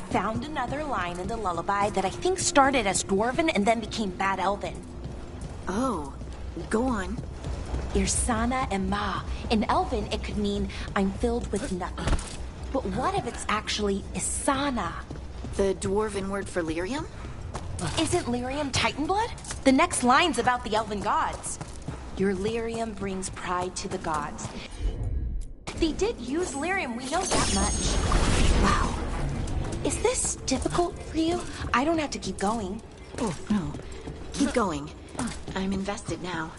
found another line in the lullaby that I think started as Dwarven and then became Bad Elven. Oh, go on. Irsana Emma. In Elven, it could mean I'm filled with nothing. But what if it's actually Isana? The Dwarven word for lyrium? Isn't lyrium Titanblood? The next line's about the elven gods. Your lyrium brings pride to the gods. They did use lyrium, we know that much. Wow. Is this difficult for you? I don't have to keep going. Oh, no. Keep going. I'm invested now.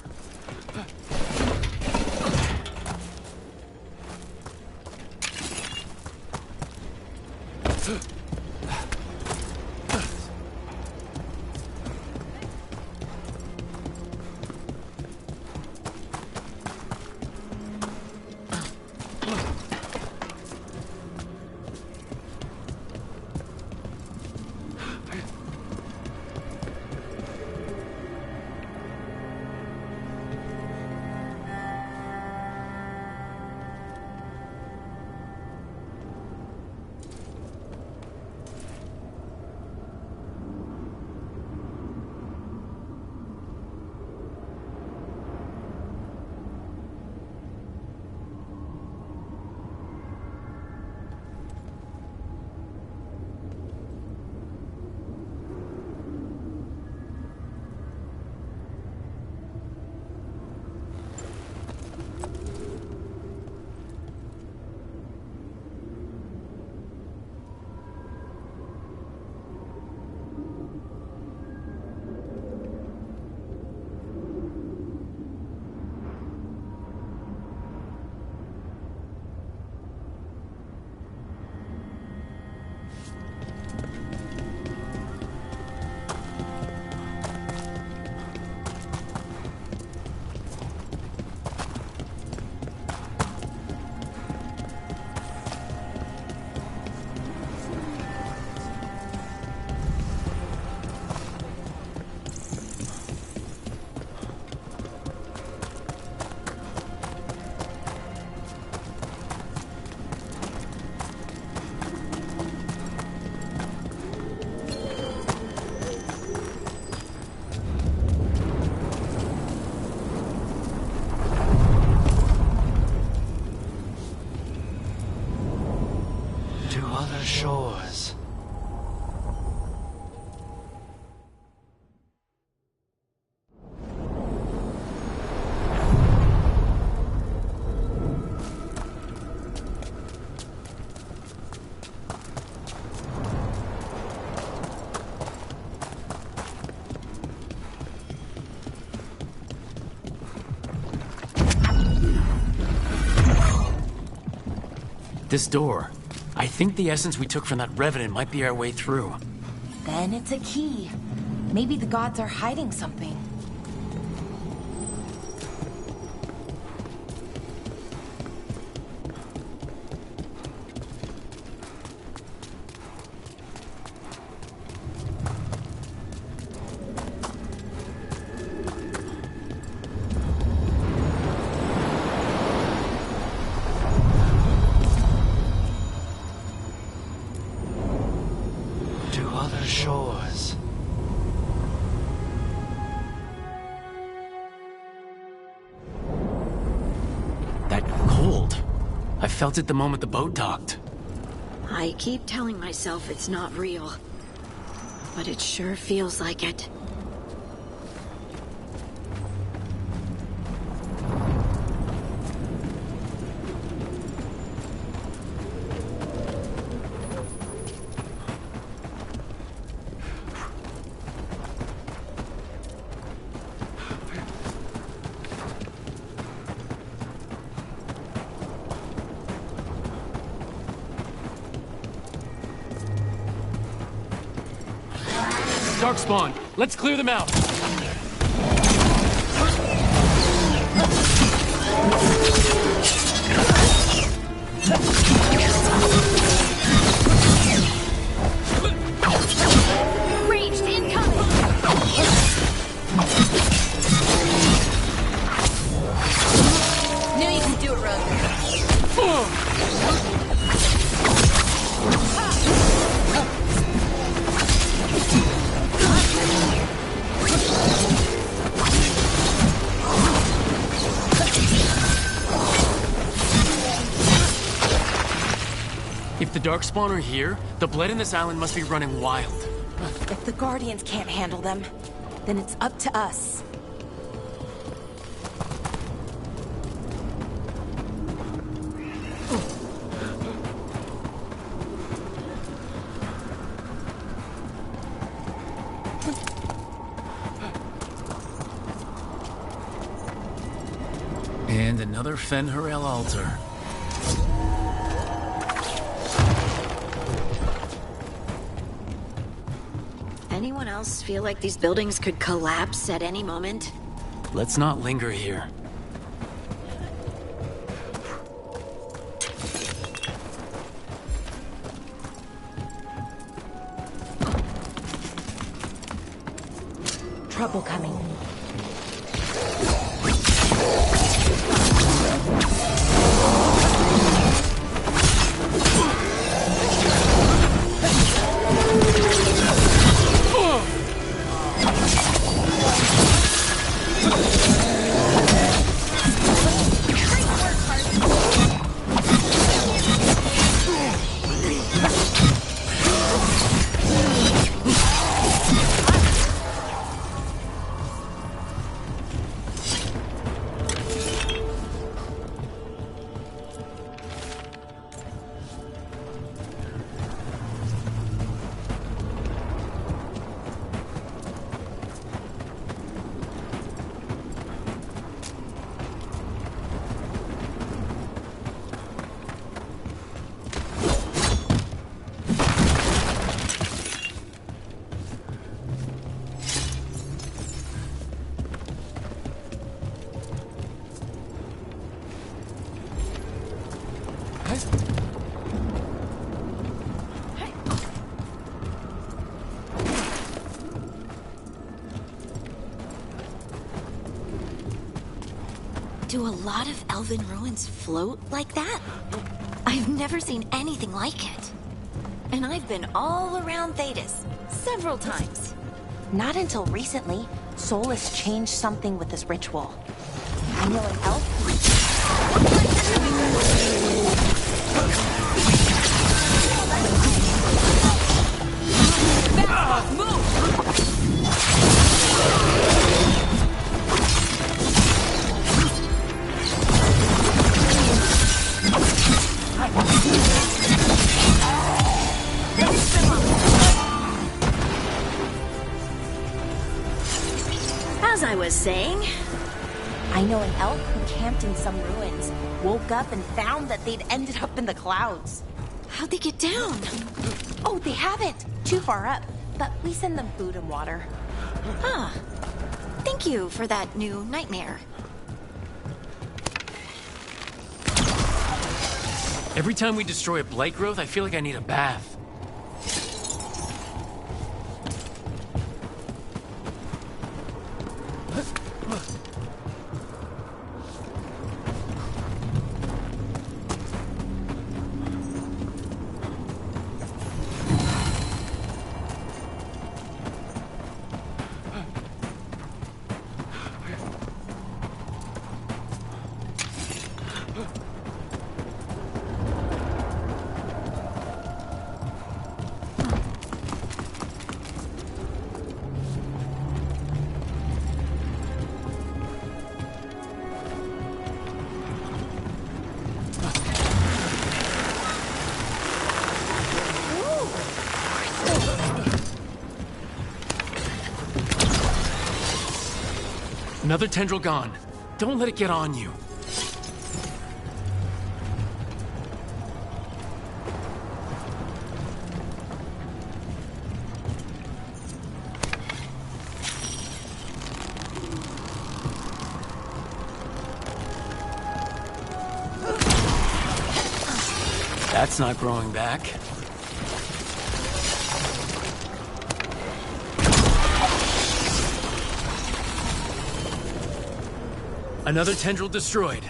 Shores. This door. I think the essence we took from that Revenant might be our way through. Then it's a key. Maybe the gods are hiding something. Shores. That cold. I felt it the moment the boat docked. I keep telling myself it's not real, but it sure feels like it. Darkspawn, let's clear them out. Ranged incoming! Knew you could do it, Rogue. If the Darkspawn are here, the blood in this island must be running wild. If the Guardians can't handle them, then it's up to us. And another Fen'Harel altar. Anyone else feel like these buildings could collapse at any moment? Let's not linger here. Trouble coming. Do a lot of elven ruins float like that? I've never seen anything like it. And I've been all around Thedas several times. Not until recently, Solus changed something with this ritual. I know an elf. As I was saying, I know an elf who camped in some ruins, woke up and found that they'd ended up in the clouds. how'd they get down? Oh, they haven't. Too far up. But we send them food and water. Huh. Thank you for that new nightmare. Every time we destroy a blight growth, I feel like I need a bath. Another tendril gone. Don't let it get on you. That's not growing back. Another tendril destroyed.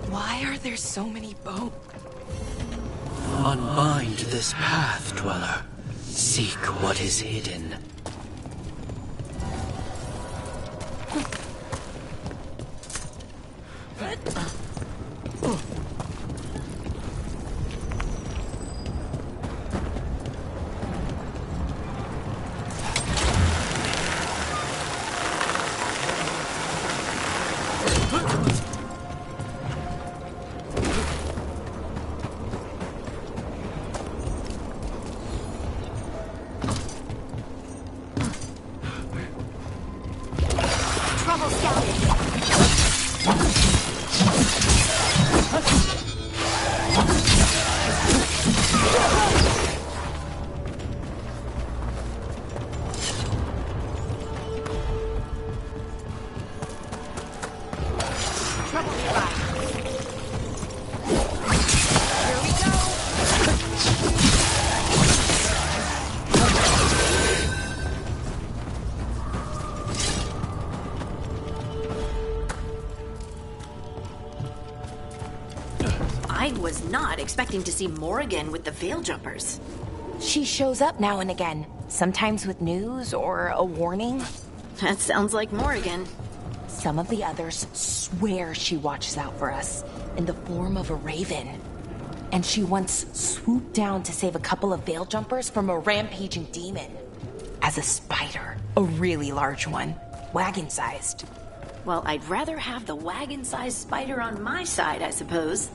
Why are there so many bones? Unbind this path, Dweller. Seek what is hidden. Trouble scouting. Trouble nearby. Here we go. I was not expecting to see Morrigan with the Veil Jumpers. She shows up now and again, sometimes with news or a warning. That sounds like Morrigan. Some of the others swear she watches out for us in the form of a raven. And she once swooped down to save a couple of Veil Jumpers from a rampaging demon. As a spider, a really large one, wagon-sized. Well, I'd rather have the wagon-sized spider on my side, I suppose.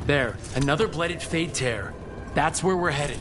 There, another blighted Fade Tear. That's where we're headed.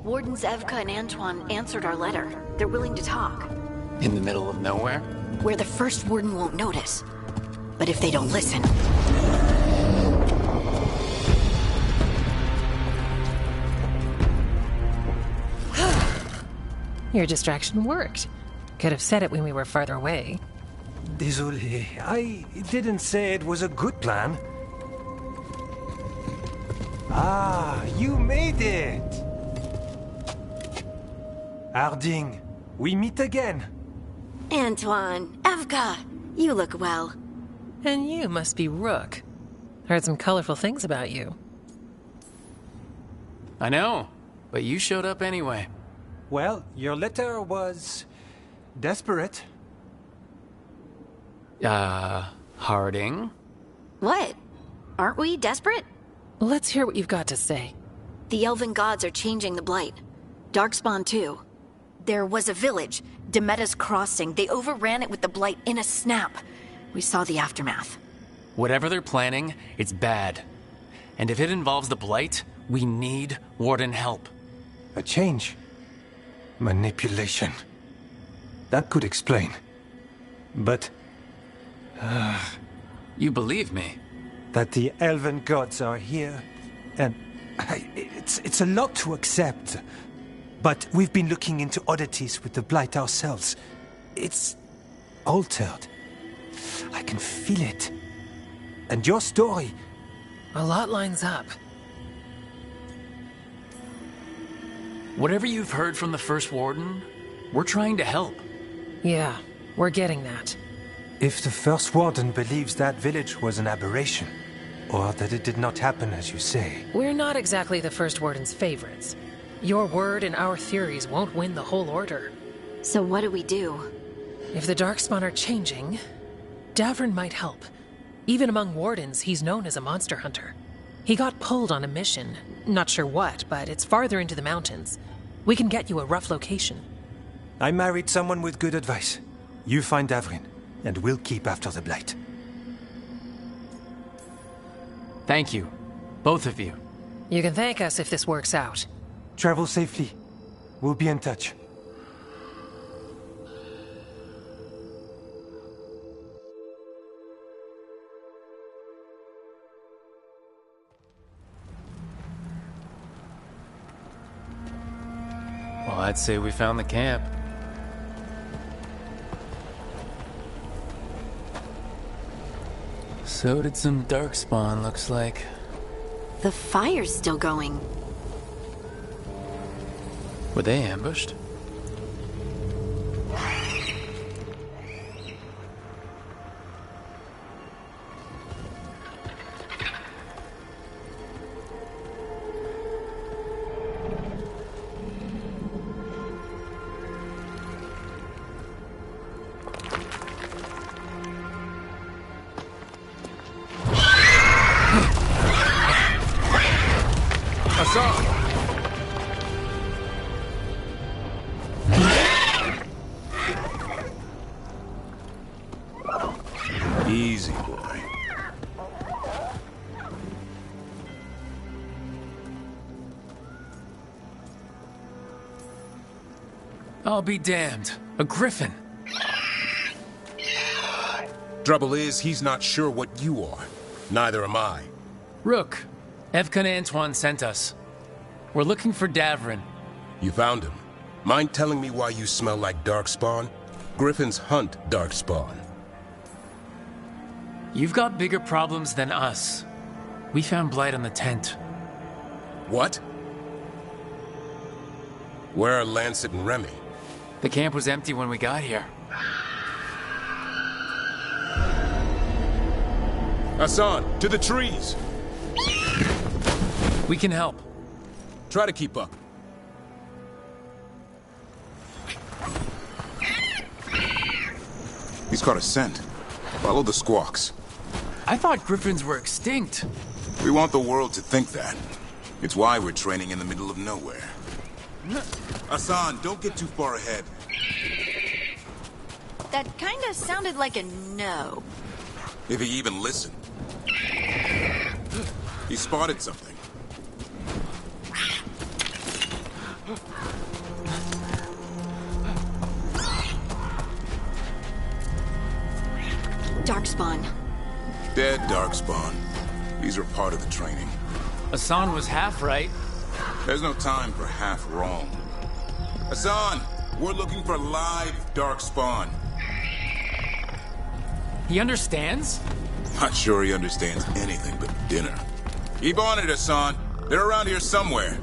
Wardens Evka and Antoine answered our letter. They're willing to talk. In the middle of nowhere? Where the first warden won't notice. But if they don't listen... Your distraction worked. Could have said it when we were farther away. Désolé, I didn't say it was a good plan. Ah, you made it! Harding, we meet again. Antoine, Evka, you look well. And you must be Rook. Heard some colorful things about you. I know, but you showed up anyway. Well, your letter was desperate. Harding? What? Aren't we desperate? Let's hear what you've got to say. The Elven Gods are changing the Blight. Darkspawn too. There was a village, Demeta's Crossing. They overran it with the Blight in a snap. We saw the aftermath. Whatever they're planning, it's bad. And if it involves the Blight, we need Warden help. A change. Manipulation. That could explain. But... You believe me? that the Elven Gods are here, and it's a lot to accept. But we've been looking into oddities with the Blight ourselves. It's altered. I can feel it. And your story... A lot lines up. Whatever you've heard from the First Warden, we're trying to help. Yeah, we're getting that. If the First Warden believes that village was an aberration, or that it did not happen as you say... We're not exactly the First Warden's favorites. Your word and our theories won't win the whole order. So what do we do? If the Darkspawn are changing, Davrin might help. Even among Wardens, he's known as a monster hunter. He got pulled on a mission. Not sure what, but it's farther into the mountains. We can get you a rough location. I married someone with good advice. You find Davrin, and we'll keep after the Blight. Thank you. Both of you. You can thank us if this works out. Travel safely. We'll be in touch. Well, I'd say we found the camp. So did some Darkspawn, looks like. The fire's still going. Were they ambushed? Easy, boy. I'll be damned. A griffin. Trouble is, he's not sure what you are. Neither am I. Rook, Evka and Antoine sent us. We're looking for Davrin. You found him. Mind telling me why you smell like Darkspawn? Griffins hunt Darkspawn. You've got bigger problems than us. We found Blight on the tent. What? Where are Lancet and Remy? The camp was empty when we got here. Hassan, to the trees! We can help. Try to keep up. He's caught a scent. Follow the squawks. I thought griffins were extinct. We want the world to think that. It's why we're training in the middle of nowhere. Hassan, don't get too far ahead. That kinda sounded like a no. If he even listened. He spotted something. Darkspawn. Dead Darkspawn. These are part of the training. Hassan was half right. There's no time for half wrong. Hassan, We're looking for live Darkspawn. He understands? Not sure he understands anything but dinner. Keep on it, Hassan. They're around here somewhere.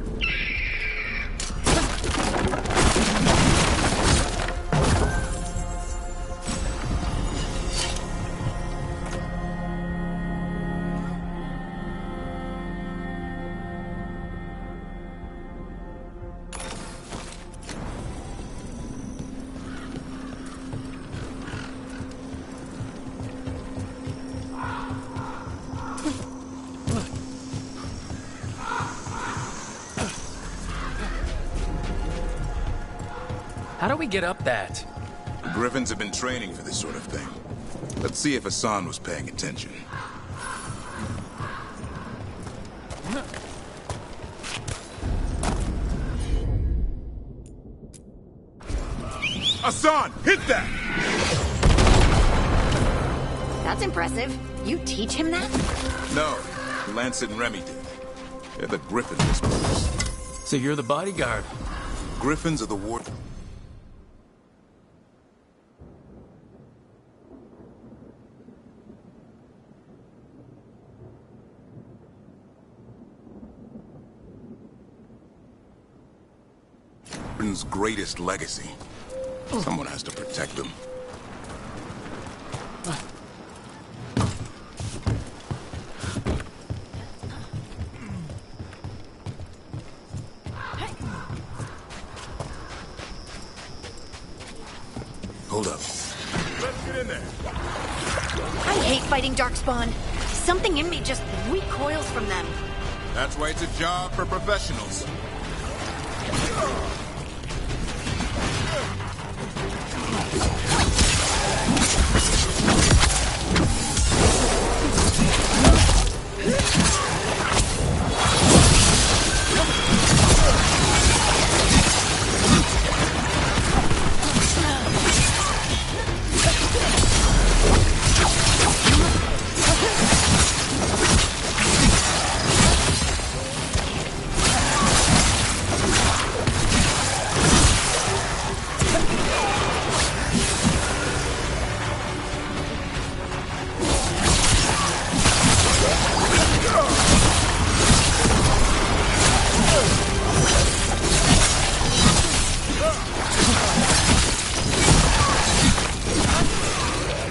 How do we get up that? Griffins have been training for this sort of thing. Let's see if Hassan was paying attention. Hassan, hit that! That's impressive. You teach him that? No, Lancet and Remy did. They're the Griffin whisperers. So you're the bodyguard. Griffins are the war... Warden's greatest legacy. Someone has to protect them. Hold up. Let's get in there. I hate fighting Darkspawn. Something in me just recoils from them. That's why it's a job for professionals.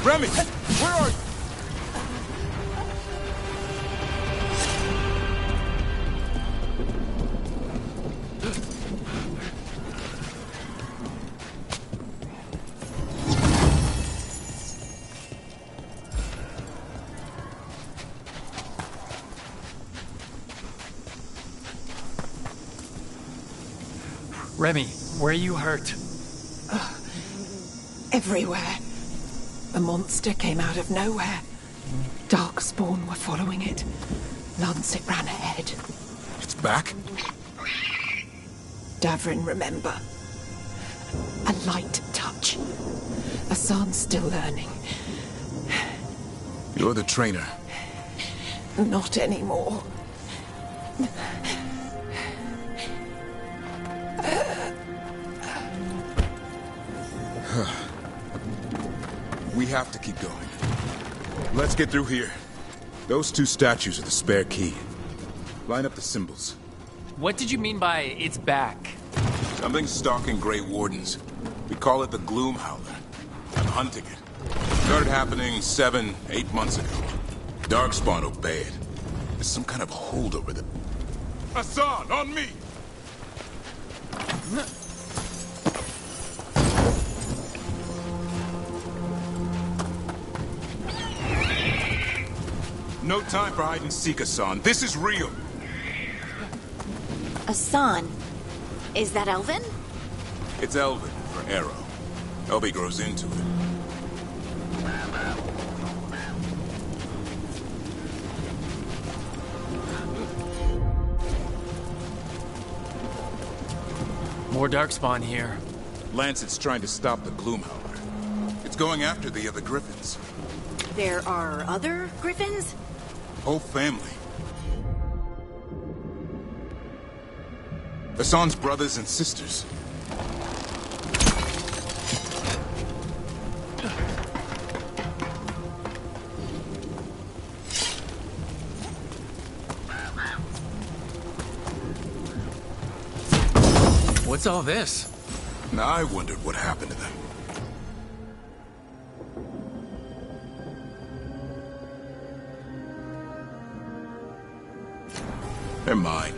Remy, where are you? Remy, where are you hurt? Everywhere. A monster came out of nowhere. Darkspawn were following it. Lancet ran ahead. It's back? Davrin, remember. A light touch. Hassan's still learning. You're the trainer. Not anymore. We have to keep going. Let's get through here. Those two statues are the spare key. Line up the symbols. What did you mean by it's back? Something's stalking Grey Wardens. We call it the Gloom Howler. I'm hunting it. Started happening 7, 8 months ago. Darkspawn obey it. There's some kind of hold over them. Hassan, on me! No time for hide and seek, Hassan. This is real. Hassan? Is that Elven? It's Elven for arrow. Elby grows into it. More Darkspawn here. Lancet's trying to stop the Gloom Howler. It's going after the other Griffins. There are other Griffins? Whole family. Hassan's brothers and sisters. What's all this? Now I wondered what happened to them. They're mine.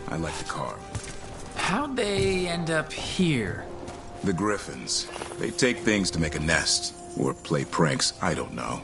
I like to carve. How'd they end up here? The Griffins. They take things to make a nest. Or play pranks, I don't know.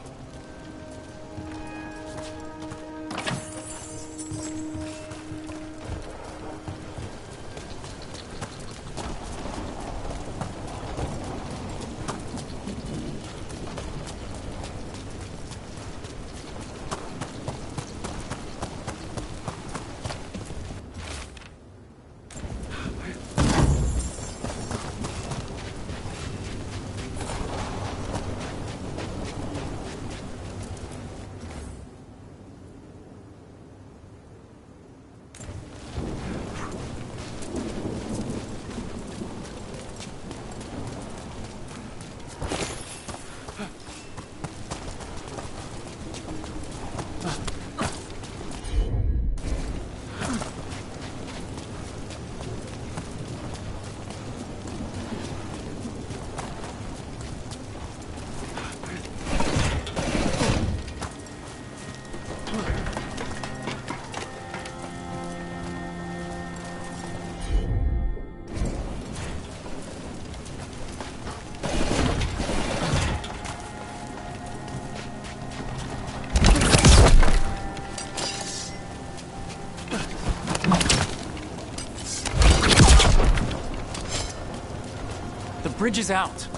The bridge is out.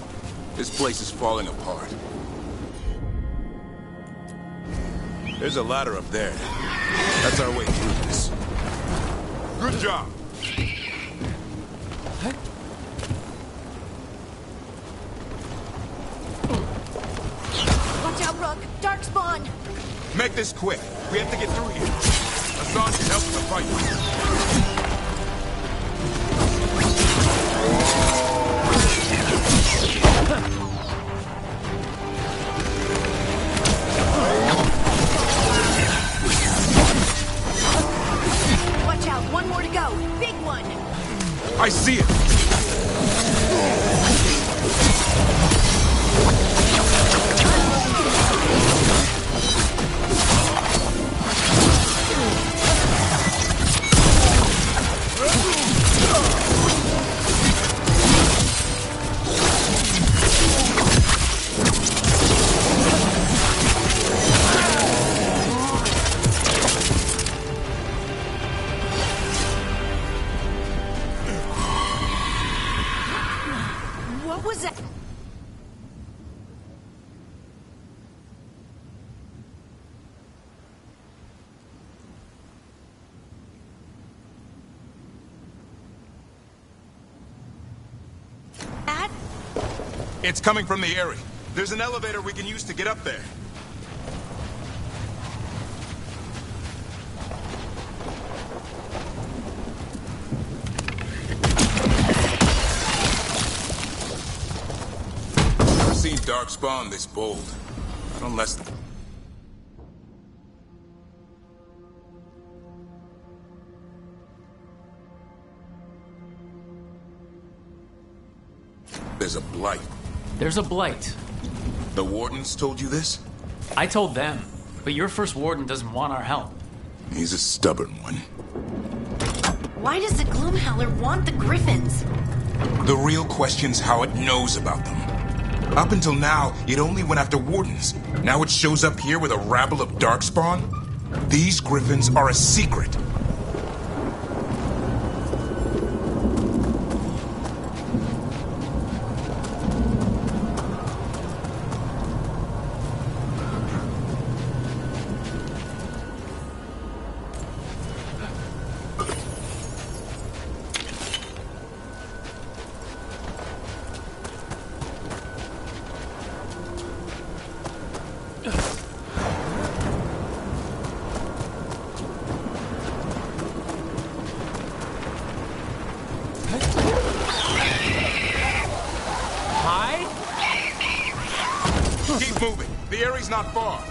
This place is falling apart. There's a ladder up there. That's our way through this. Good job! Watch out, Rook! Darkspawn! Make this quick. We have to get through here. Hassan can help the fight. Watch out, one more to go. Big one! I see it! What was that? It's coming from the area. There's an elevator we can use to get up there. Never seen Darkspawn this bold. Not unless... There's a blight. There's a blight. The wardens told you this? I told them, but your first warden doesn't want our help. He's a stubborn one. Why does the Gloomhowler want the Griffins? The real question's how it knows about them. Up until now, it only went after wardens. Now it shows up here with a rabble of Darkspawn? These Griffins are a secret. Keep moving. The area's not far.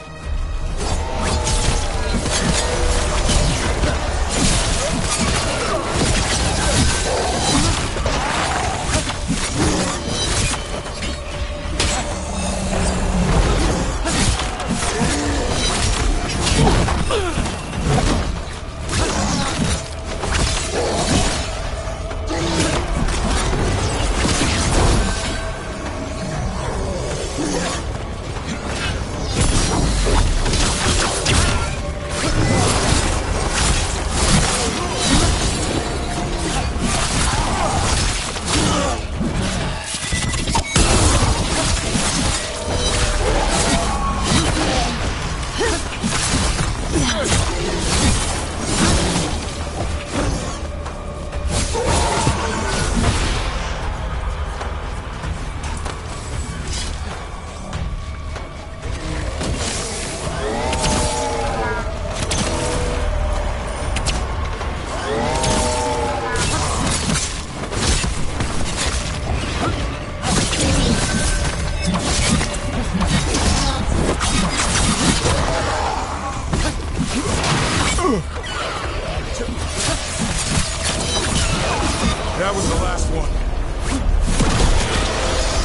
That was the last one.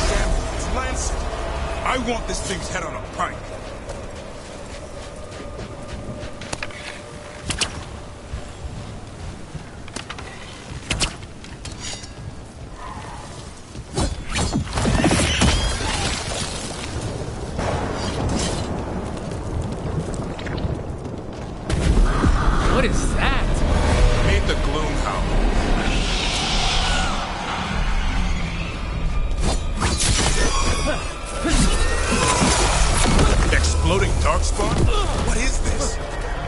Damn it, it's Lancet. I want this thing's head on a pike. What is that? Meet the Gloom Howler. Exploding darkspawn? What is this?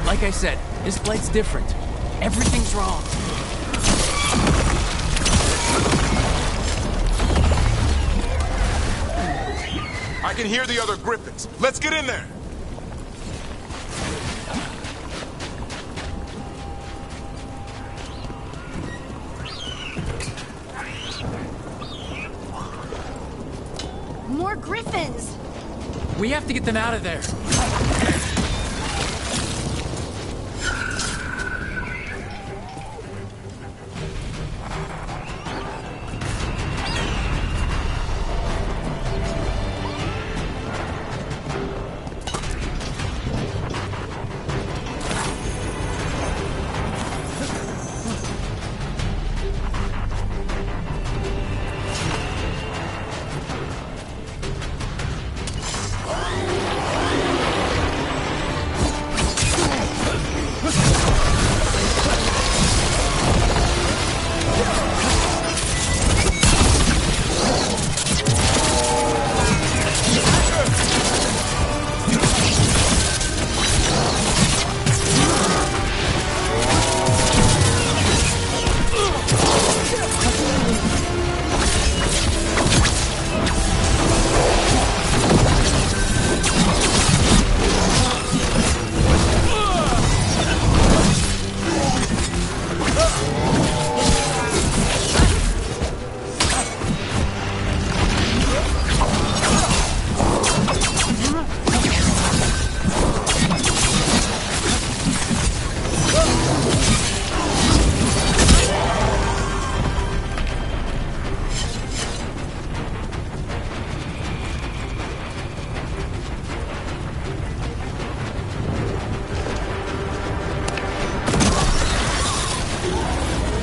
Like I said, this blight's different. Everything's wrong. I can hear the other griffins. Let's get in there. More griffins! We have to get them out of there.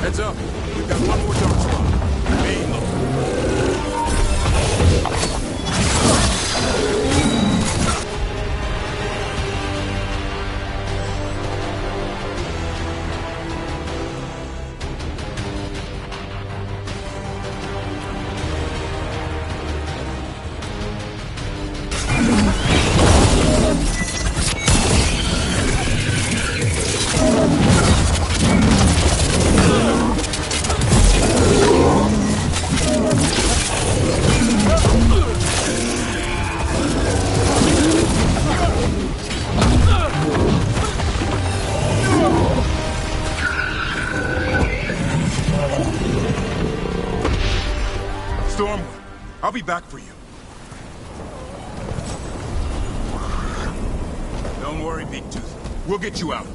Heads up. We've got one more darkspawn. Main look. Stormwood, I'll be back for you. Don't worry, Big Tooth. We'll get you out.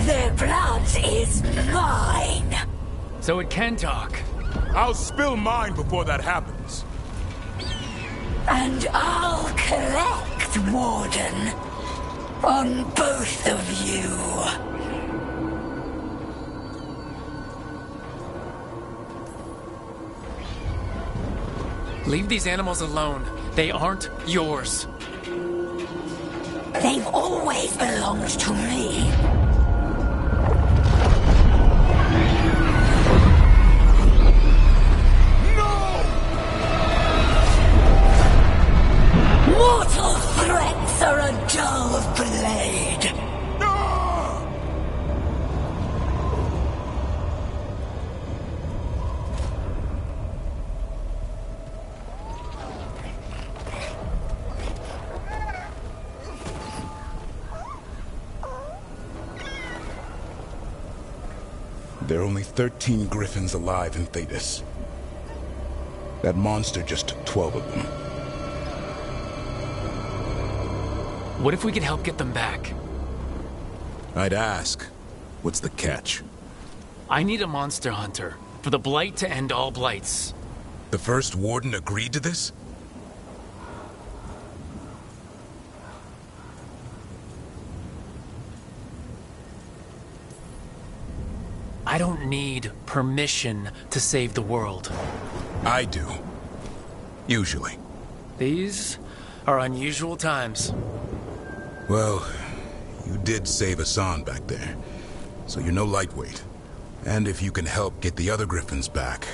Their blood is mine. So it can talk. I'll spill mine before that happens. And I'll collect, Warden, on both of you. Leave these animals alone. They aren't yours. They've always belonged to me. Mortal threats are a dull blade. There are only 13 griffins alive in Thetis. That monster just took 12 of them. What if we could help get them back? I'd ask, what's the catch? I need a monster hunter for the Blight to end all blights. The first warden agreed to this? I don't need permission to save the world. I do. Usually. These are unusual times. Well, you did save Hassan back there, so you're no lightweight. And if you can help get the other griffins back...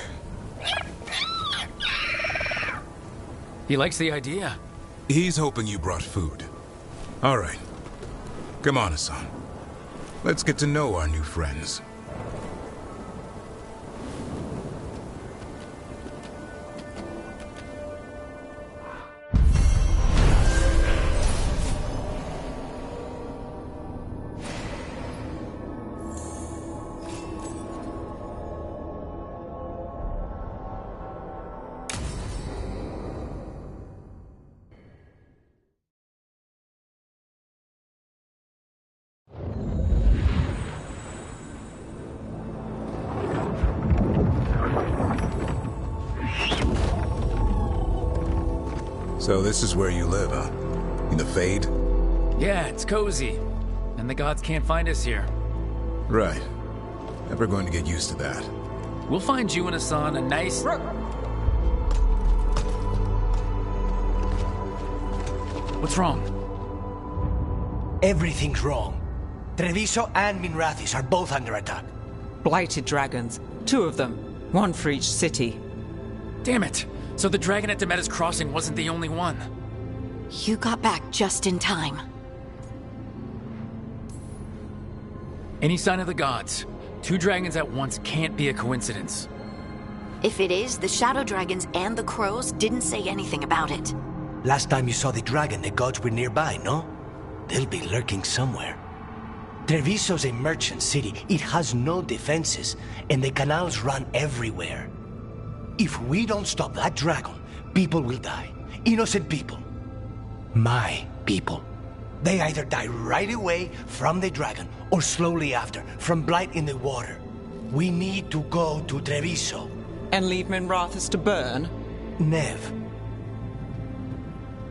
He likes the idea. He's hoping you brought food. All right. Come on, Hassan. Let's get to know our new friends. So this is where you live, huh? In the Fade? Yeah, it's cozy. And the gods can't find us here. Right. Never going to get used to that. We'll find you and Hassan a nice... What's wrong? Everything's wrong. Treviso and Minrathis are both under attack. Blighted dragons. 2 of them. 1 for each city. Damn it! So the dragon at Demeter's Crossing wasn't the only one. You got back just in time. Any sign of the gods? 2 dragons at once can't be a coincidence. If it is, the Shadow Dragons and the Crows didn't say anything about it. Last time you saw the dragon, the gods were nearby, no? They'll be lurking somewhere. Treviso's a merchant city. It has no defenses, and the canals run everywhere. If we don't stop that dragon, people will die. Innocent people. My people. They either die right away from the dragon, or slowly after, from blight in the water. We need to go to Treviso. And leave Minrathis to burn? Nev.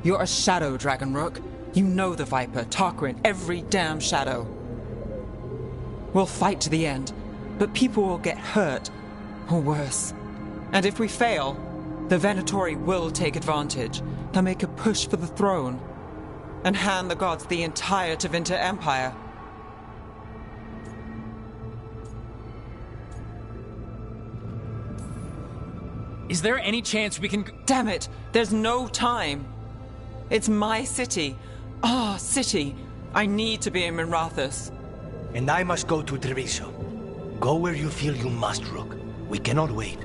You're a shadow dragon, Rook. You know the Viper, Tarquin, every damn shadow. We'll fight to the end, but people will get hurt, or worse. And if we fail, the Venatori will take advantage. They'll make a push for the throne, and hand the gods the entire Tevinter Empire. Is there any chance we can... Damn it! There's no time! It's my city. Our city. I need to be in Minrathis. And I must go to Treviso. Go where you feel you must, Rook. We cannot wait.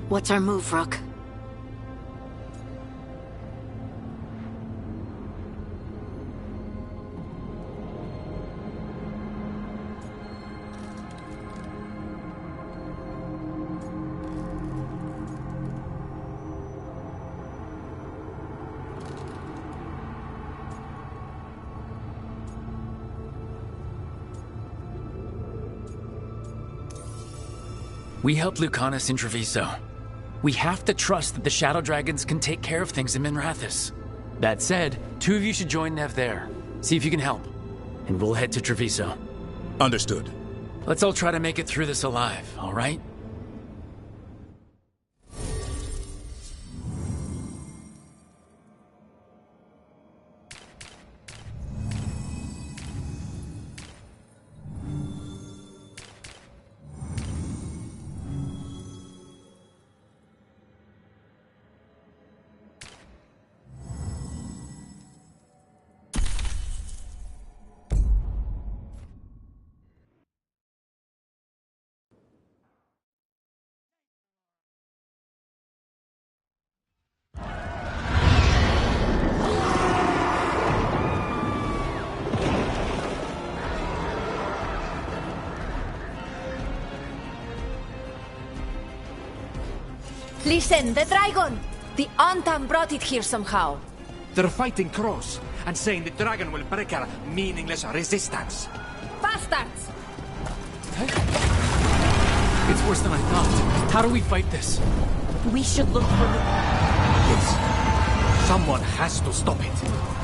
What's our move, Rook? We helped Lucanus in Treviso. We have to trust that the Shadow Dragons can take care of things in Minrathis. That said, 2 of you should join Nev there. See if you can help. And we'll head to Treviso. Understood. Let's all try to make it through this alive, all right? Listen, the dragon! The Antam brought it here somehow. They're fighting Cross and saying the dragon will break our meaningless resistance. Bastards! It's worse than I thought. How do we fight this? We should look for the... Yes. Someone has to stop it.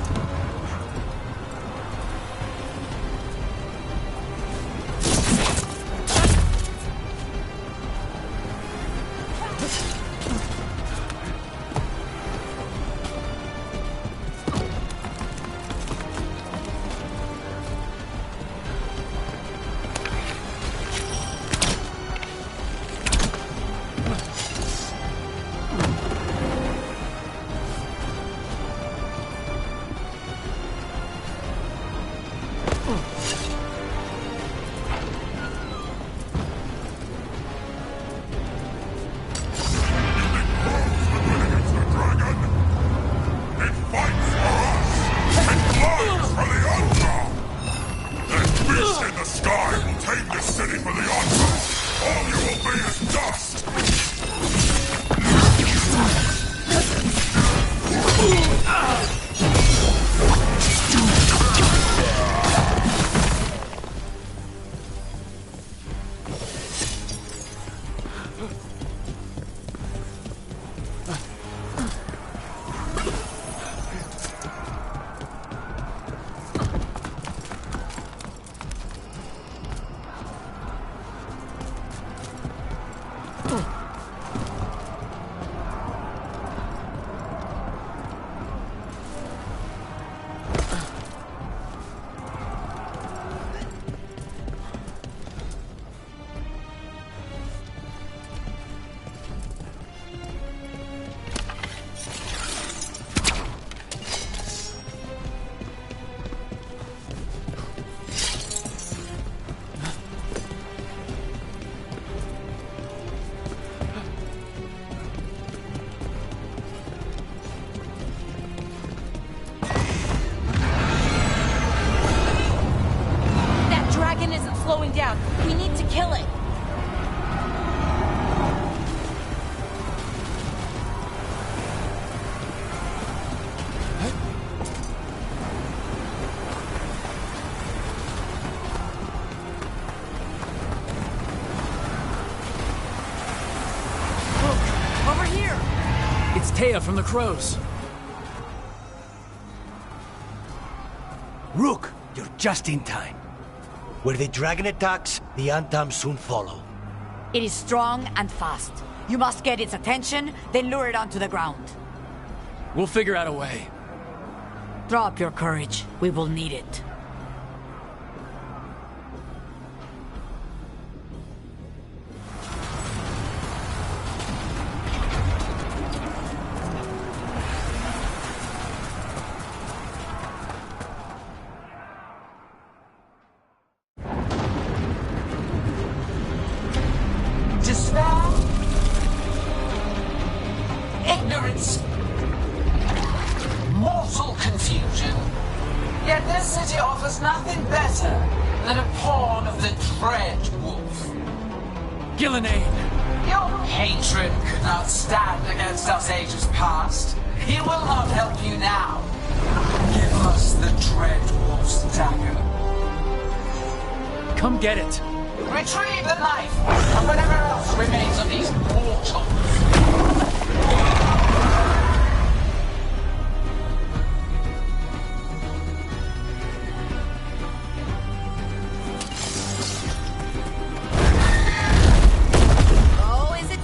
slowing down. We need to kill it. Over here! It's Taya from the Crows. Rook, you're just in time. Where the dragon attacks, the Antam soon follow. It is strong and fast. You must get its attention, then lure it onto the ground. We'll figure out a way. Draw up your courage. We will need it. Get it. Retrieve the knife and whatever else remains of these mortals. Oh, is it?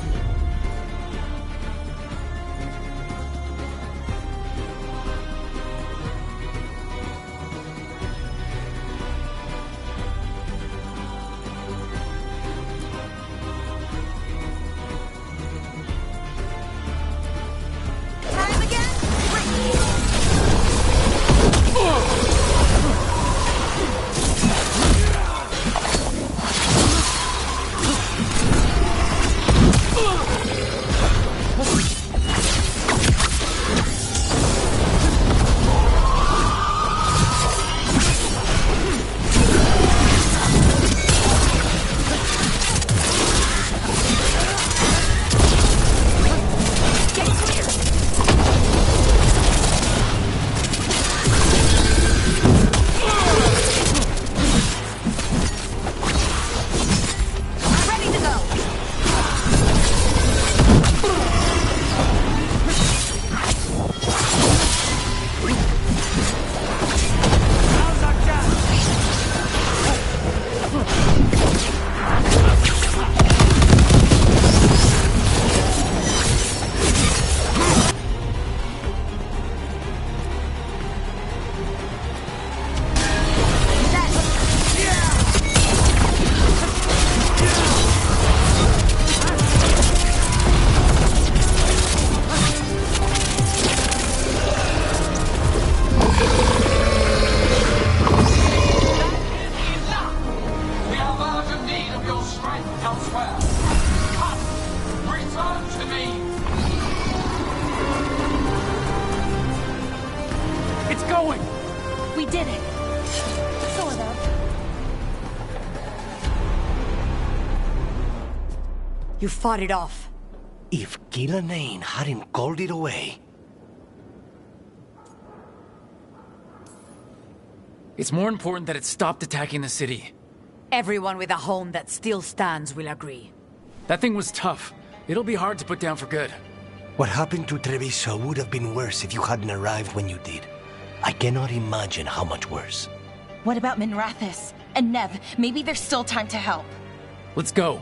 You fought it off. If Gillenane hadn't called it away... It's more important that it stopped attacking the city. Everyone with a home that still stands will agree. That thing was tough. It'll be hard to put down for good. What happened to Treviso would have been worse if you hadn't arrived when you did. I cannot imagine how much worse. What about Minrathous? And Nev, maybe there's still time to help. Let's go.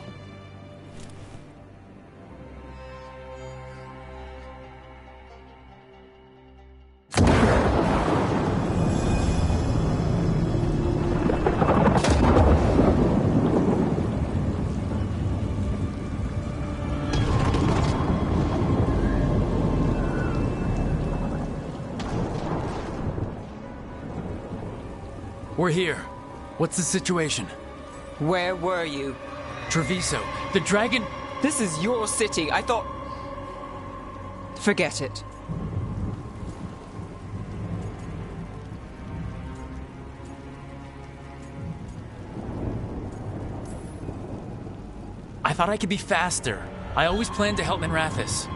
We're here. What's the situation? Where were you? Treviso. The dragon... This is your city. I thought... Forget it. I thought I could be faster. I always planned to help Minrathous.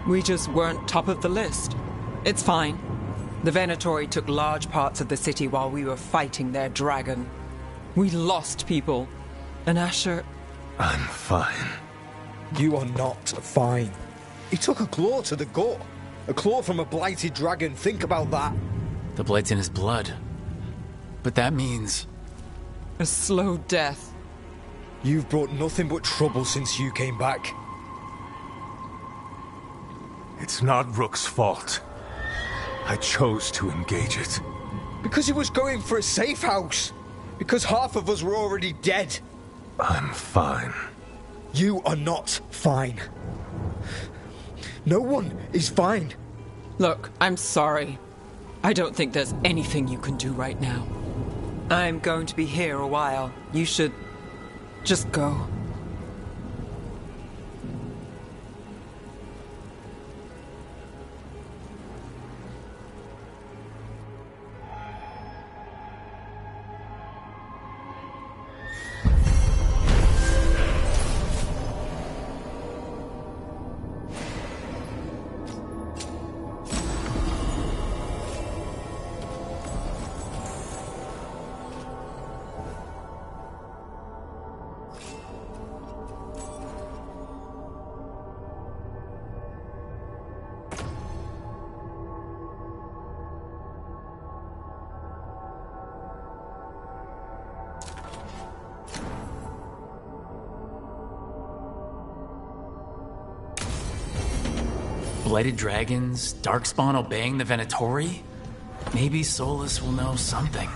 We just weren't top of the list. It's fine. The Venatori took large parts of the city while we were fighting their dragon. We lost people. And Asher... I'm fine. You are not fine. He took a claw to the gut. A claw from a blighted dragon. Think about that. The blight's in his blood. But that means... a slow death. You've brought nothing but trouble since you came back. It's not Rook's fault. I chose to engage it. Because he was going for a safe house. Because half of us were already dead. I'm fine. You are not fine. No one is fine. Look, I'm sorry. I don't think there's anything you can do right now. I'm going to be here a while. You should just go. Blighted dragons, Darkspawn obeying the Venatori? Maybe Solus will know something.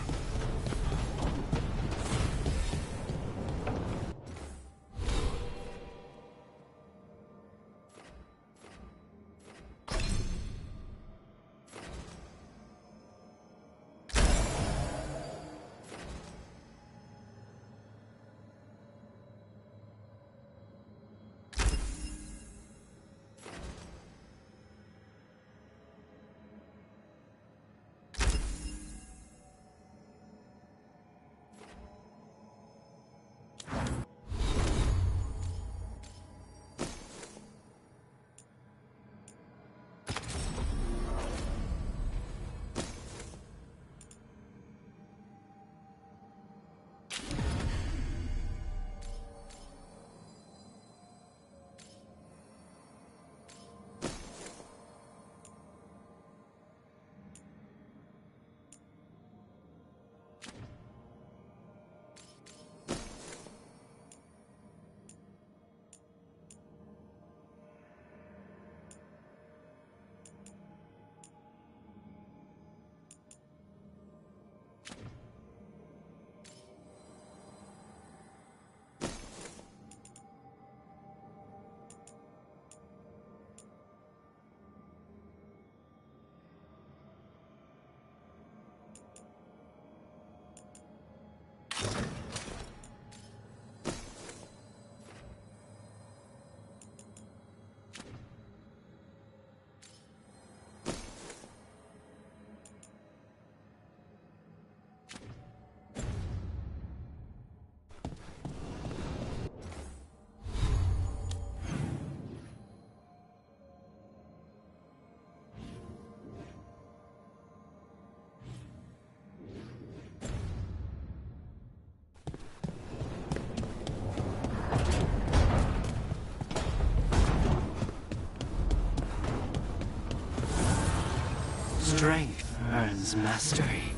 Strength earns mastery.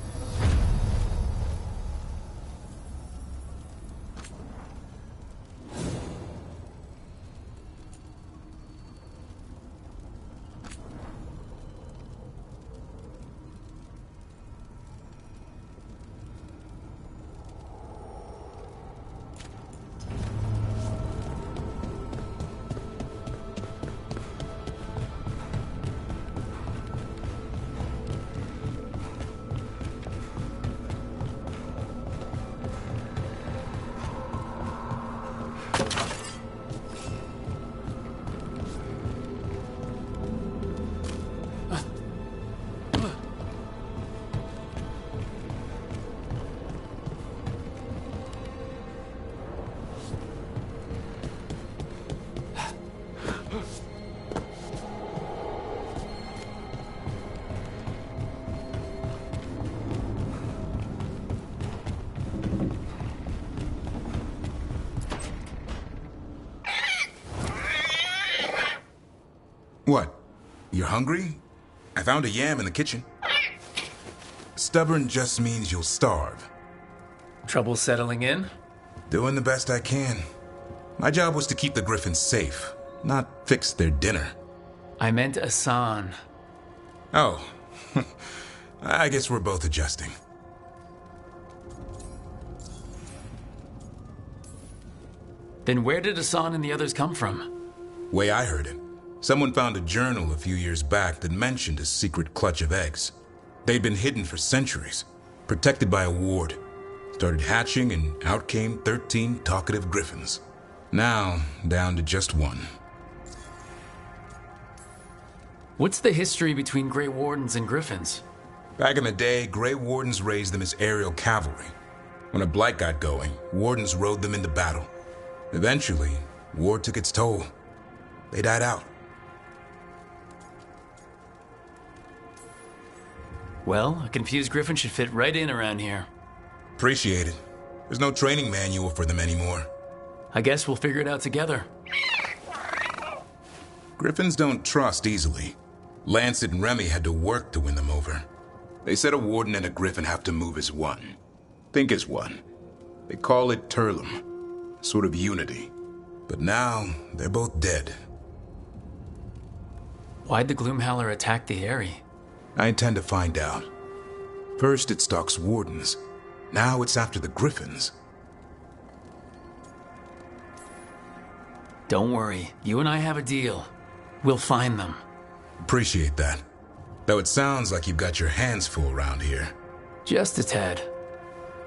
What? You're hungry? I found a yam in the kitchen. Stubborn just means you'll starve. Trouble settling in? Doing the best I can. My job was to keep the Griffins safe, not fix their dinner. I meant Asan. Oh. I guess we're both adjusting. Then where did Asan and the others come from? Way I heard it, someone found a journal a few years back that mentioned a secret clutch of eggs. They'd been hidden for centuries, protected by a ward. Started hatching and out came 13 talkative griffins. Now, down to just one. What's the history between Grey Wardens and Griffins? Back in the day, Grey Wardens raised them as aerial cavalry. When a blight got going, Wardens rode them into battle. Eventually, war took its toll. They died out. Well, a confused Griffin should fit right in around here. Appreciate it. There's no training manual for them anymore. I guess we'll figure it out together. Griffins don't trust easily. Lancet and Remy had to work to win them over. They said a warden and a griffin have to move as one. Think as one. They call it Turlum. Sort of unity. But now, they're both dead. Why'd the Gloomhowler attack the Eyrie? I intend to find out. First it stalks wardens. Now it's after the griffins. Don't worry, you and I have a deal. We'll find them. Appreciate that. Though it sounds like you've got your hands full around here. Just a tad.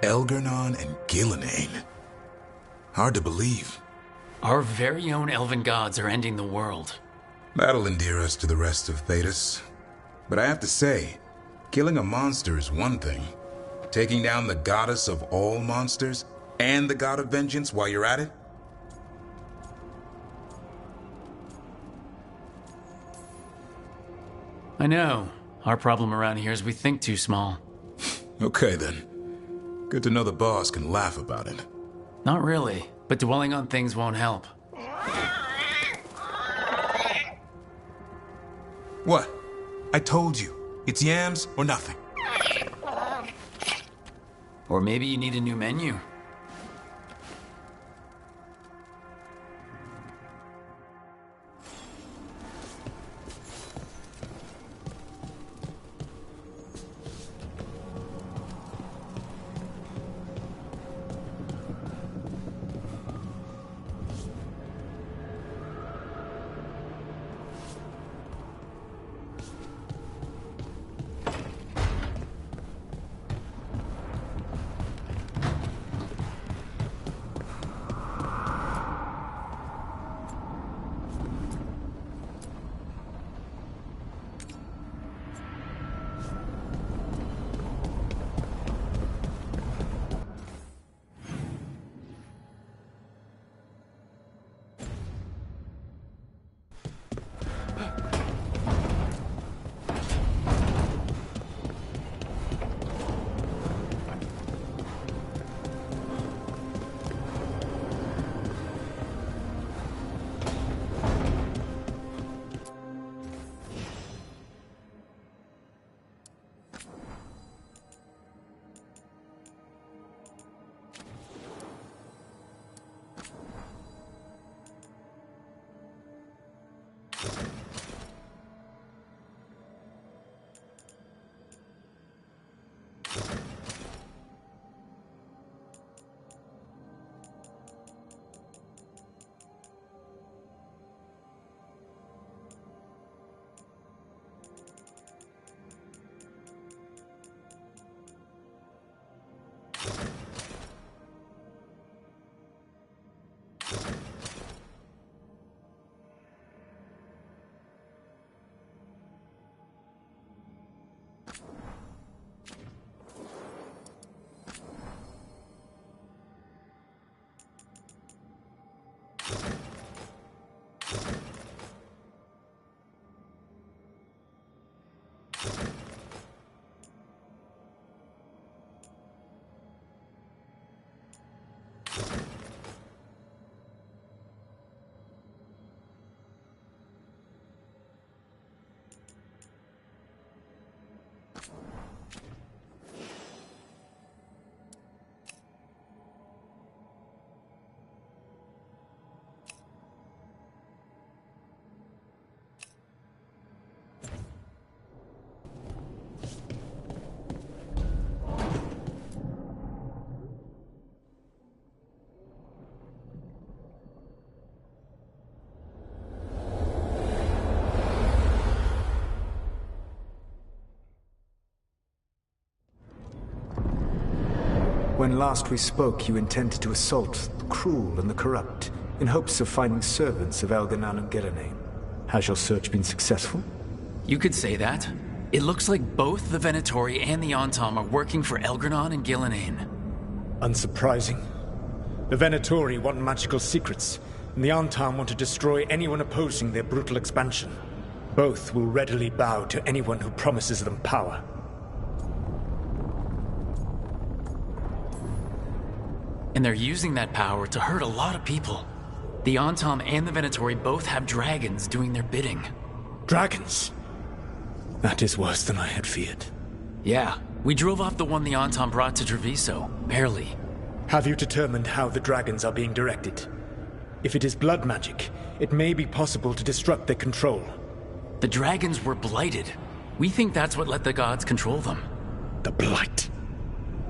Elgernon and Gillenane. Hard to believe. Our very own elven gods are ending the world. That'll endear us to the rest of Thedas. But I have to say, killing a monster is one thing. Taking down the goddess of all monsters and the god of vengeance while you're at it? I know. Our problem around here is we think too small. Okay then. Good to know the boss can laugh about it. Not really, but dwelling on things won't help. What? I told you. It's yams or nothing. Or maybe you need a new menu. When last we spoke, you intended to assault the cruel and the corrupt, in hopes of finding servants of Elganan and Gillenane. Has your search been successful? You could say that. It looks like both the Venatori and the Antom are working for Elganan and Gillenane. Unsurprising. The Venatori want magical secrets, and the Antom want to destroy anyone opposing their brutal expansion. Both will readily bow to anyone who promises them power. And they're using that power to hurt a lot of people. The Antom and the Venatori both have dragons doing their bidding. Dragons? That is worse than I had feared. Yeah, we drove off the one the Antom brought to Treviso, barely. Have you determined how the dragons are being directed? If it is blood magic, it may be possible to disrupt their control. The dragons were blighted. We think that's what let the gods control them. The blight.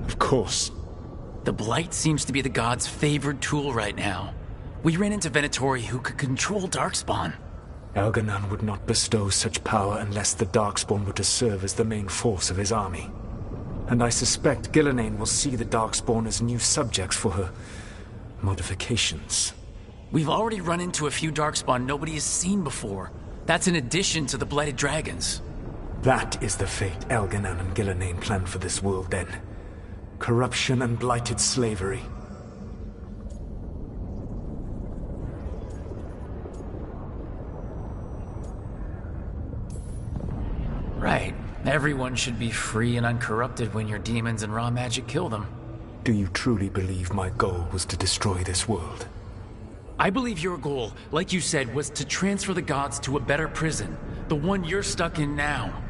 Of course. The blight seems to be the gods' favored tool right now. We ran into Venatori who could control Darkspawn. Elganan would not bestow such power unless the Darkspawn were to serve as the main force of his army. And I suspect Gillenane will see the Darkspawn as new subjects for her modifications. We've already run into a few Darkspawn nobody has seen before. That's in addition to the blighted dragons. That is the fate Elganan and Gillenane planned for this world then. Corruption and blighted slavery. Right. Everyone should be free and uncorrupted when your demons and raw magic kill them. Do you truly believe my goal was to destroy this world? I believe your goal, like you said, was to transfer the gods to a better prison. The one you're stuck in now.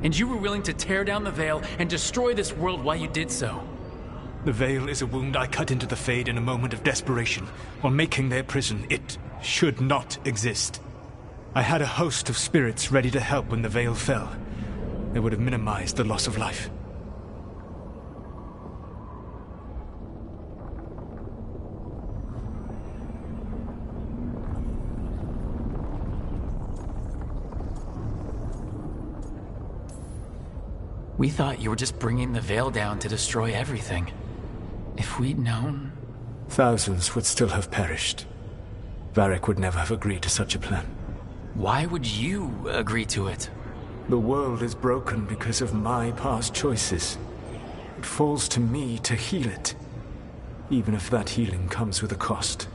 And you were willing to tear down the Veil and destroy this world while you did so. The Veil is a wound I cut into the Fade in a moment of desperation, while making their prison. It should not exist. I had a host of spirits ready to help when the Veil fell. They would have minimized the loss of life. We thought you were just bringing the Veil down to destroy everything. If we'd known... Thousands would still have perished. Varric would never have agreed to such a plan. Why would you agree to it? The world is broken because of my past choices. It falls to me to heal it, even if that healing comes with a cost.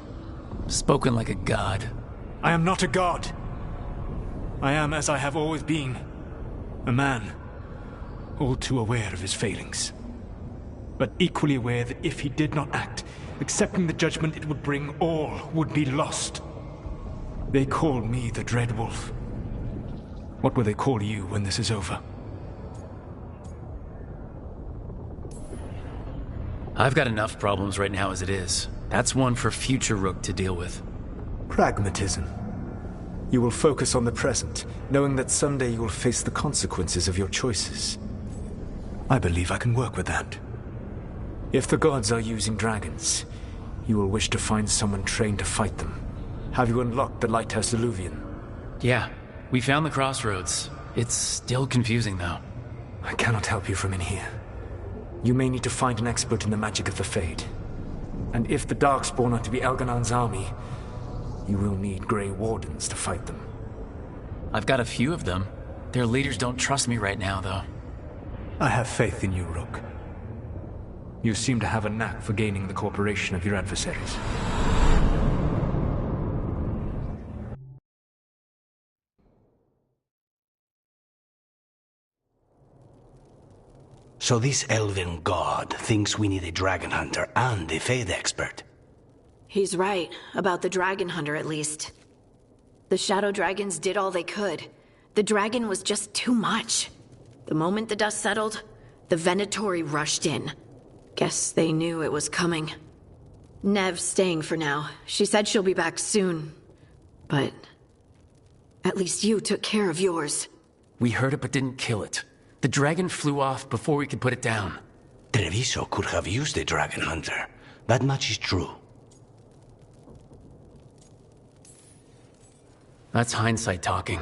Spoken like a god. I am not a god. I am as I have always been. A man. All too aware of his failings. But equally aware that if he did not act, accepting the judgment it would bring, all would be lost. They call me the Dread Wolf. What will they call you when this is over? I've got enough problems right now as it is. That's one for future Rook to deal with. Pragmatism. You will focus on the present, knowing that someday you will face the consequences of your choices. I believe I can work with that. If the gods are using dragons, you will wish to find someone trained to fight them. Have you unlocked the Lighthouse Illuvian? Yeah, we found the crossroads. It's still confusing, though. I cannot help you from in here. You may need to find an expert in the magic of the Fade. And if the Darkspawn are to be Elganon's army, you will need Grey Wardens to fight them. I've got a few of them. Their leaders don't trust me right now, though. I have faith in you, Rook. You seem to have a knack for gaining the cooperation of your adversaries. So this elven god thinks we need a dragon hunter and a Fade expert. He's right, about the dragon hunter at least. The Shadow Dragons did all they could. The dragon was just too much. The moment the dust settled, the Venatori rushed in. Guess they knew it was coming. Nev's staying for now. She said she'll be back soon. But at least you took care of yours. We heard it but didn't kill it. The dragon flew off before we could put it down. Treviso could have used a dragon hunter. That much is true. That's hindsight talking.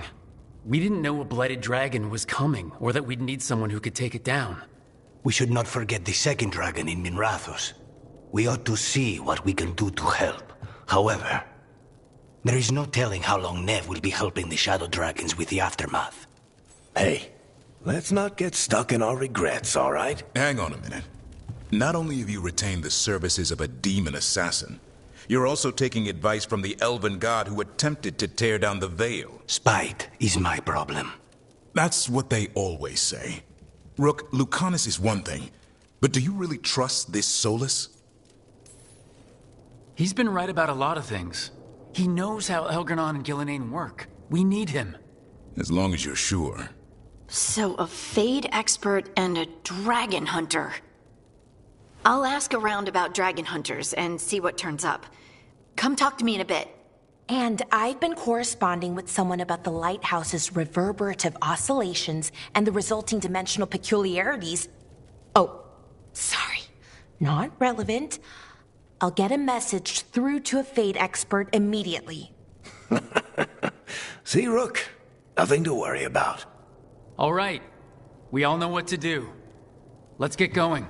We didn't know a blighted dragon was coming, or that we'd need someone who could take it down. We should not forget the second dragon in Minrathos. We ought to see what we can do to help. However, there is no telling how long Nev will be helping the Shadow Dragons with the aftermath. Hey, let's not get stuck in our regrets, all right? Hang on a minute. Not only have you retained the services of a demon assassin, you're also taking advice from the elven god who attempted to tear down the Veil. Spite is my problem. That's what they always say. Rook, Lucanus is one thing, but do you really trust this Solus? He's been right about a lot of things. He knows how Elgarnon and Gillenane work. We need him. As long as you're sure. So a Fade expert and a dragon hunter. I'll ask around about dragon hunters and see what turns up. Come talk to me in a bit. And I've been corresponding with someone about the lighthouse's reverberative oscillations and the resulting dimensional peculiarities. Oh, sorry. Not relevant. I'll get a message through to a Fade expert immediately. See, Rook? Nothing to worry about. All right. We all know what to do. Let's get going.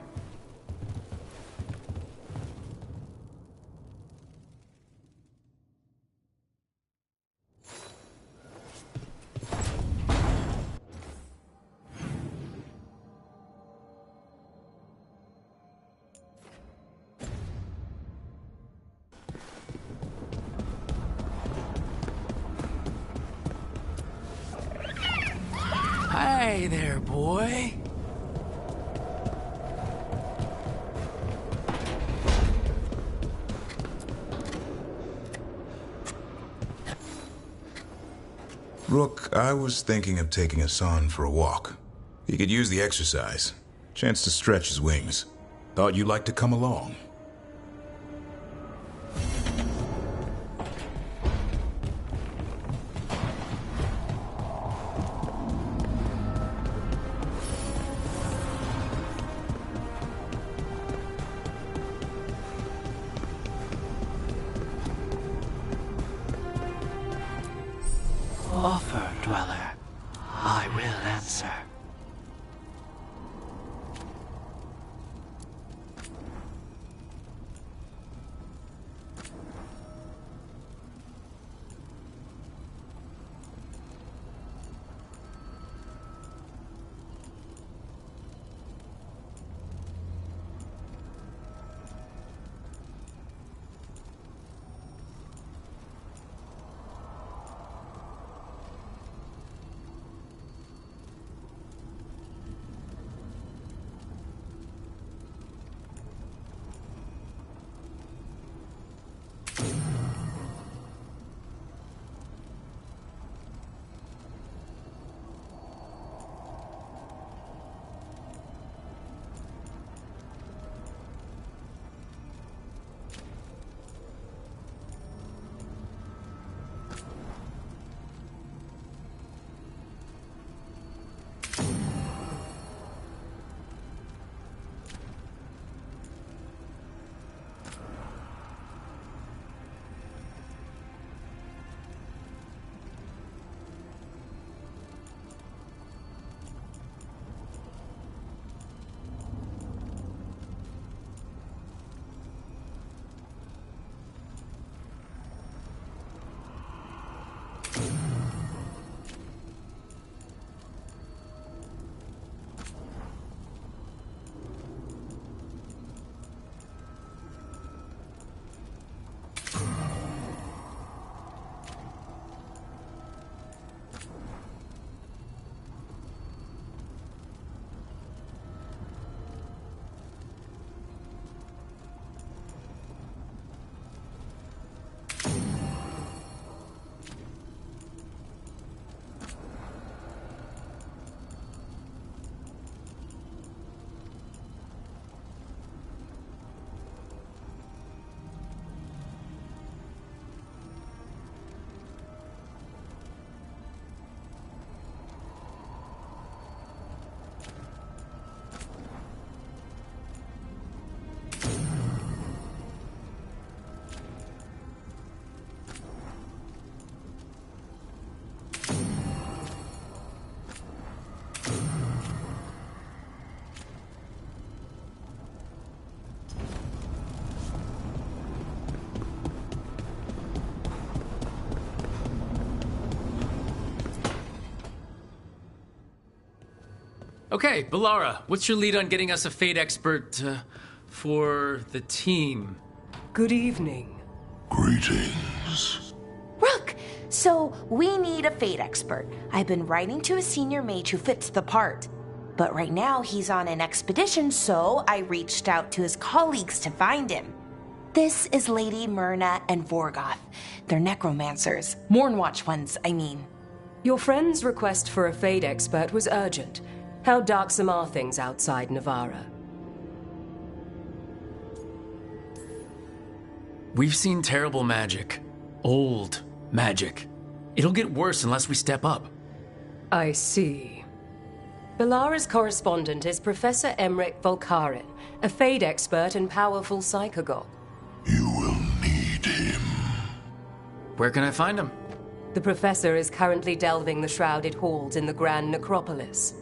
Hey there, boy. Rook, I was thinking of taking Hassan for a walk. He could use the exercise. Chance to stretch his wings. Thought you'd like to come along. Offer, Dweller. I will answer. Okay, Balara, what's your lead on getting us a Fate expert for the team? Good evening. Greetings. Rook, so we need a Fate expert. I've been writing to a senior mage who fits the part. But right now he's on an expedition, so I reached out to his colleagues to find him. This is Lady Myrna and Vorgoth. They're necromancers. Mournwatch ones, I mean. Your friend's request for a Fate expert was urgent. How darksome are things outside Navarra? We've seen terrible magic. Old magic. It'll get worse unless we step up. I see. Balara's correspondent is Professor Emmerich Volkarin, a Fate expert and powerful psychogol. You will need him. Where can I find him? The professor is currently delving the shrouded halls in the Grand Necropolis.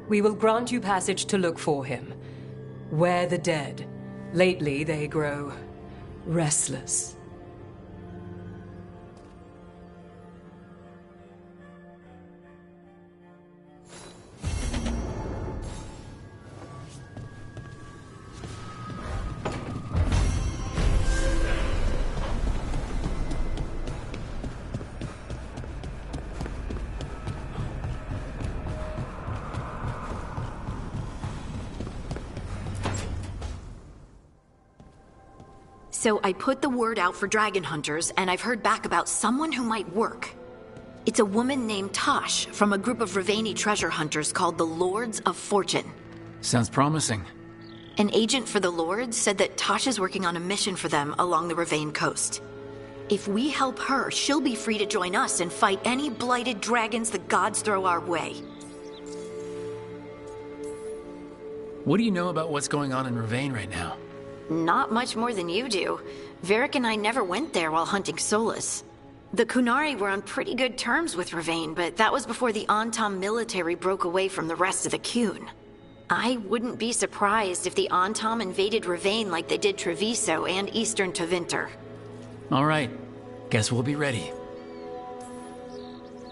We will grant you passage to look for him. Where the dead. Lately they grow restless. So I put the word out for dragon hunters, and I've heard back about someone who might work. It's a woman named Tosh from a group of Ravani treasure hunters called the Lords of Fortune. Sounds promising. An agent for the Lords said that Tosh is working on a mission for them along the Ravane coast. If we help her, she'll be free to join us and fight any blighted dragons the gods throw our way. What do you know about what's going on in Ravane right now? Not much more than you do. Varric and I never went there while hunting Solus. The Kunari were on pretty good terms with Ravane, but that was before the Antam military broke away from the rest of the Kun. I wouldn't be surprised if the Antam invaded Ravane like they did Treviso and Eastern Tevinter. All right. Guess we'll be ready.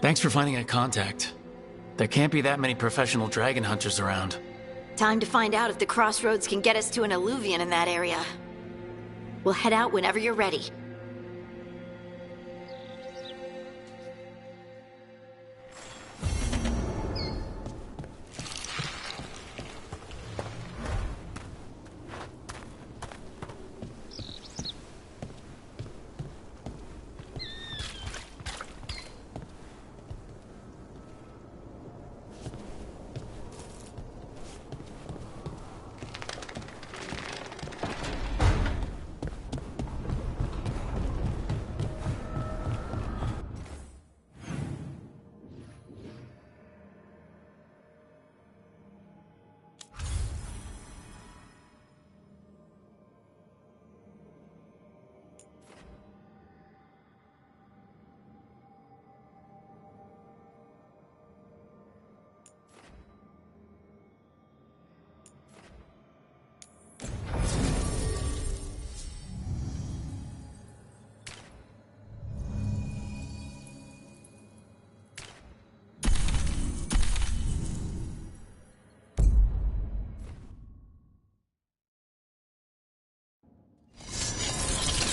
Thanks for finding a contact. There can't be that many professional dragon hunters around. Time to find out if the crossroads can get us to an alluvion in that area. We'll head out whenever you're ready.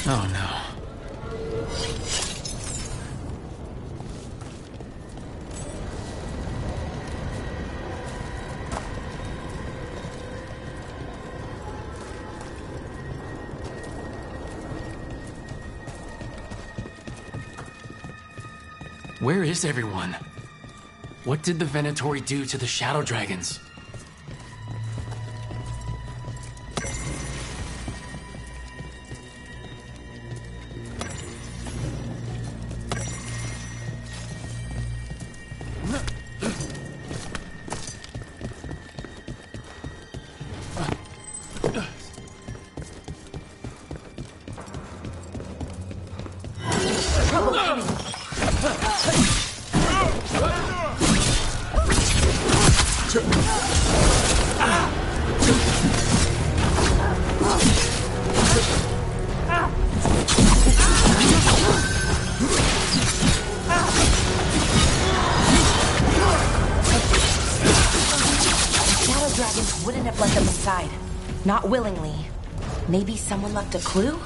Oh no. Where is everyone? What did the Venatori do to the Shadow Dragons? Not willingly. Maybe someone left a clue?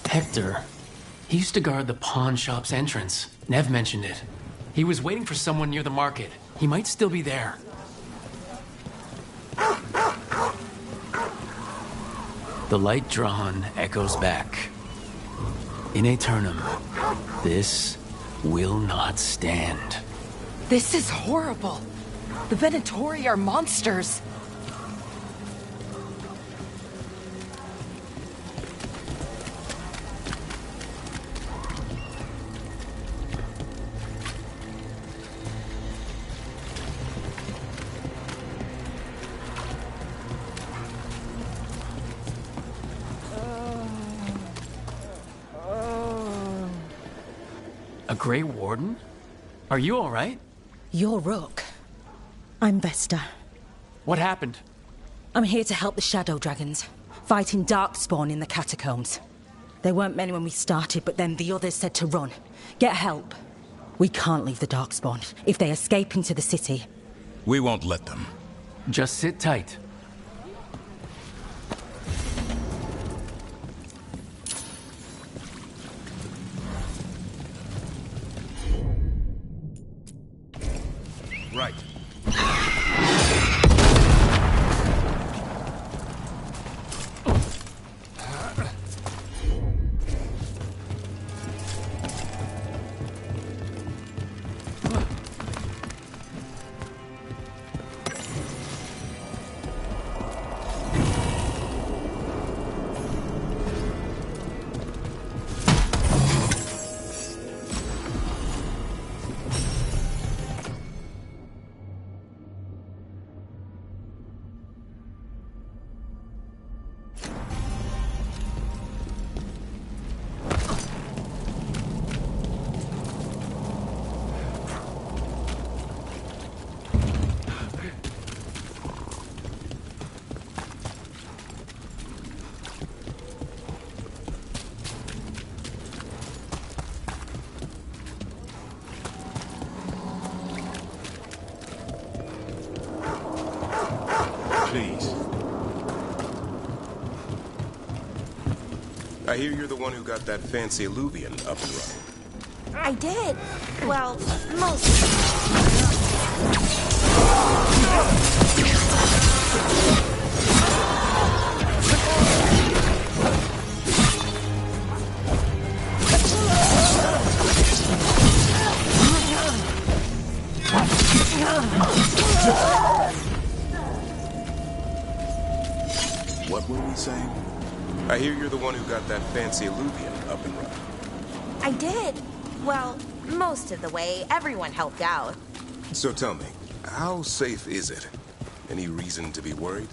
Hector. He used to guard the pawn shop's entrance. Nev mentioned it. He was waiting for someone near the market. He might still be there. The light drawn echoes back. In Aeternum, this will not stand. This is horrible. The Venatori are monsters. A Grey Warden? Are you all right? You're Rook. I'm Vesta. What happened? I'm here to help the Shadow Dragons, fighting Darkspawn in the catacombs. There weren't many when we started, but then the others said to run. Get help. We can't leave the Darkspawn. If they escape into the city... We won't let them. Just sit tight. Right. Please. I hear you're the one who got that fancy Illuvian up and running. I did. Well, most. What were we saying? I hear you're the one who got that fancy Illuvian up and running. I did. Well, most of the way. Everyone helped out. So tell me, how safe is it? Any reason to be worried?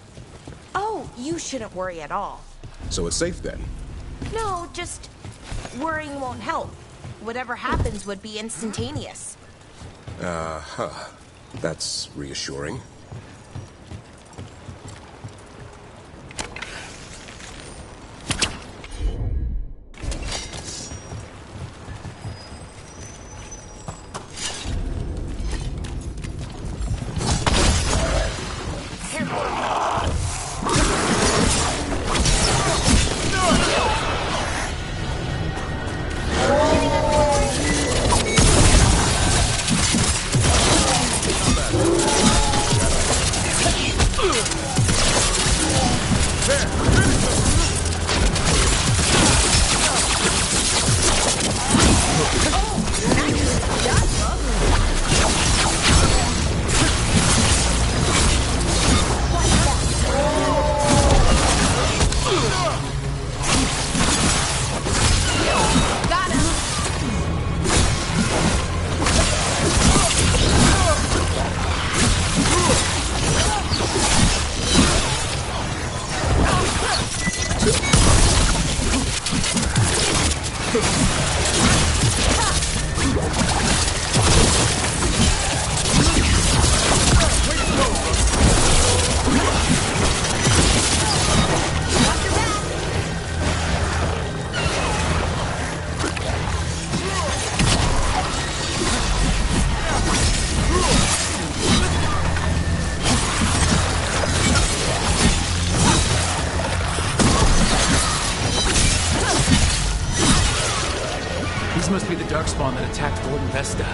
Oh, you shouldn't worry at all. So it's safe then? No, just worrying won't help. Whatever happens would be instantaneous. Uh-huh. That's reassuring. These must be the Darkspawn that attacked Warden Vesta.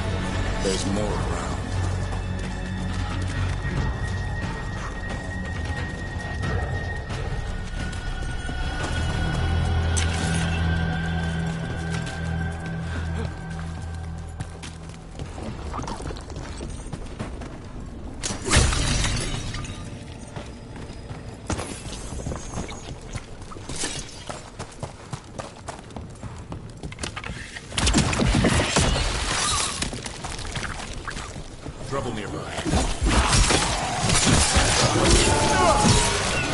There's more around. Trouble nearby.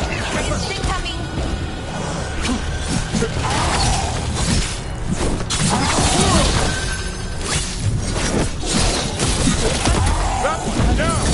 Reinforcement coming. That one down!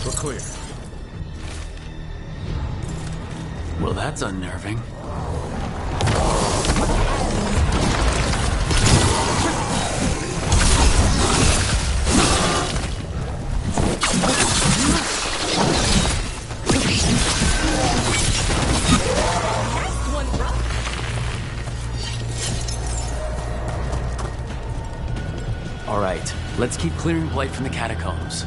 We're clear. Well, that's unnerving. All right, let's keep clearing Blight from the catacombs.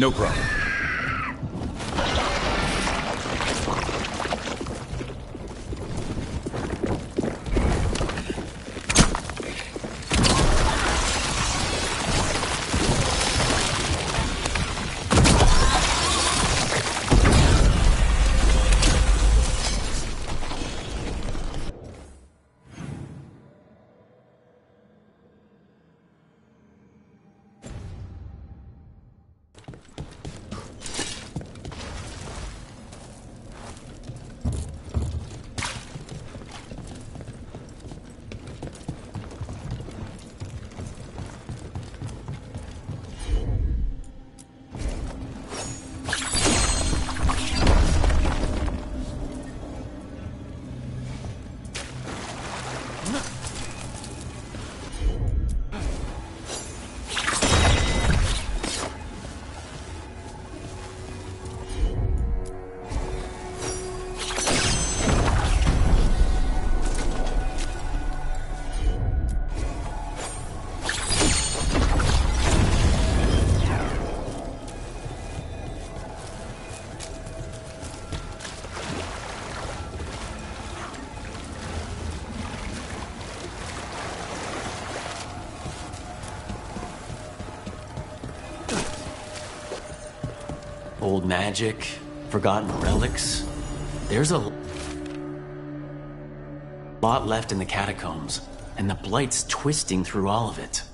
No problem. Old magic, forgotten relics. There's a lot left in the catacombs, and the Blight's twisting through all of it.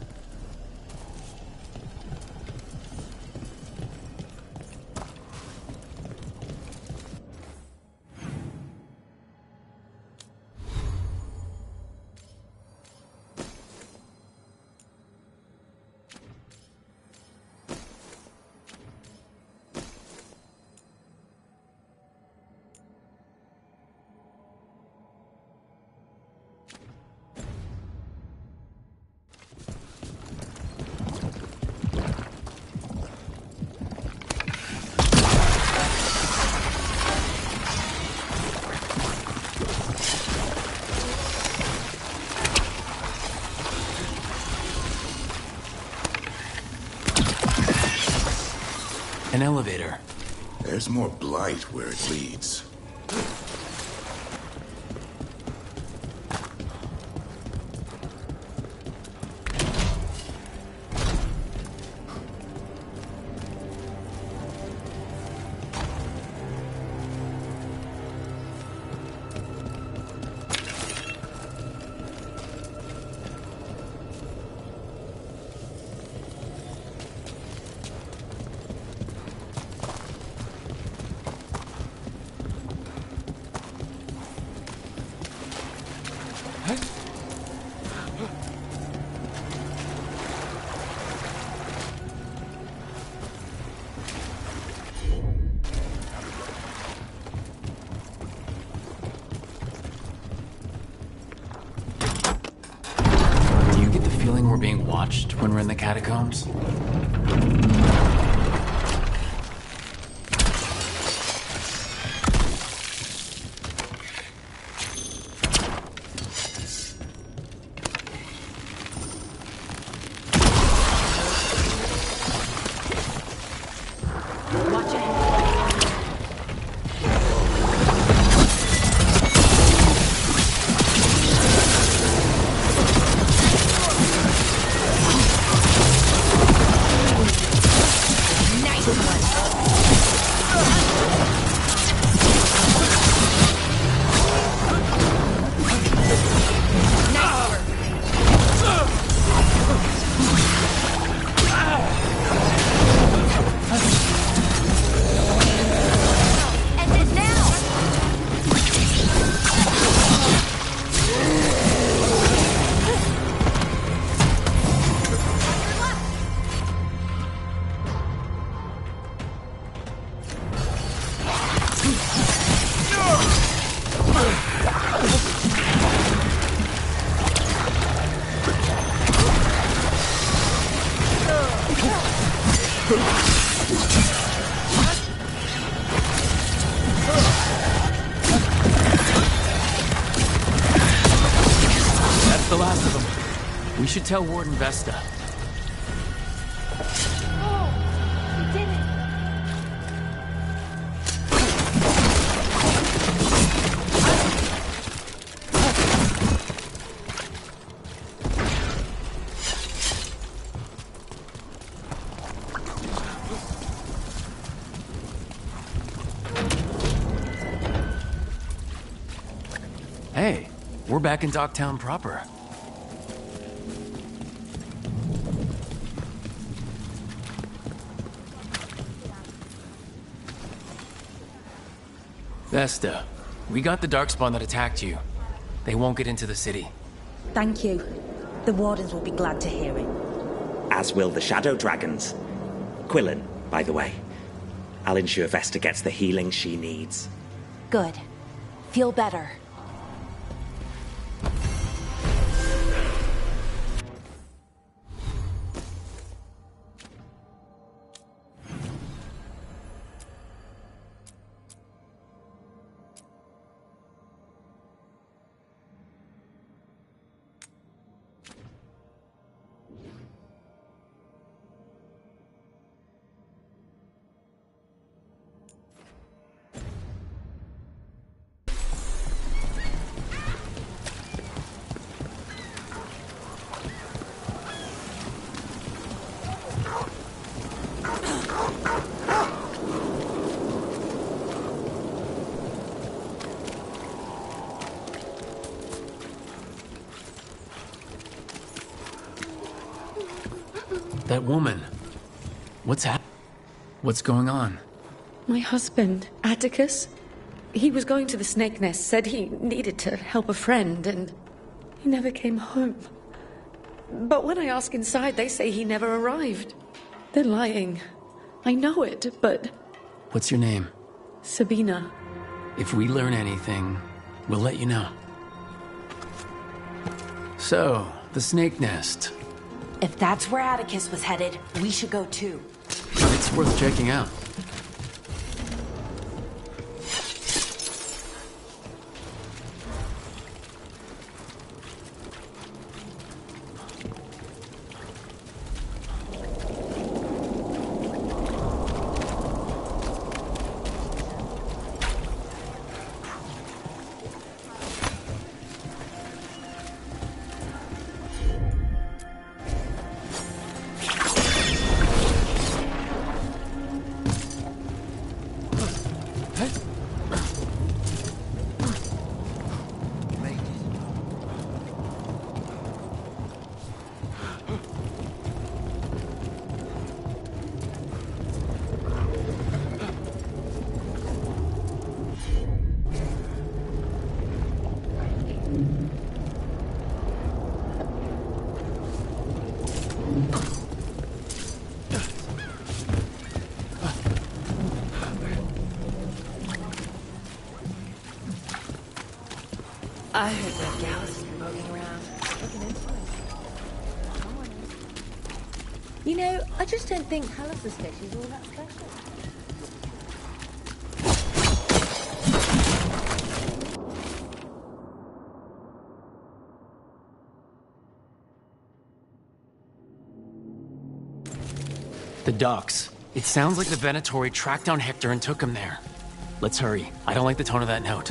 An elevator. There's more blight where it leads. We're being watched when we're in the catacombs? That's the last of them. We should tell Warden Vesta. Oh, we did it! we're back in Docktown proper. Vesta, we got the Darkspawn that attacked you. They won't get into the city. Thank you. The Wardens will be glad to hear it. As will the Shadow Dragons. Quillen, by the way. I'll ensure Vesta gets the healing she needs. Good. Feel better. That woman. What's going on? My husband, Atticus, he was going to the Snake Nest, said he needed to help a friend, and he never came home. But when I ask inside, they say he never arrived. They're lying. I know it, but... What's your name? Sabina. If we learn anything, we'll let you know. So, the Snake Nest. If that's where Atticus was headed, we should go too. It's worth checking out. I heard that gal's moving around, looking into it. You know, I just don't think Hallister's fish is all that special. The docks. It sounds like the Venatori tracked down Hector and took him there. Let's hurry. I don't like the tone of that note.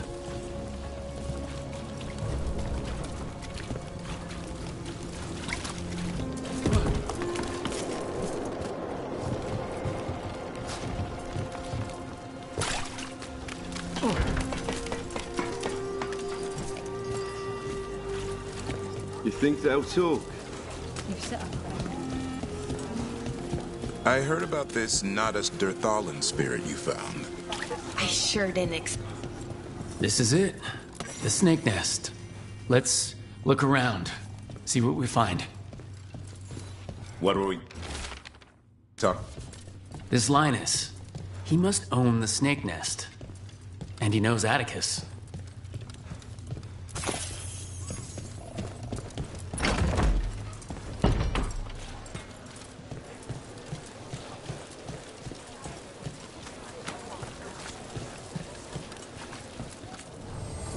You think they'll talk? I heard about this Nadas Dirthalan spirit you found. I sure didn't expect. This is it. The Snake Nest. Let's look around. See what we find. What were we... talk? This Linus. He must own the Snake Nest. And he knows Atticus.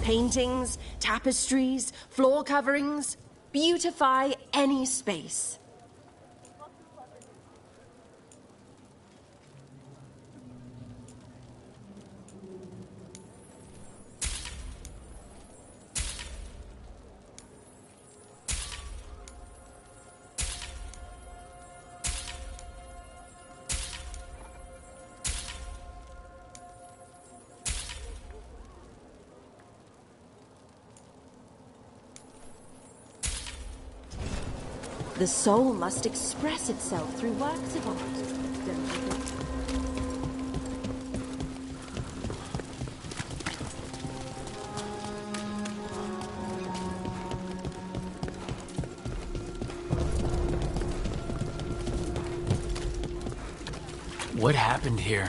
Paintings, tapestries, floor coverings. Beautify any space. The soul must express itself through works of art. Don't you think? What happened here?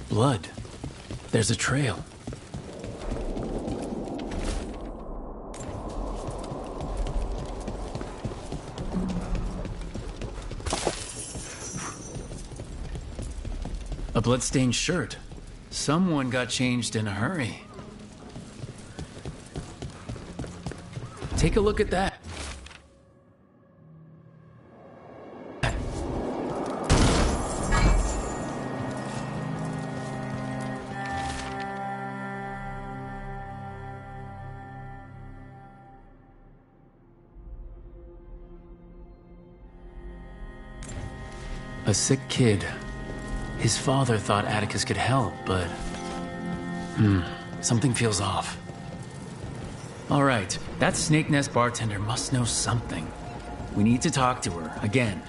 Blood. There's a trail. A bloodstained shirt. Someone got changed in a hurry. Take a look at that. A sick kid. His father thought Atticus could help, but... something feels off. All right, that Snake Nest bartender must know something. We need to talk to her, again.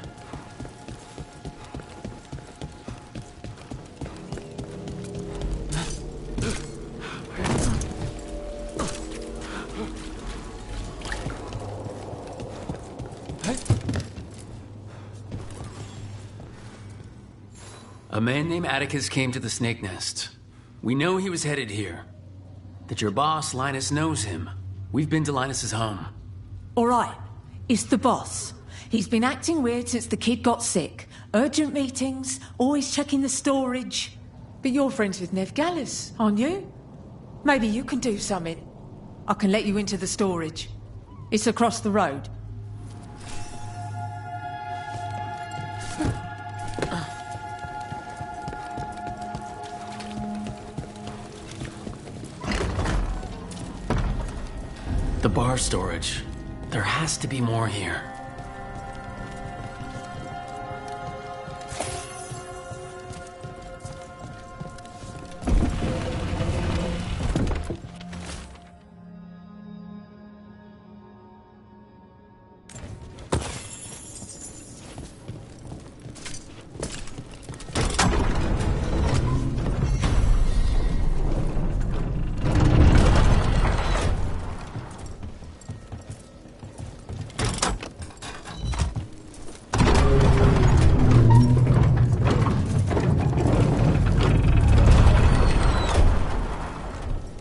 A man named Atticus came to the Snake Nest. We know he was headed here. That your boss, Linus, knows him. We've been to Linus's home. All right, it's the boss. He's been acting weird since the kid got sick. Urgent meetings, always checking the storage. But you're friends with Nev Gallus, aren't you? Maybe you can do something. I can let you into the storage. It's across the road. The bar storage. There has to be more here.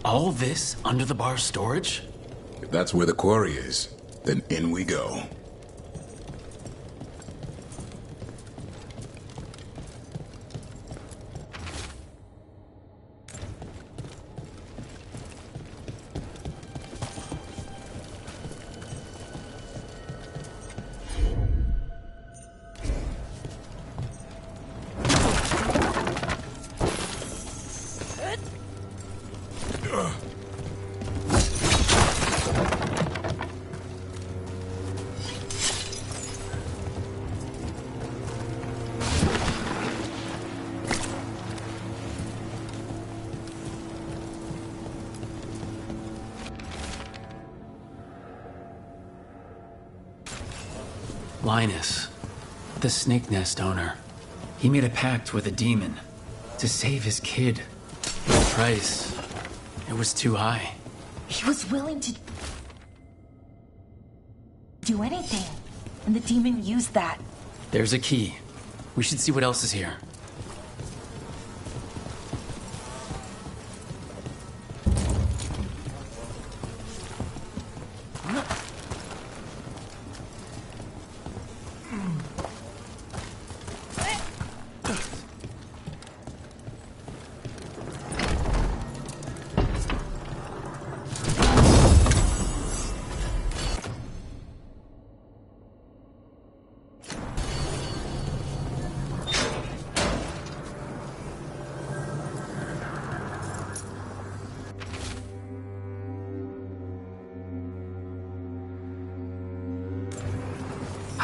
All this under the bar storage? If that's where the quarry is, then in we go. Linus, the Snake Nest owner. He made a pact with a demon to save his kid. The price, it was too high. He was willing to do anything, and the demon used that. There's a key. We should see what else is here.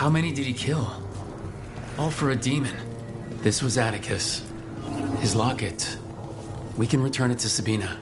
How many did he kill? All for a demon. This was Atticus. His locket. We can return it to Sabina.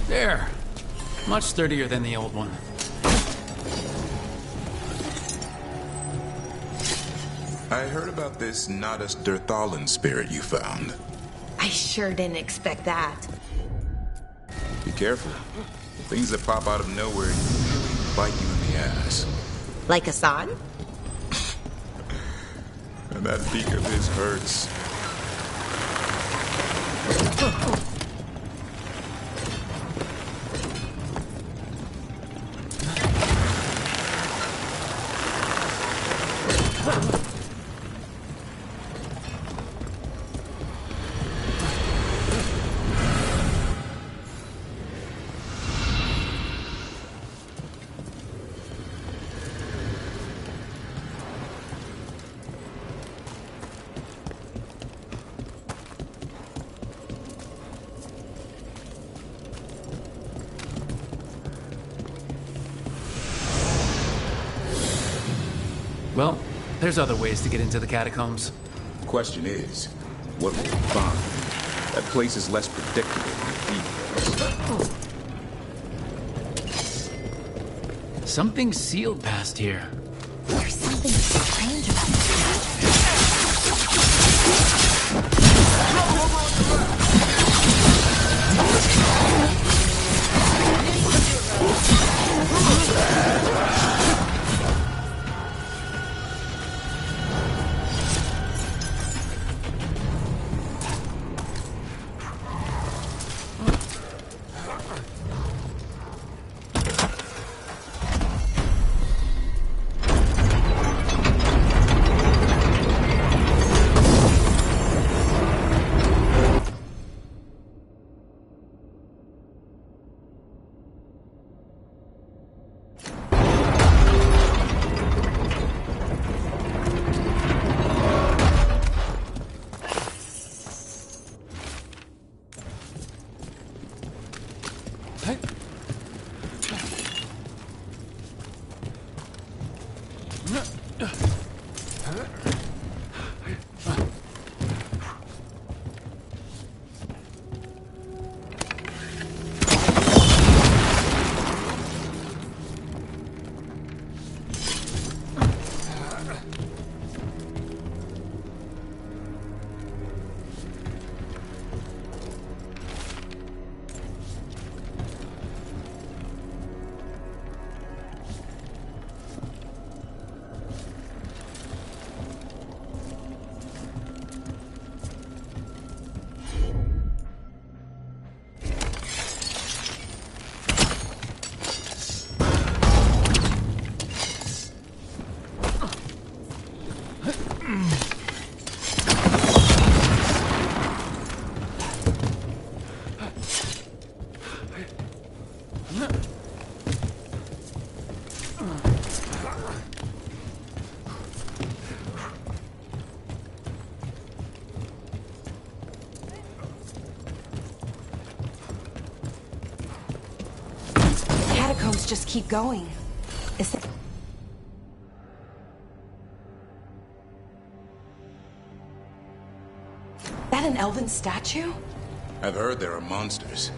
There. Much sturdier than the old one. I heard about this Nadas Derthalan spirit you found. I sure didn't expect that. Be careful. Things that pop out of nowhere usually bite you in the ass. Like Hassan? And that beak of his hurts. Well, there's other ways to get into the catacombs. Question is, what will we find? That place is less predictable than the deep. Something sealed past here. There's something strange about just keep going. Is that an elven statue? I've heard there are monsters.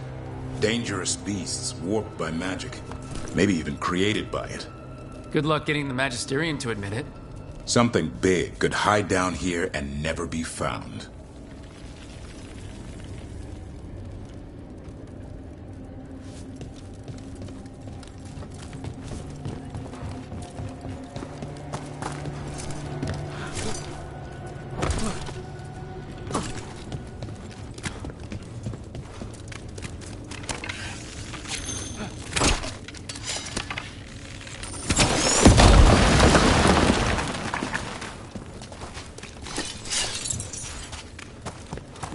Dangerous beasts warped by magic. Maybe even created by it. Good luck getting the Magisterium to admit it. Something big could hide down here and never be found.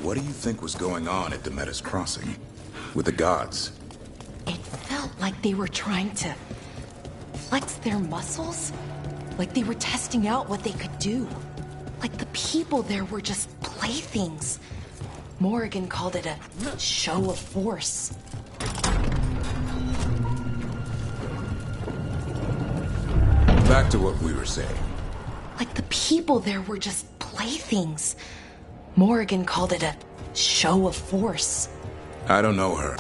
What do you think was going on at Demeter's Crossing? With the gods? It felt like they were trying to flex their muscles. Like they were testing out what they could do. Like the people there were just playthings. Morrigan called it a show of force. Back to what we were saying. Like the people there were just playthings. Morrigan called it a show of force. I don't know her.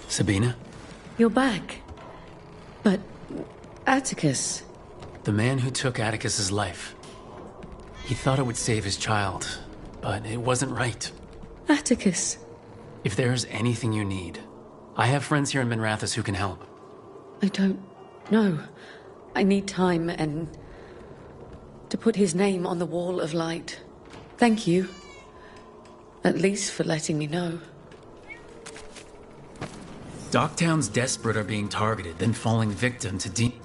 Sabina? You're back. But Atticus... The man who took Atticus's life. He thought it would save his child, but it wasn't right. Atticus. If there's anything you need, I have friends here in Minrathous who can help. I don't know. I need time and... to put his name on the Wall of Light. Thank you. At least for letting me know. Docktown's desperate are being targeted, then falling victim to demons.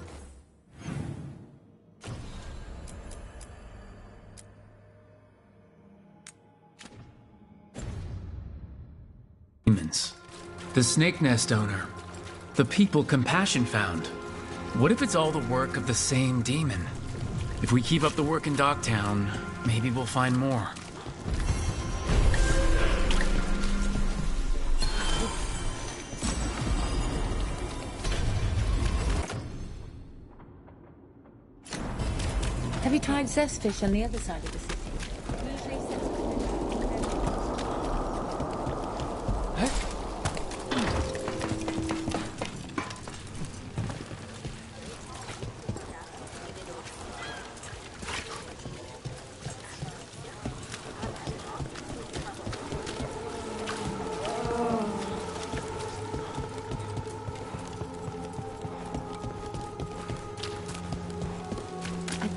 The Snake Nest owner. The people Compassion found. What if it's all the work of the same demon? If we keep up the work in Docktown, maybe we'll find more. Have you tried Zestfish on the other side of the city?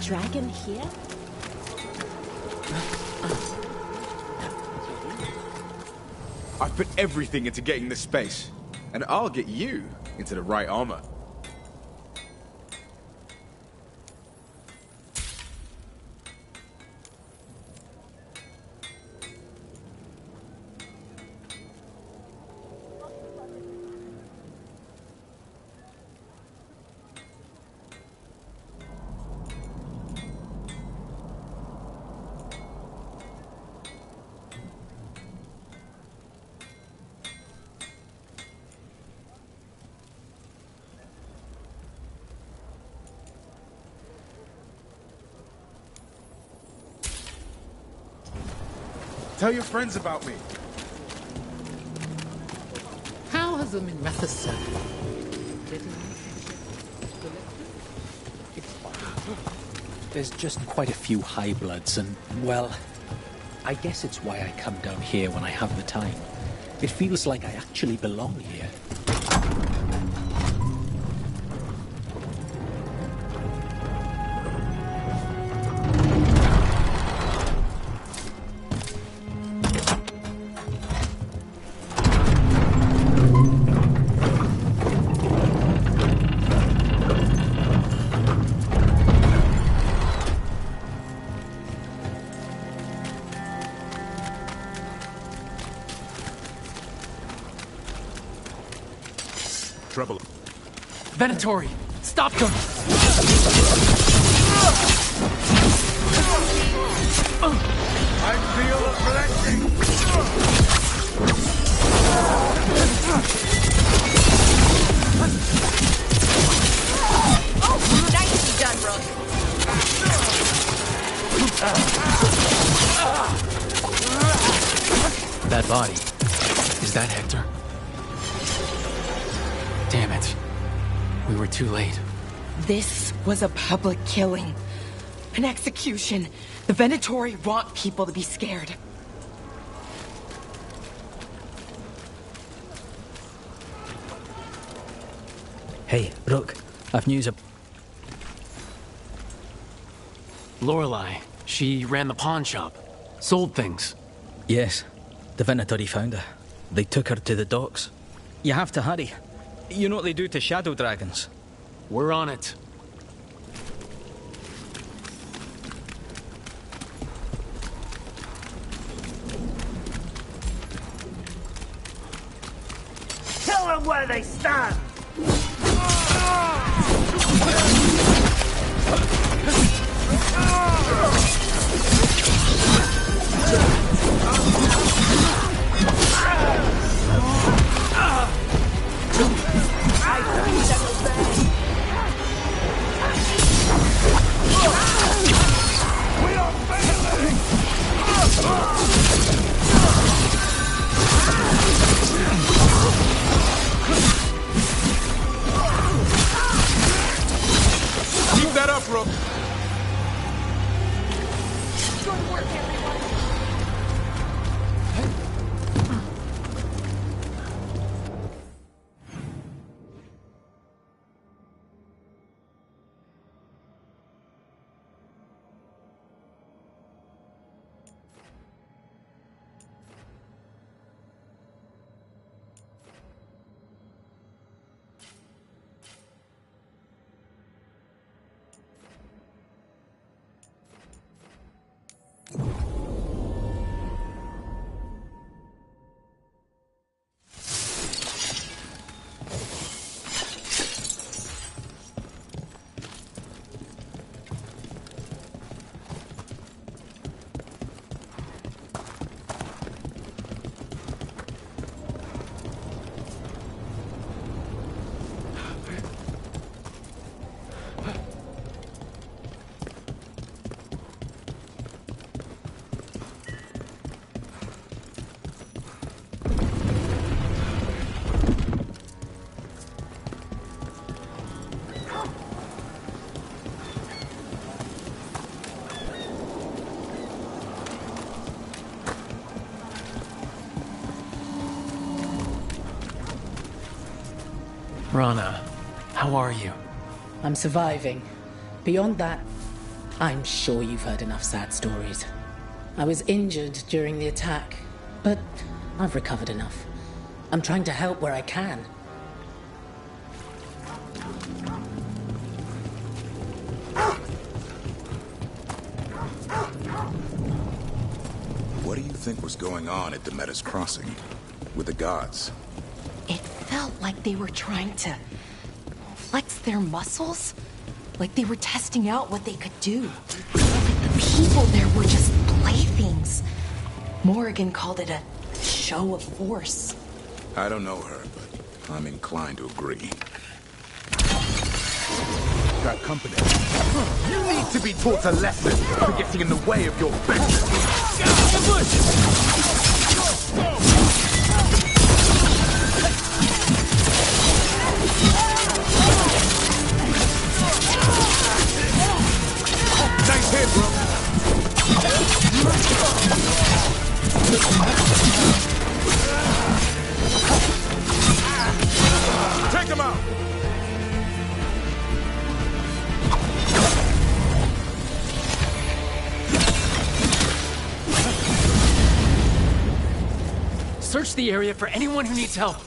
Dragon here? I've put everything into getting this space, and I'll get you into the right armor. Tell your friends about me. How has the Minrathous served? There's just quite a few high bloods, and, well, I guess it's why I come down here when I have the time. It feels like I actually belong here. trouble. Venatori, stop them! I feel a blessing! Oh, nicely done, Rook. That body. Is that Hector? Damn it. We were too late. This was a public killing. An execution. The Venatori want people to be scared. Hey, Rook, I've news of... Lorelei. She ran the pawn shop. Sold things. Yes, the Venatori found her. They took her to the docks. You have to hurry. You know what they do to shadow dragons? We're on it. Tell them where they stand! Keep that up, Rook. Good work, everyone. Rana, how are you? I'm surviving. Beyond that, I'm sure you've heard enough sad stories. I was injured during the attack, but I've recovered enough. I'm trying to help where I can. What do you think was going on at the Metis Crossing? With the gods? It felt like they were trying to flex their muscles. Like they were testing out what they could do. Like the people there were just playthings. Morrigan called it a show of force. I don't know her, but I'm inclined to agree. Got company. You need to be taught a lesson for getting in the way of your vengeance. Nice hit, bro. Take him out. Search the area for anyone who needs help.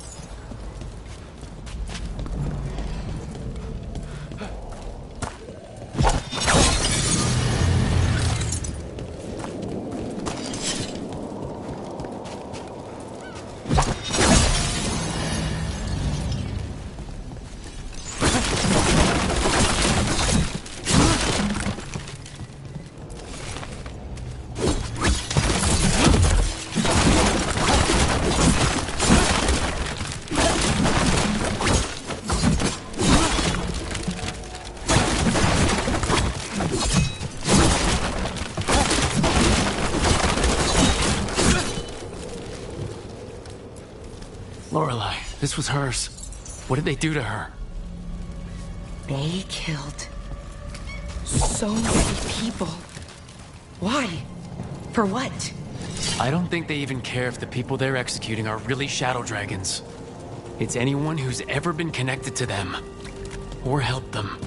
Lorelei, this was hers. What did they do to her? They killed so many people. Why? For what? I don't think they even care if the people they're executing are really shadow dragons. It's anyone who's ever been connected to them. Or helped them.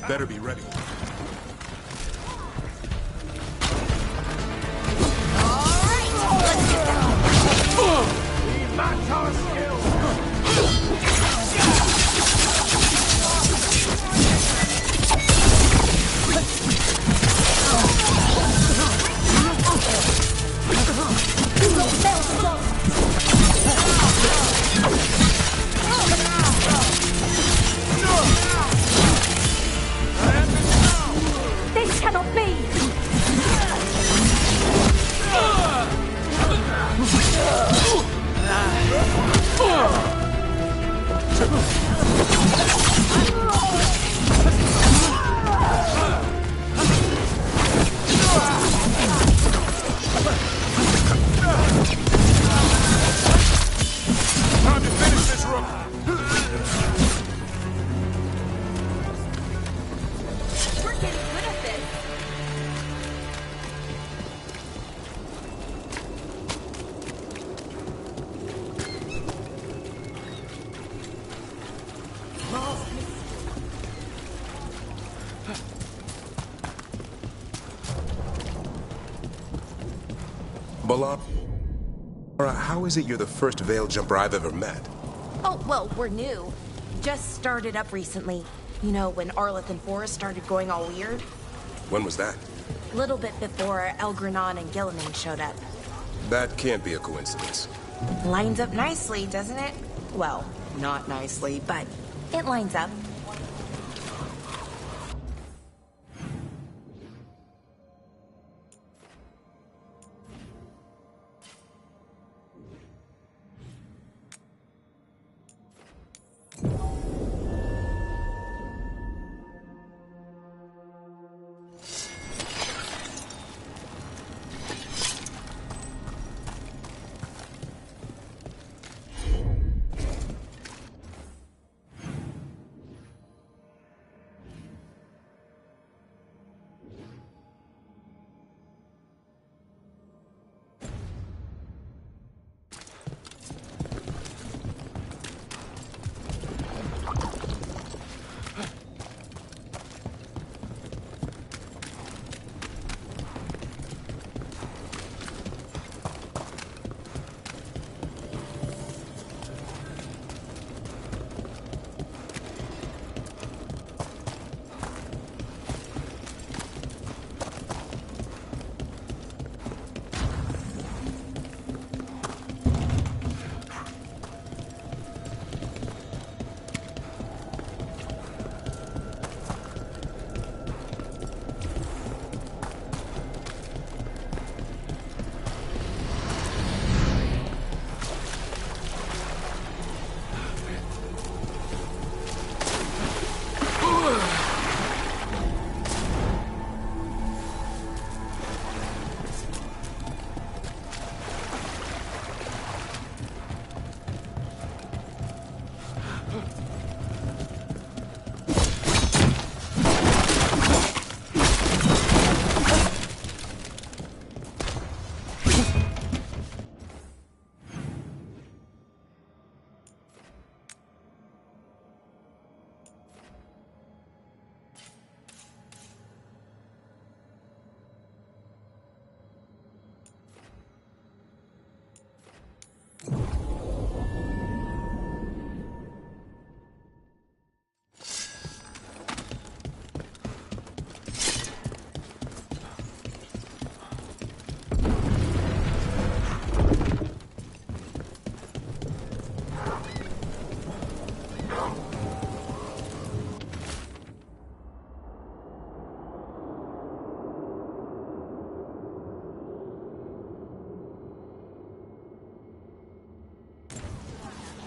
Better be ready. Match our skills! This cannot be! Time to finish this room! We're getting good at this. Balara, how is it you're the first veil jumper I've ever met? Oh, well, we're new. Just started up recently. You know, when Arleth and Forrest started going all weird. When was that? Little bit before Elgranon and Gilliman showed up. That can't be a coincidence. Lines up nicely, doesn't it? Well, not nicely, but it lines up.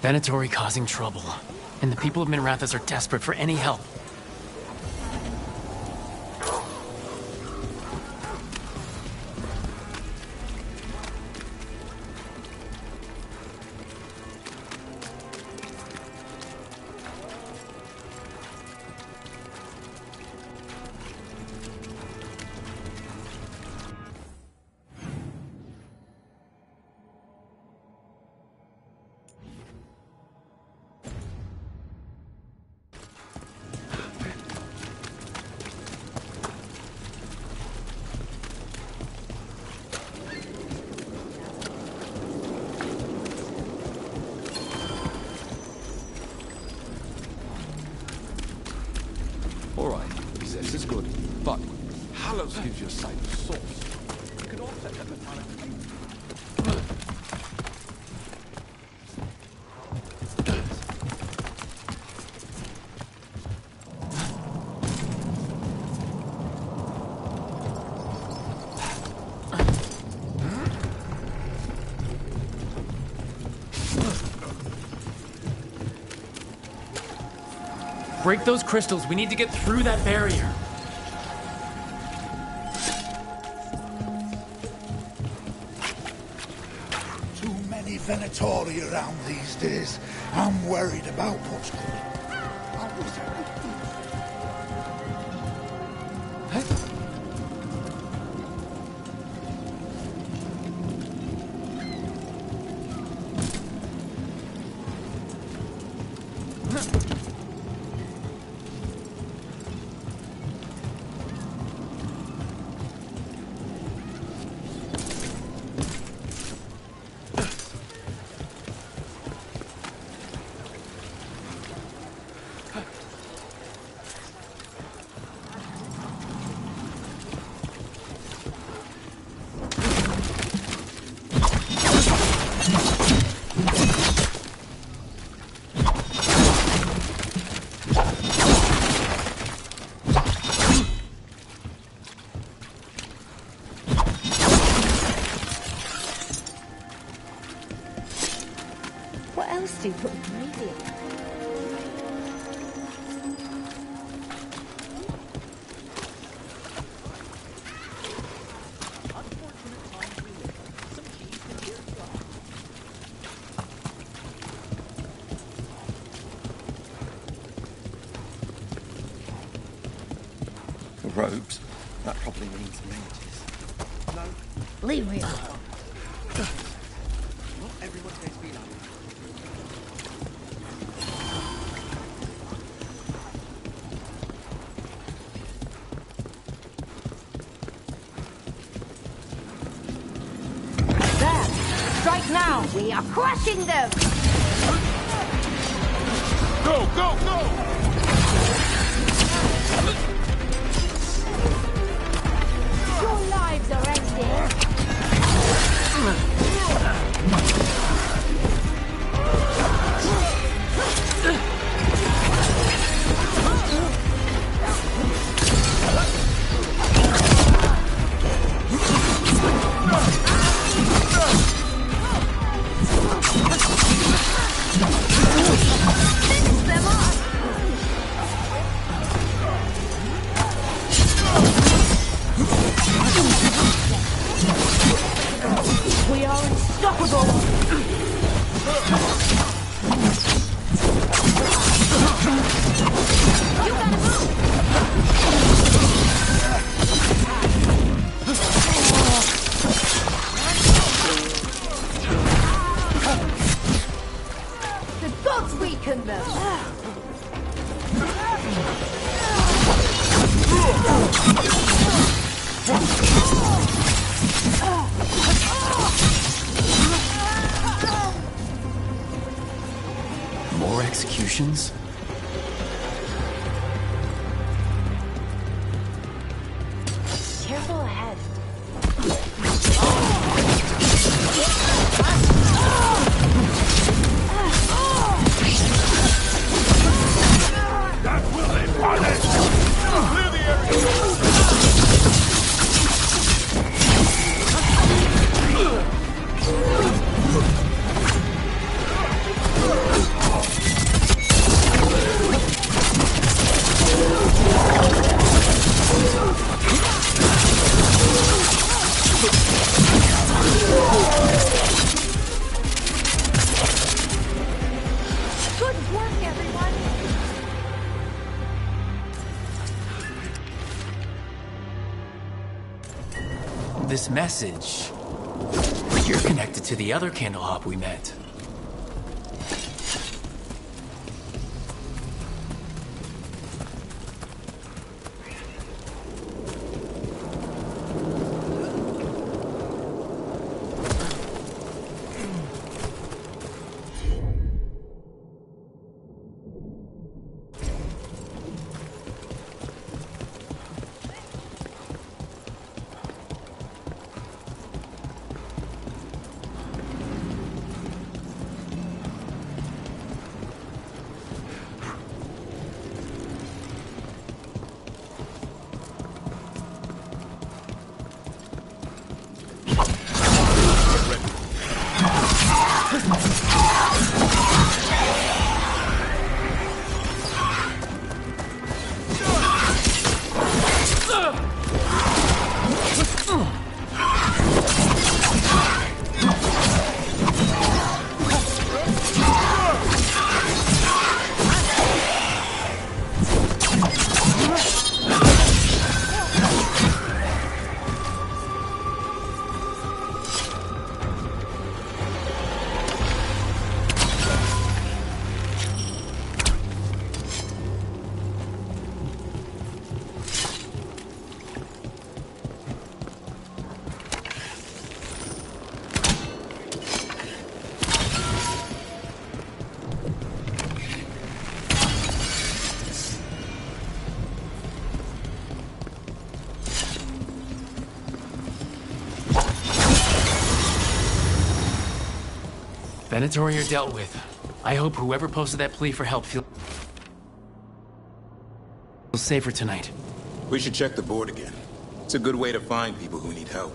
Venatori causing trouble, and the people of Minrathous are desperate for any help. All right, this is good, but Hallows gives you a sight of source. You could offset that with Break those crystals. We need to get through that barrier. Too many Venatori around these days. I'm worried about what's coming. What else do you put in the radio? The robes. That probably means mages. No. Leave me alone. Not everyone's going to be like that. There! Strike now! We are crushing them! Go, go, go! Your lives are ending! We are unstoppable! You gotta move! The gods weaken them! More executions? Careful ahead. That will be punished! Clear the area! this message. You're connected to the other Candlehop we met. Venator, you're dealt with. I hope whoever posted that plea for help feels safer tonight. We should check the board again. It's a good way to find people who need help.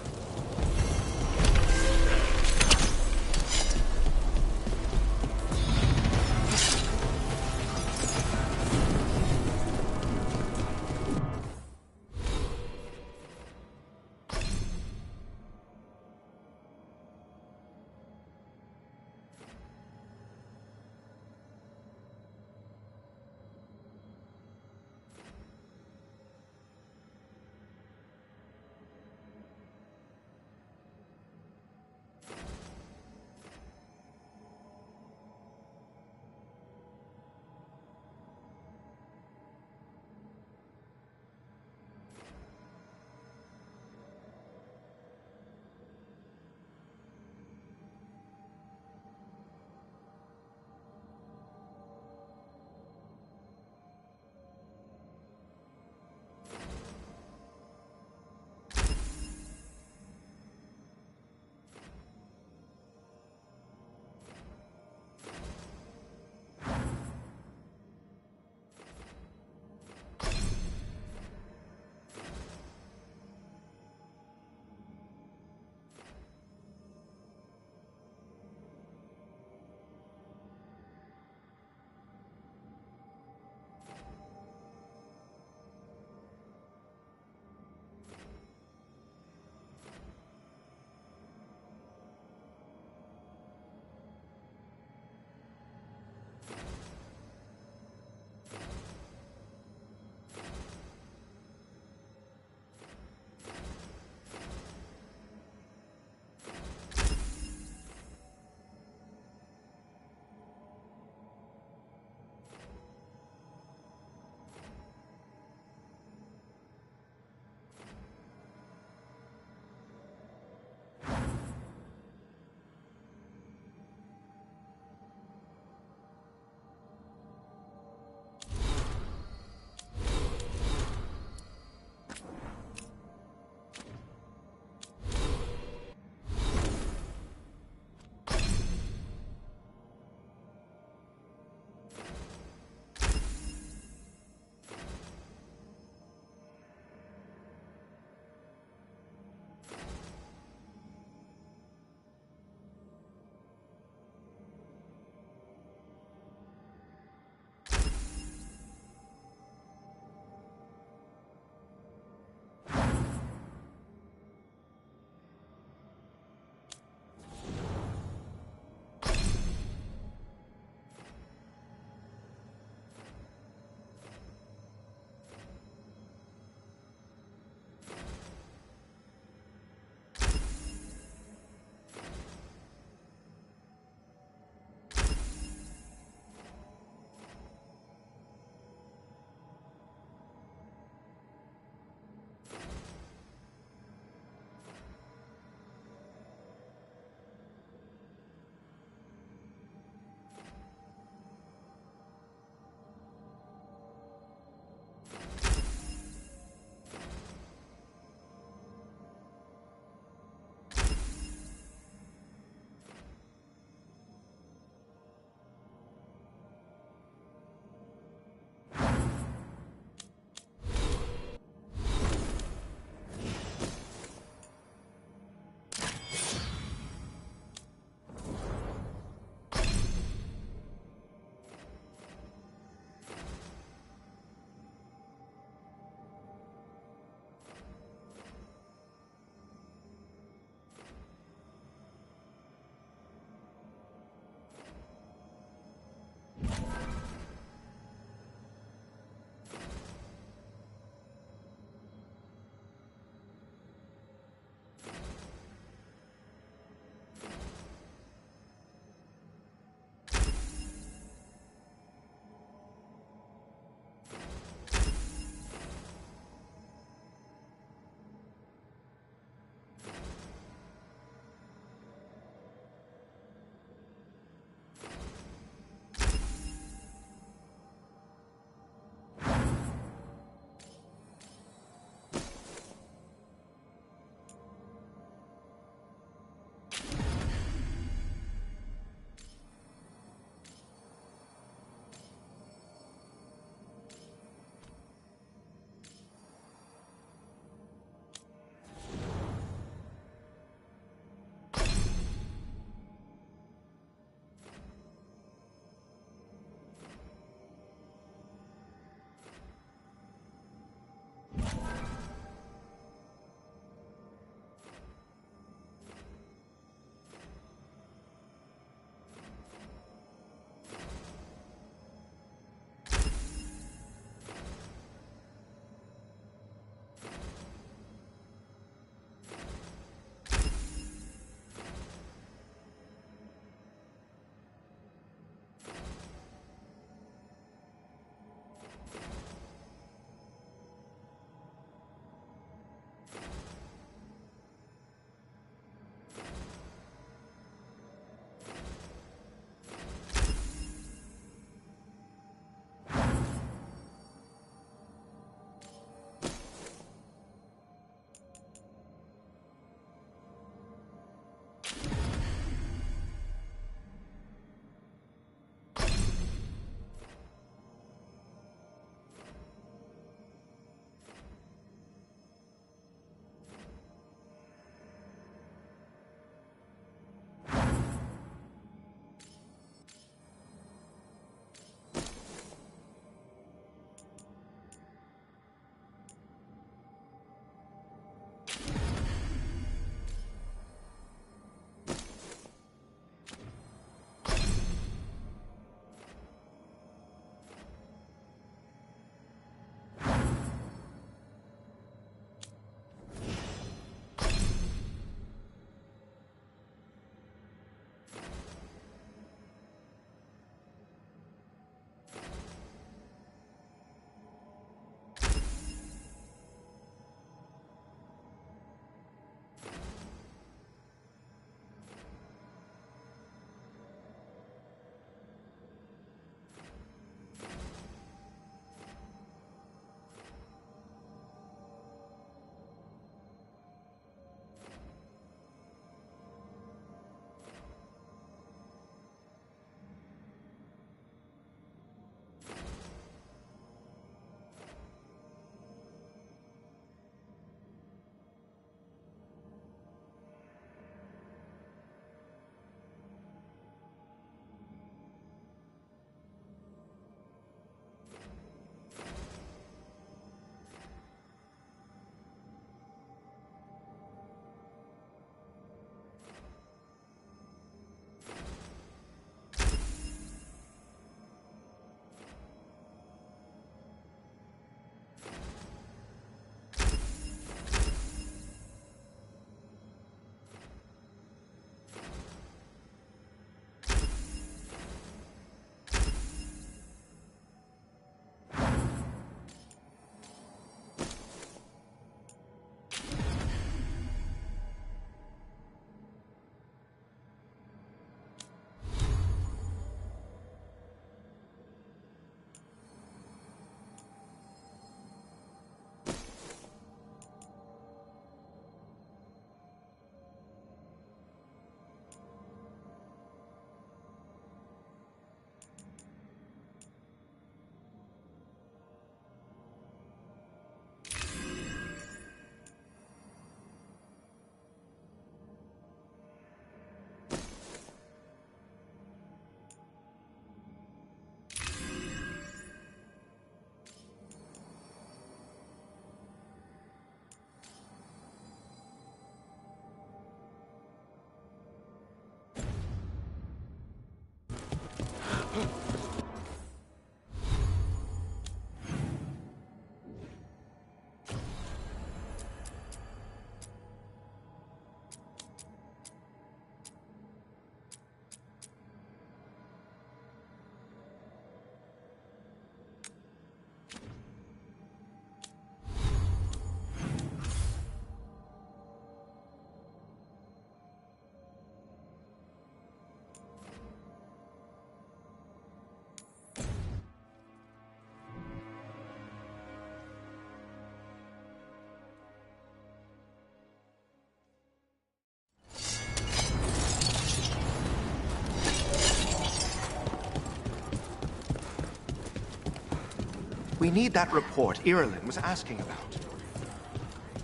We need that report Irulan was asking about.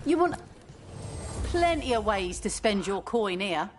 You want plenty of ways to spend your coin here.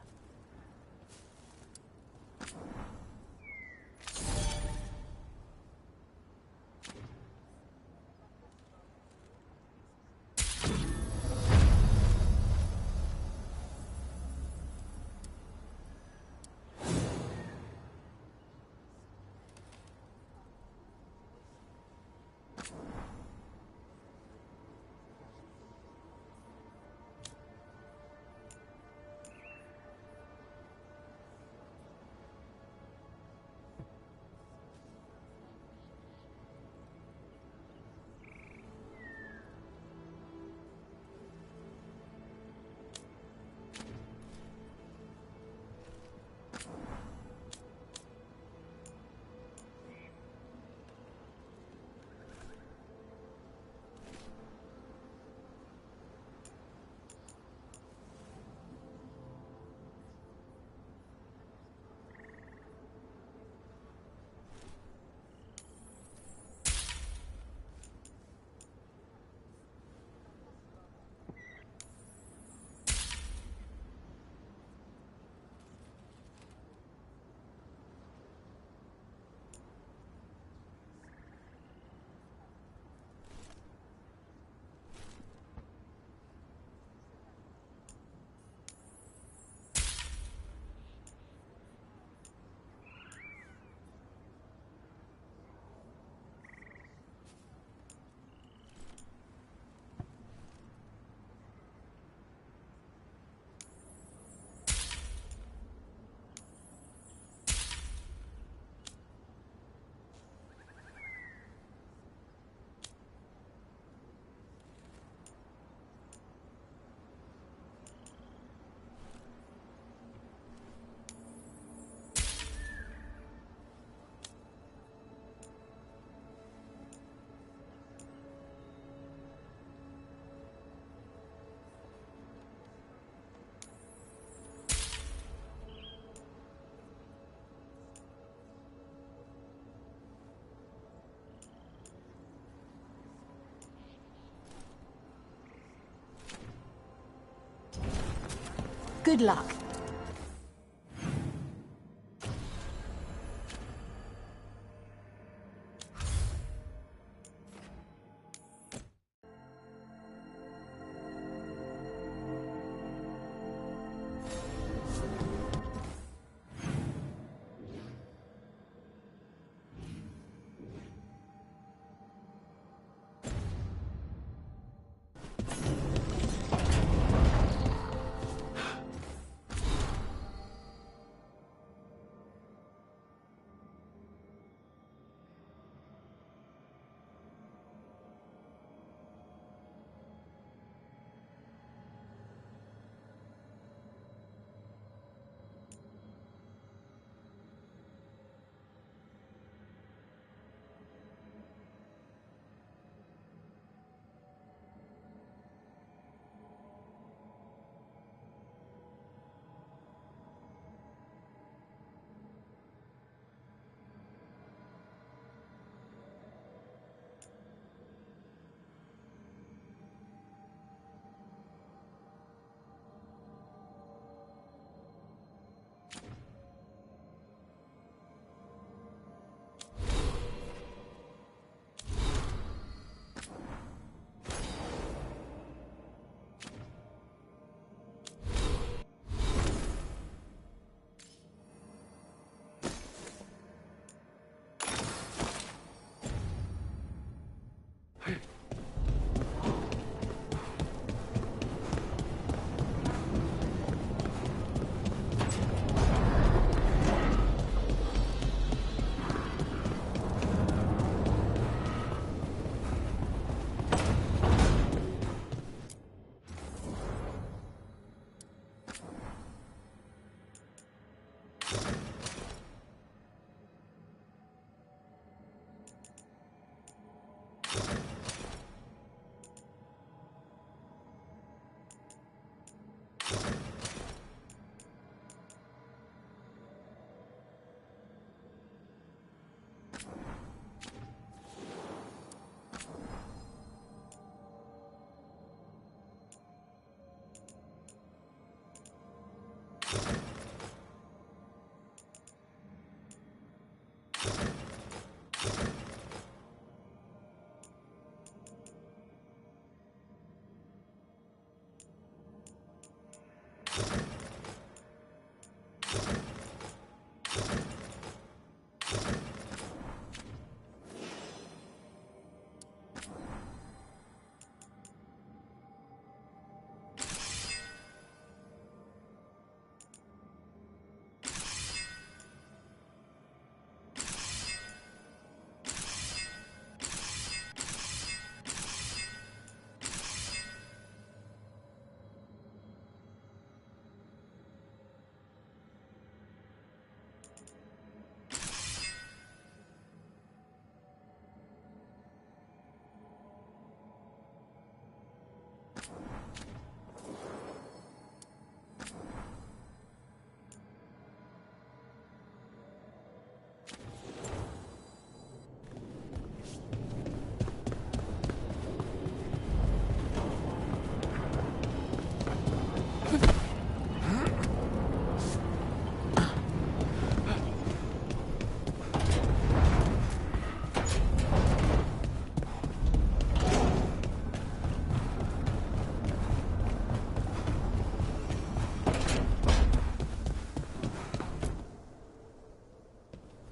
Good luck.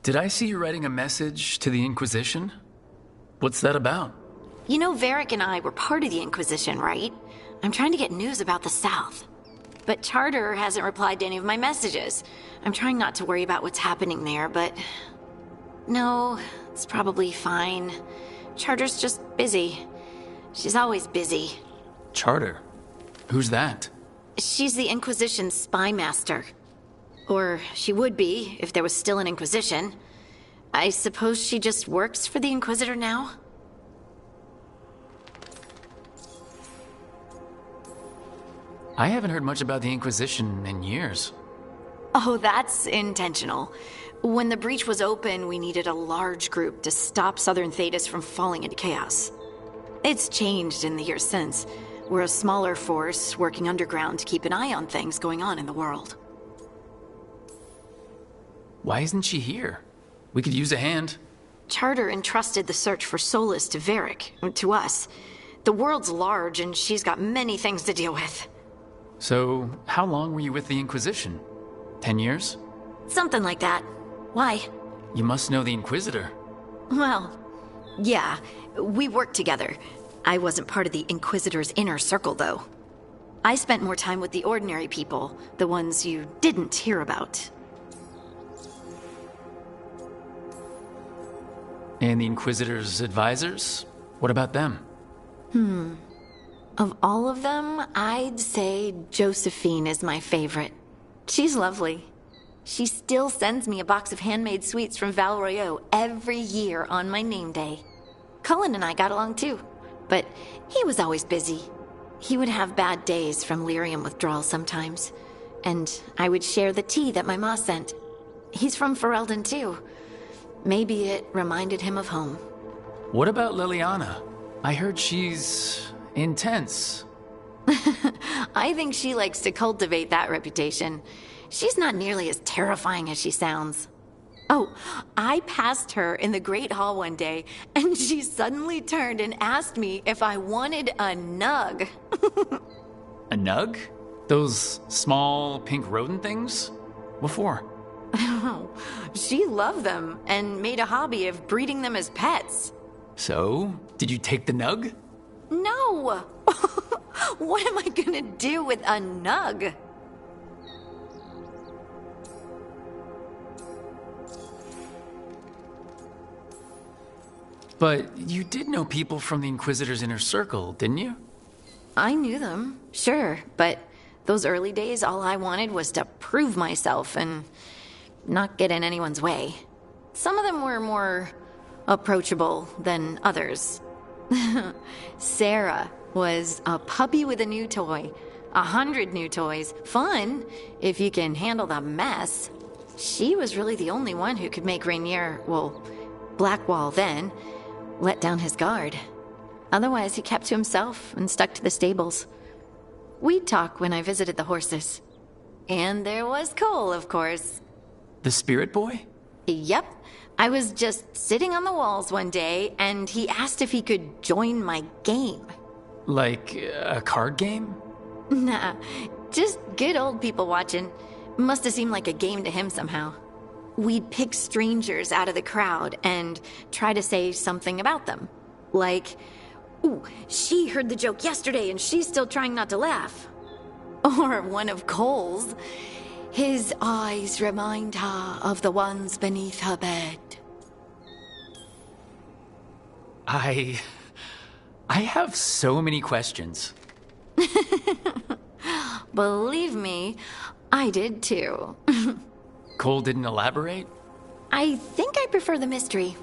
Did I see you writing a message to the Inquisition? What's that about? You know, Varric and I were part of the Inquisition, right? I'm trying to get news about the South. But Charter hasn't replied to any of my messages. I'm trying not to worry about what's happening there, but... No, it's probably fine. Charter's just busy. She's always busy. Charter? Who's that? She's the Inquisition's spy master. Or she would be, if there was still an Inquisition. I suppose she just works for the Inquisitor now? I haven't heard much about the Inquisition in years. Oh, that's intentional. When the breach was open, we needed a large group to stop Southern Thedas from falling into chaos. It's changed in the years since. We're a smaller force working underground to keep an eye on things going on in the world. Why isn't she here? We could use a hand. Charter entrusted the search for Solus to Varric, to us. The world's large and she's got many things to deal with. So, how long were you with the Inquisition? 10 years? Something like that. Why? You must know the Inquisitor. Well, yeah, we worked together. I wasn't part of the Inquisitor's inner circle, though. I spent more time with the ordinary people, the ones you didn't hear about. And the Inquisitor's advisors? What about them? Of all of them, I'd say Josephine is my favorite. She's lovely. She still sends me a box of handmade sweets from Val Royeaux every year on my name day. Cullen and I got along too, but he was always busy. He would have bad days from lyrium withdrawal sometimes, and I would share the tea that my ma sent. He's from Ferelden too. Maybe it reminded him of home. What about Liliana? I heard she's intense. I think she likes to cultivate that reputation. She's not nearly as terrifying as she sounds. Oh, I passed her in the Great Hall one day, and she suddenly turned and asked me if I wanted a nug. A nug? Those small pink rodent things? What for? She loved them and made a hobby of breeding them as pets. So, did you take the nug? No! What am I gonna do with a nug? But you did know people from the Inquisitor's inner circle, didn't you? I knew them, sure, but those early days, all I wanted was to prove myself and not get in anyone's way. Some of them were more approachable than others. Sarah was a puppy with a new toy. 100 new toys. Fun, if you can handle the mess. She was really the only one who could make Rainier, well, Blackwall then, let down his guard. Otherwise, he kept to himself and stuck to the stables. We'd talk when I visited the horses. And there was Cole, of course. The spirit boy? Yep. I was just sitting on the walls one day, and he asked if he could join my game. Like a card game? Nah, just good old people watching. Must have seemed like a game to him somehow. We'd pick strangers out of the crowd and try to say something about them. Like, ooh, she heard the joke yesterday and she's still trying not to laugh. Or one of Cole's. His eyes remind her of the ones beneath her bed. I have so many questions. Believe me, I did too. Cole didn't elaborate? I think I prefer the mystery.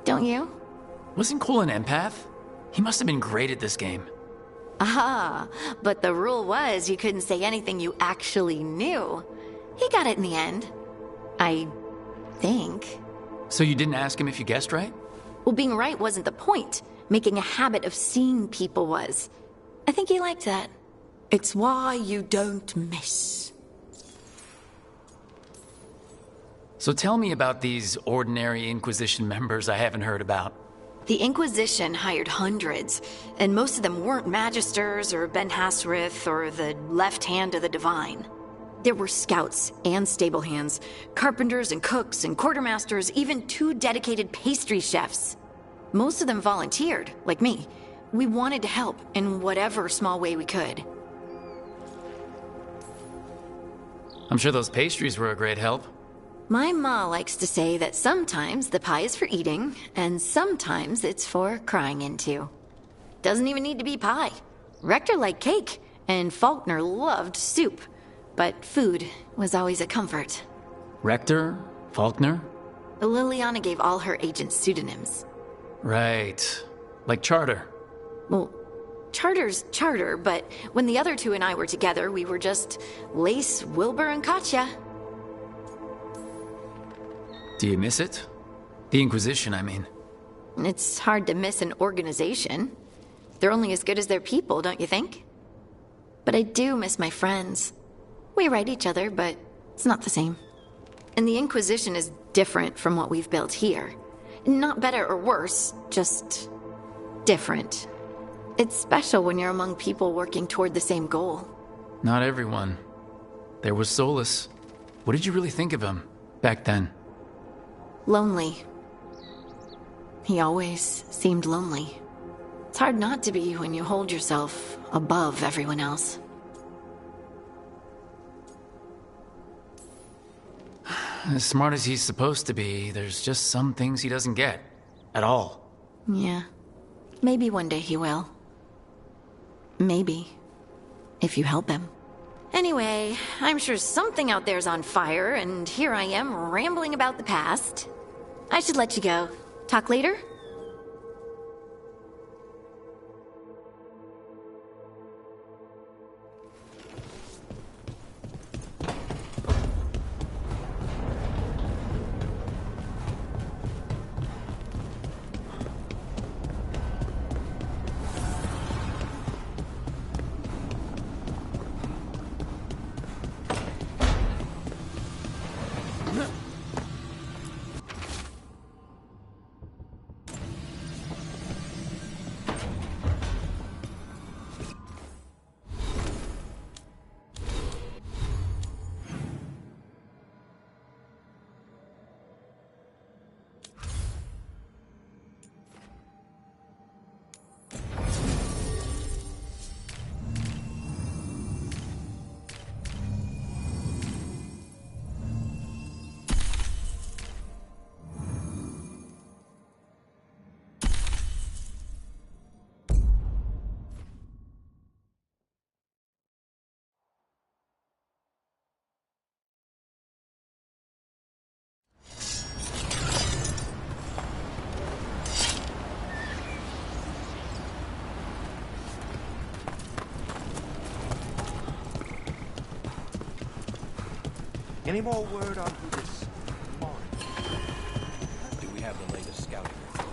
Don't you? Wasn't Cole an empath? He must have been great at this game. Ah, but the rule was you couldn't say anything you actually knew. He got it in the end. I think. So you didn't ask him if you guessed right? Well, being right wasn't the point. Making a habit of seeing people was. I think he liked that. It's why you don't miss. So tell me about these ordinary Inquisition members I haven't heard about. The Inquisition hired hundreds, and most of them weren't Magisters or Ben Hasrith or the left hand of the Divine. There were scouts and stable hands, carpenters and cooks and quartermasters, even 2 dedicated pastry chefs. Most of them volunteered, like me. We wanted to help in whatever small way we could. I'm sure those pastries were a great help. My ma likes to say that sometimes the pie is for eating, and sometimes it's for crying into. Doesn't even need to be pie. Rector liked cake, and Faulkner loved soup. But food was always a comfort. Rector? Faulkner? Liliana gave all her agents pseudonyms. Right. Like Charter. Well, Charter's Charter, but when the other 2 and I were together, we were just Lace, Wilbur, and Katya. Do you miss it? The Inquisition, I mean. It's hard to miss an organization. They're only as good as their people, don't you think? But I do miss my friends. We write each other, but it's not the same. And the Inquisition is different from what we've built here. Not better or worse, just different. It's special when you're among people working toward the same goal. Not everyone. There was Solus. What did you really think of him back then? Lonely. He always seemed lonely. It's hard not to be when you hold yourself above everyone else. As smart as he's supposed to be, there's just some things he doesn't get. At all. Yeah. Maybe one day he will. Maybe. If you help him. Anyway, I'm sure something out there's on fire, and here I am rambling about the past. I should let you go. Talk later? Any more word on who this Morris? Do we have the latest scouting report?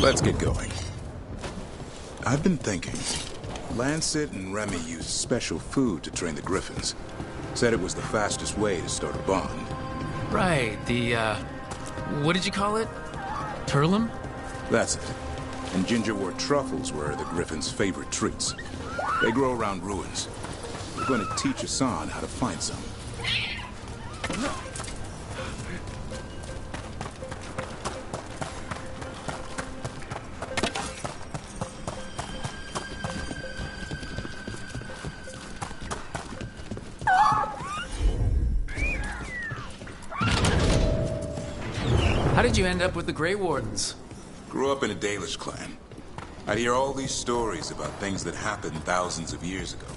Let's get going. I've been thinking. Lancet and Remy used special food to train the Griffins. Said it was the fastest way to start a bond. Right, what did you call it? Turlum? That's it. And gingerwort truffles were the Griffins' favorite treats. They grow around ruins. We're going to teach Hassan how to find some. How did you end up with the Grey Wardens? Grew up in a Dalish clan. I'd hear all these stories about things that happened thousands of years ago.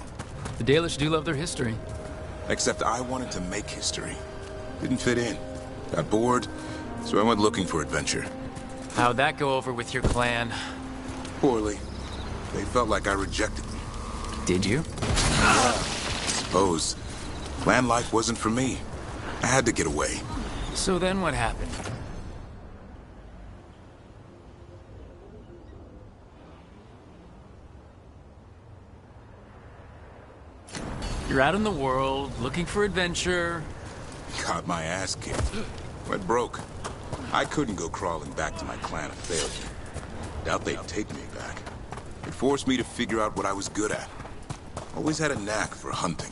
The Dalish do love their history. Except I wanted to make history. Didn't fit in. Got bored, so I went looking for adventure. How'd that go over with your clan? Poorly. They felt like I rejected them. Did you? Suppose. Land life wasn't for me. I had to get away. So then what happened? You're out in the world, looking for adventure. Got my ass kicked. Went broke. I couldn't go crawling back to my clan of failure. Doubt they'd take me back. It forced me to figure out what I was good at. Always had a knack for hunting.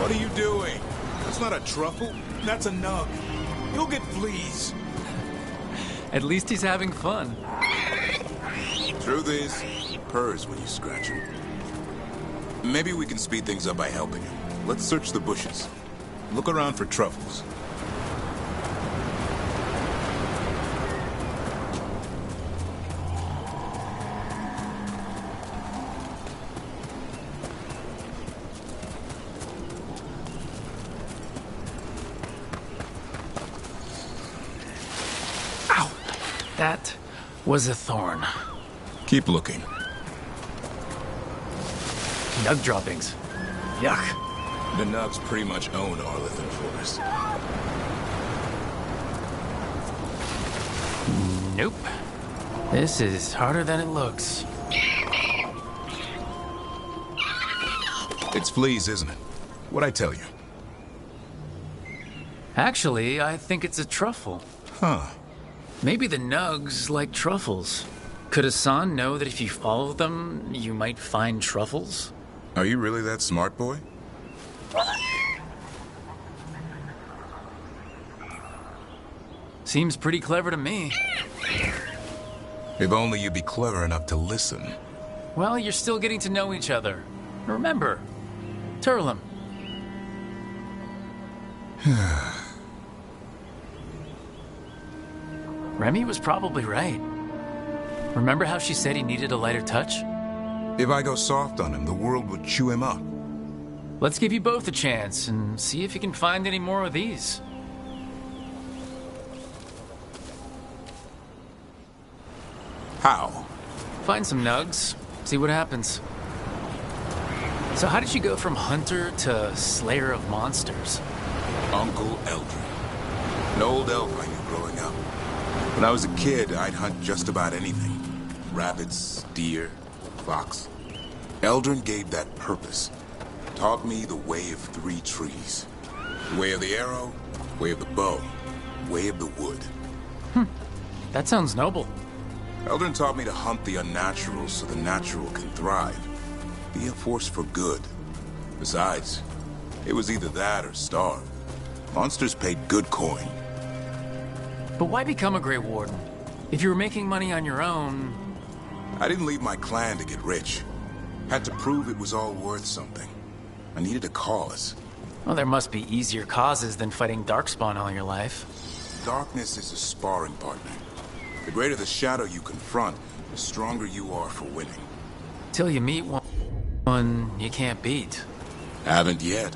What are you doing? That's not a truffle. That's a nug. You'll get fleas. At least he's having fun. Truth is, he purrs when you scratch him. Maybe we can speed things up by helping him. Let's search the bushes. Look around for truffles. That was a thorn. Keep looking. Nug droppings. Yuck. The nugs pretty much own Arlithan Forest. Nope. This is harder than it looks. It's fleas, isn't it? What'd I tell you? Actually, I think it's a truffle. Huh. Maybe the nugs like truffles. Could Hassan know that if you follow them, you might find truffles? Are you really that smart, boy? Seems pretty clever to me. If only you'd be clever enough to listen. Well, you're still getting to know each other. Remember, Turlum. Remy was probably right. Remember how she said he needed a lighter touch? If I go soft on him, the world would chew him up. Let's give you both a chance and see if you can find any more of these. How? Find some nugs, see what happens. So how did you go from hunter to slayer of monsters? Uncle Eldrin. An old elf I knew growing up. When I was a kid, I'd hunt just about anything. Rabbits, deer, fox. Eldrin gave that purpose. Taught me the way of 3 trees. The way of the arrow, way of the bow, way of the wood. That sounds noble. Eldrin taught me to hunt the unnatural so the natural can thrive. Be a force for good. Besides, it was either that or starve. Monsters paid good coin. But why become a Grey Warden? If you were making money on your own... I didn't leave my clan to get rich. Had to prove it was all worth something. I needed a cause. Well, there must be easier causes than fighting Darkspawn all your life. Darkness is a sparring partner. The greater the shadow you confront, the stronger you are for winning. Till you meet one you can't beat. Haven't yet.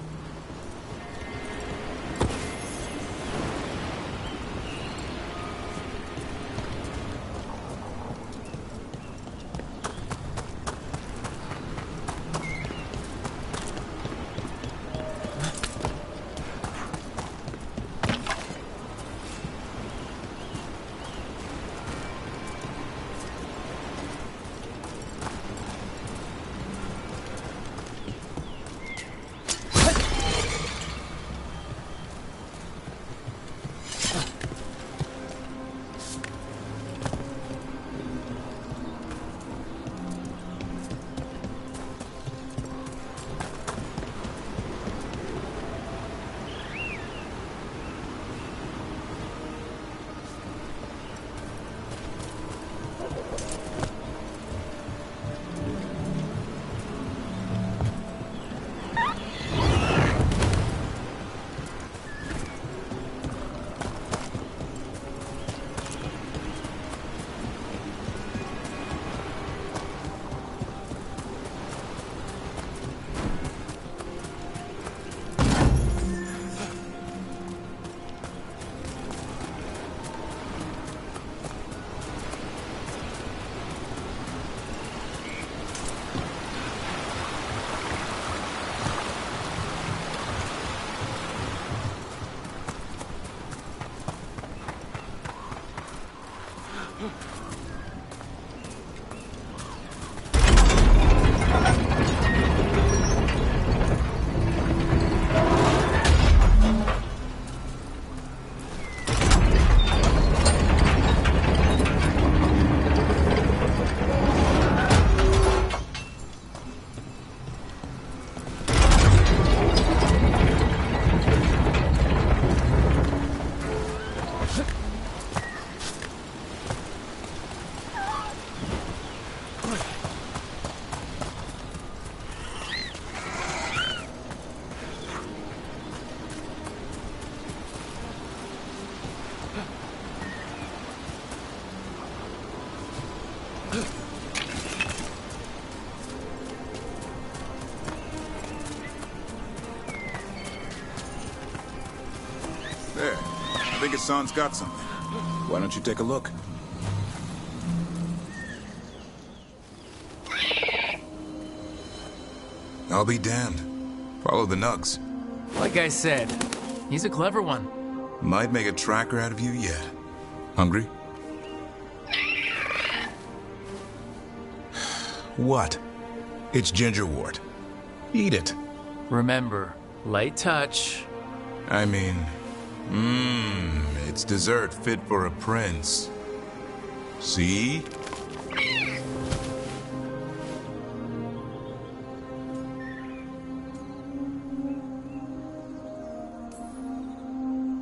There. I think Hassan's got something. Why don't you take a look? I'll be damned. Follow the nugs. Like I said, he's a clever one. Might make a tracker out of you yet. Hungry? What? It's gingerwort. Eat it. Remember, light touch. I mean, it's dessert fit for a prince. See?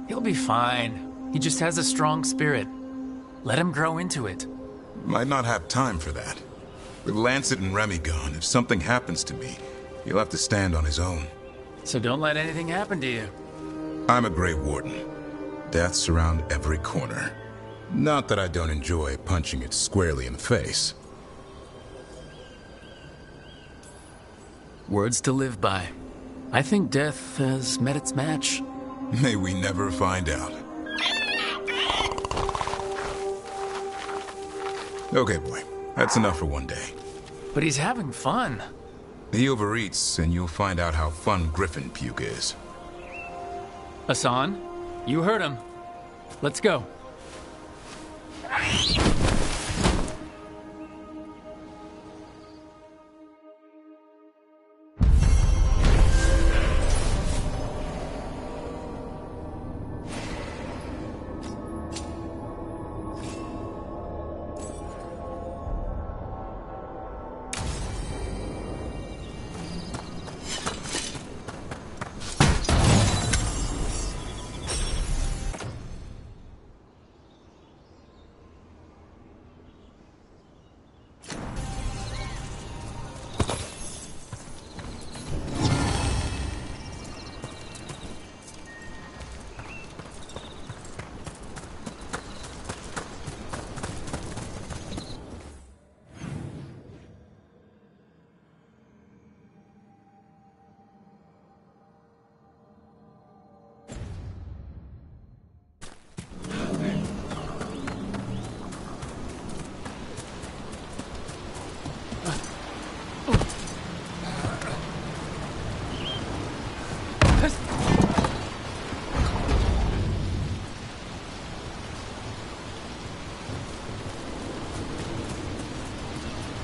He'll be fine. He just has a strong spirit. Let him grow into it. Might not have time for that. With Lancet and Remy gone, if something happens to me, he'll have to stand on his own. So don't let anything happen to you. I'm a Grey Warden. Death's around every corner. Not that I don't enjoy punching it squarely in the face. Words to live by. I think death has met its match. May we never find out. Okay, boy. That's enough for one day. But he's having fun. He overeats, and you'll find out how fun Griffin puke is. Hassan, you heard him. Let's go.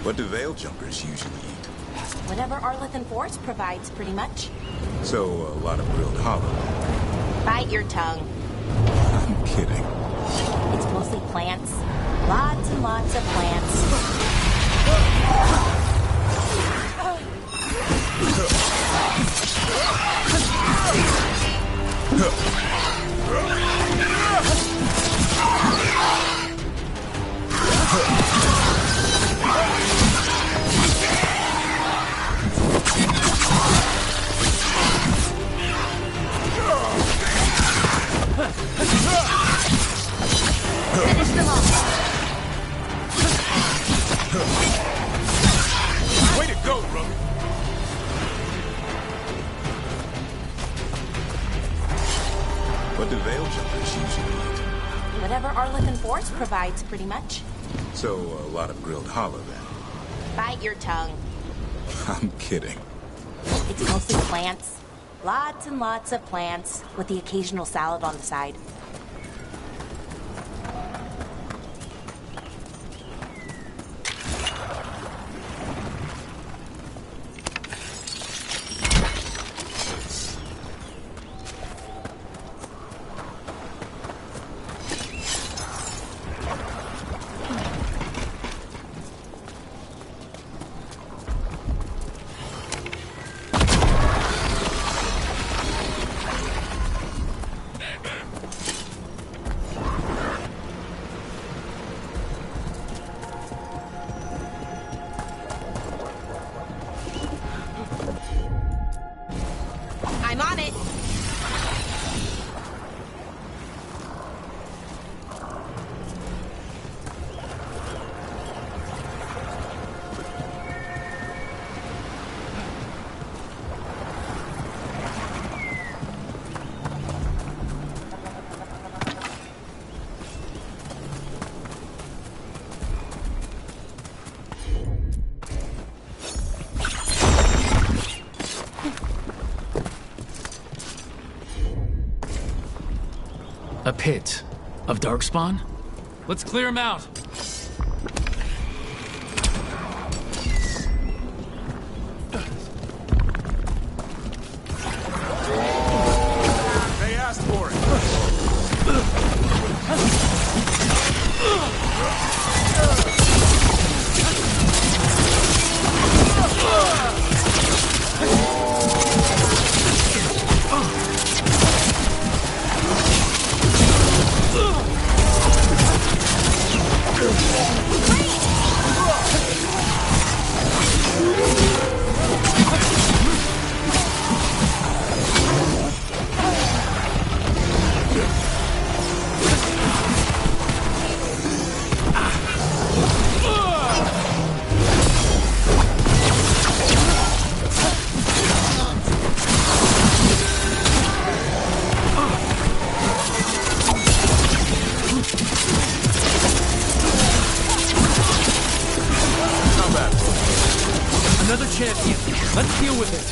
What do veil jumpers usually eat? Whatever Arlethan Force provides, pretty much. So, a lot of grilled hollow. Bite your tongue. I'm kidding. It's mostly plants. Lots and lots of plants. Finish them off. Way to go, bro. What do veil jumpers usually eat? Whatever Arlethan Force provides, pretty much. So, a lot of grilled hollow then. Bite your tongue. I'm kidding. It's mostly plants. Lots and lots of plants, with the occasional salad on the side. I'm on it. A pit of darkspawn? Let's clear him out. They asked for it. champion. Let's deal with it.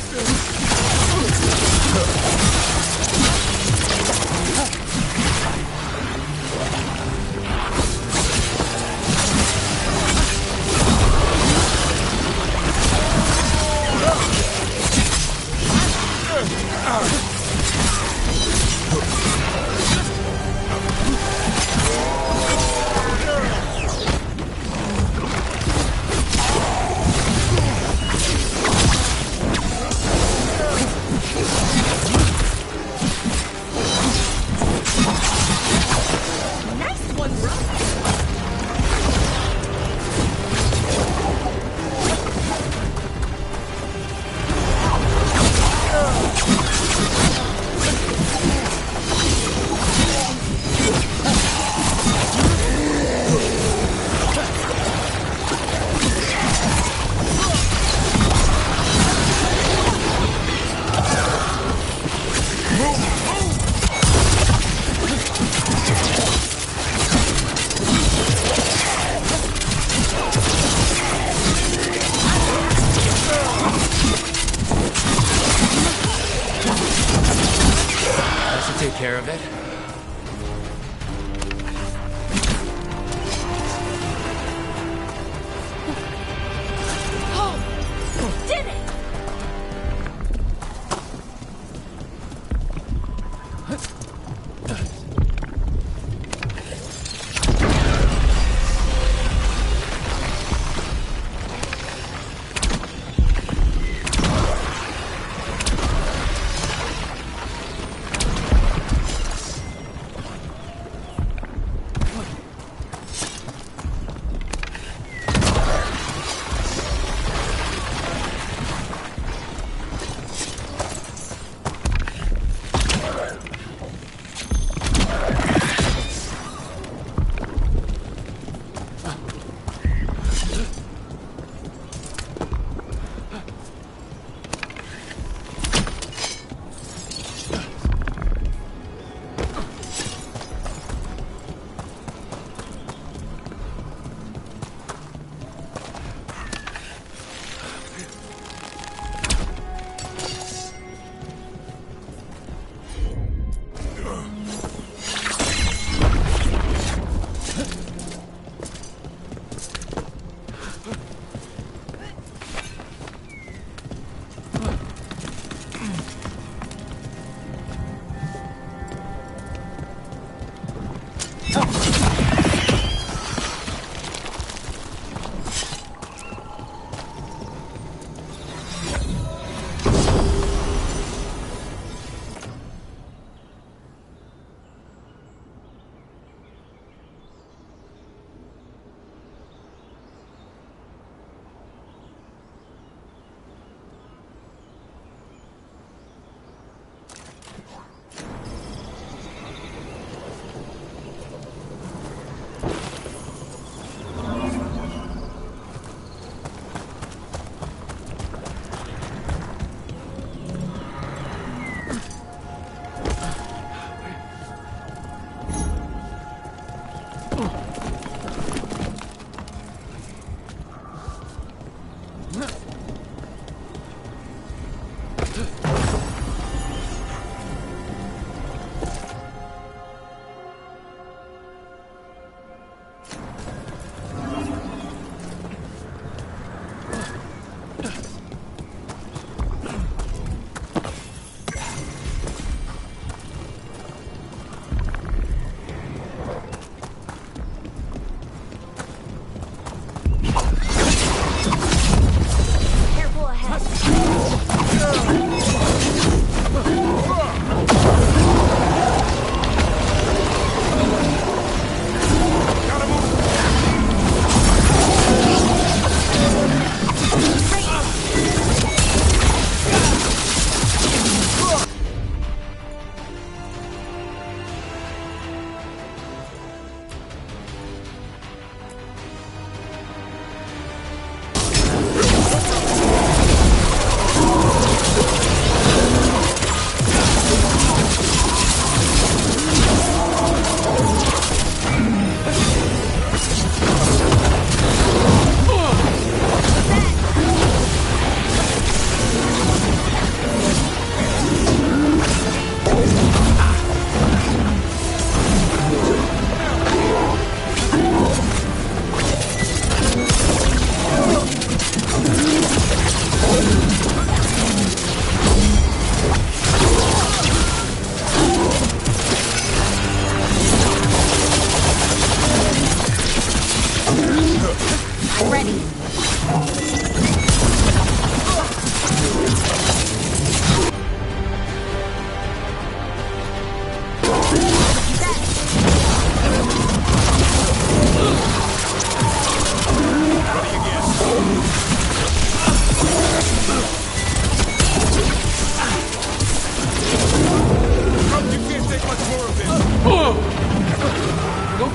Take care of it. Oh, did it!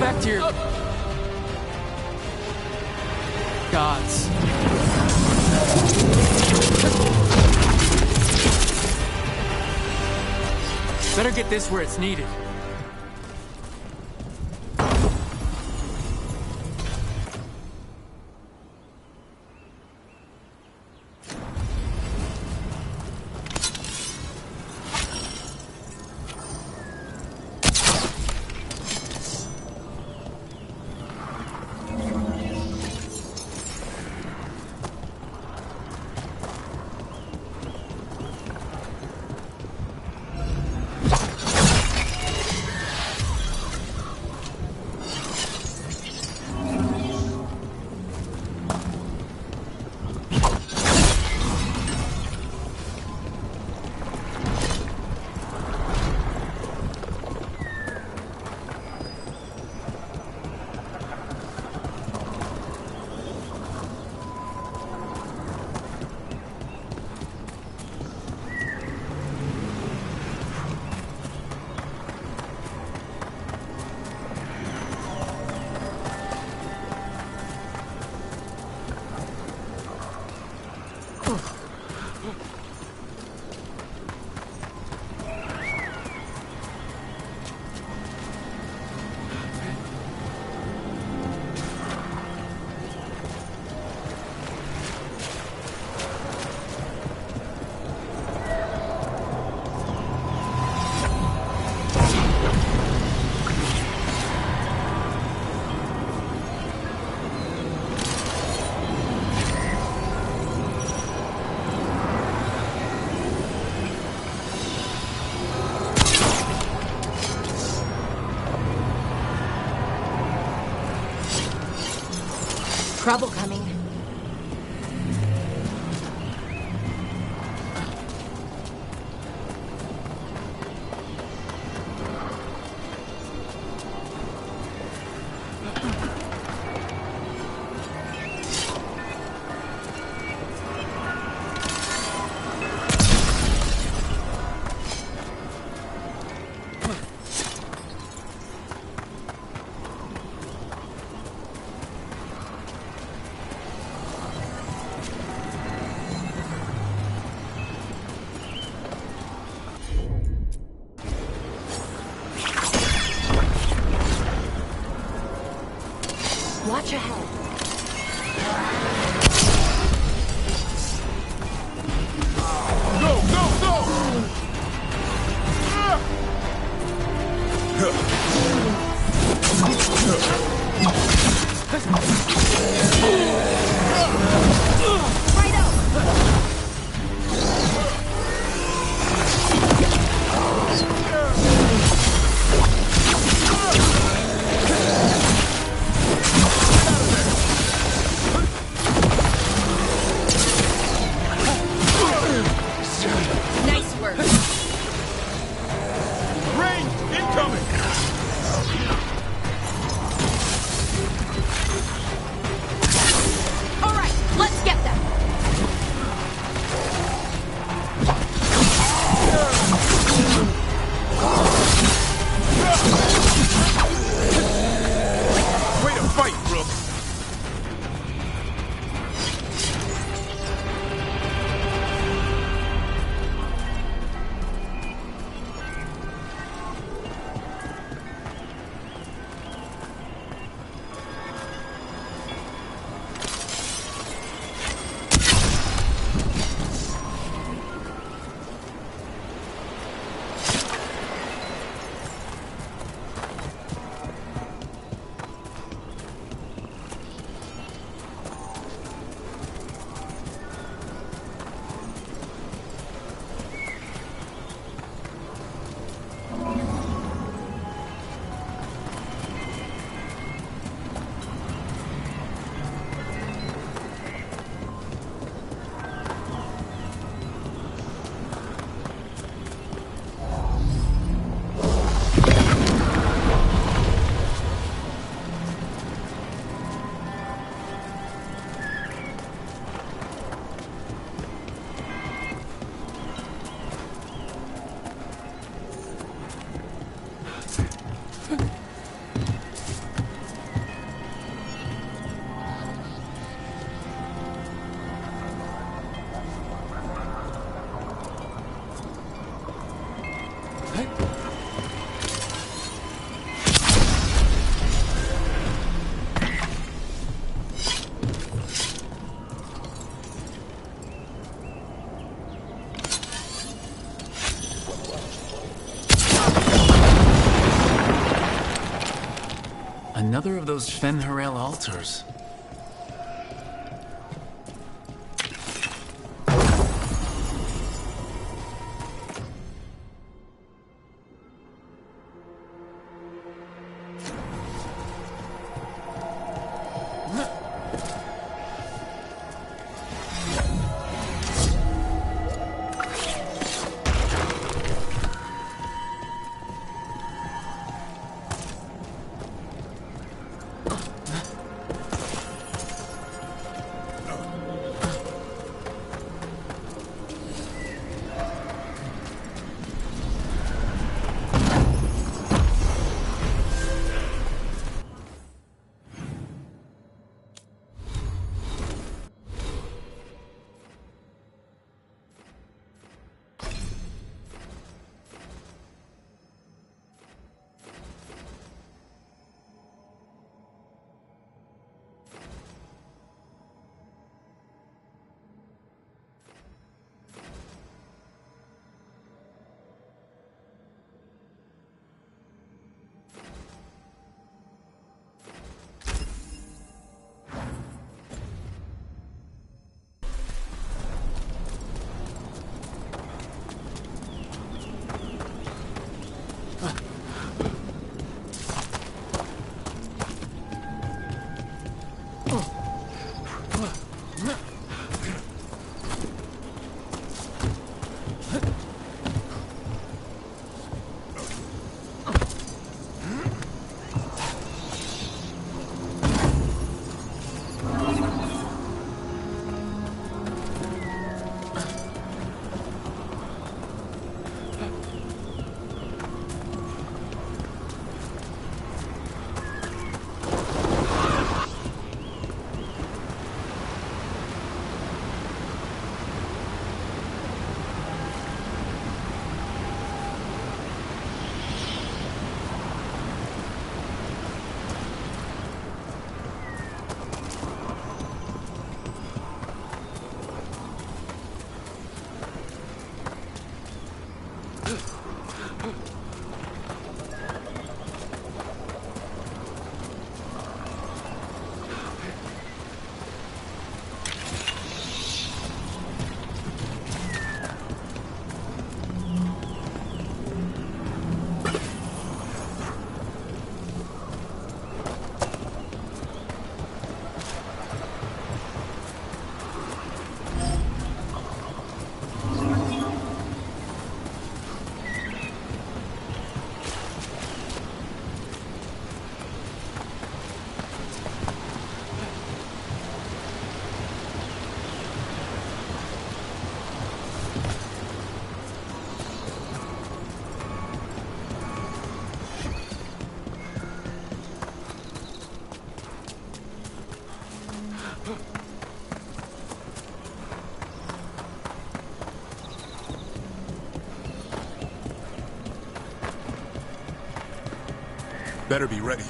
Back to your... gods. Better get this where it's needed. Trouble coming. Watch ahead. Go, go, go! Nice work. Rain incoming! All right, let's Another of those Fen'Harel altars. Better be ready.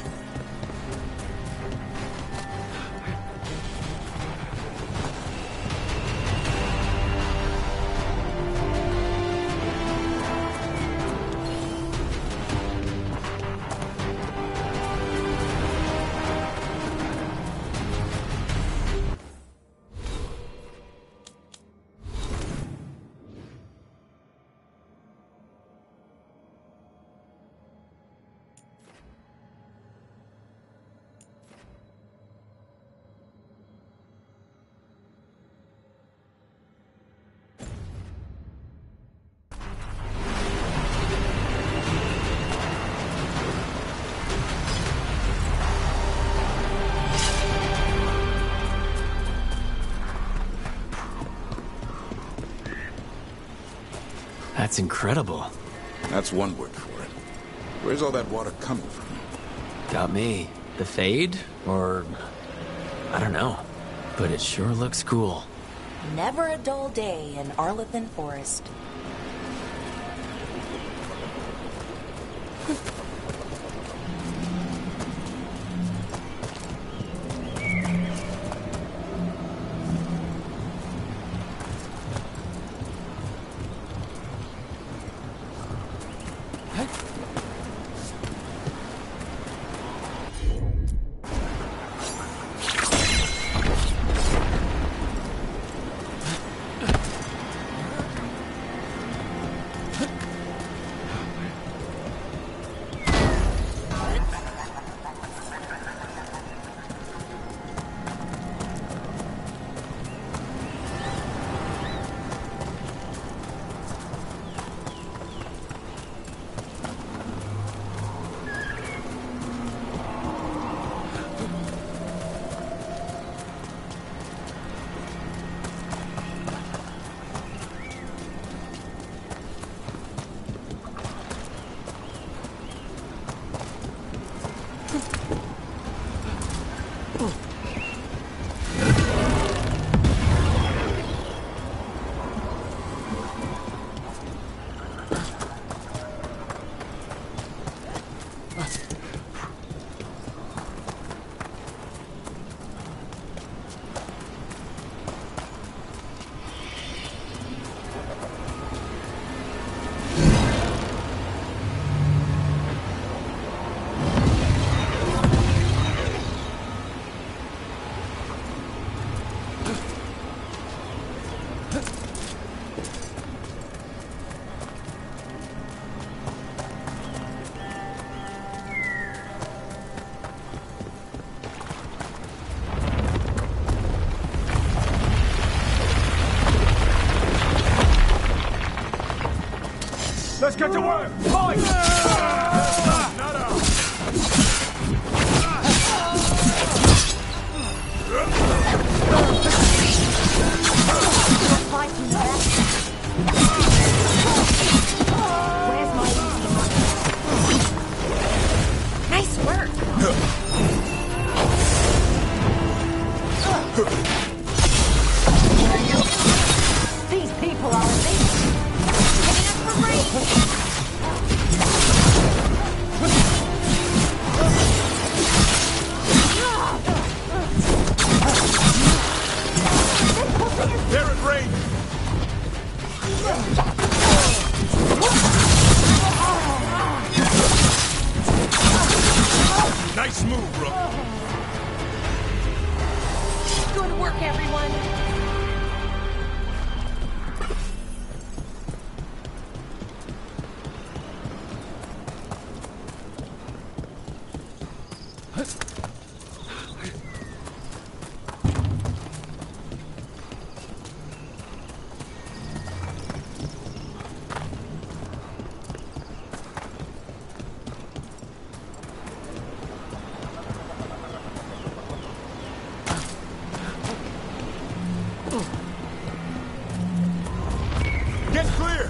That's incredible. That's one word for it. Where's all that water coming from? Got me. The Fade? Or... I don't know. But it sure looks cool. Never a dull day in Arlethan Forest. get to work! Fight! Not out! Where's my nice work. These people are elite. They're at range! Nice move, bro. Good work, everyone. Get clear!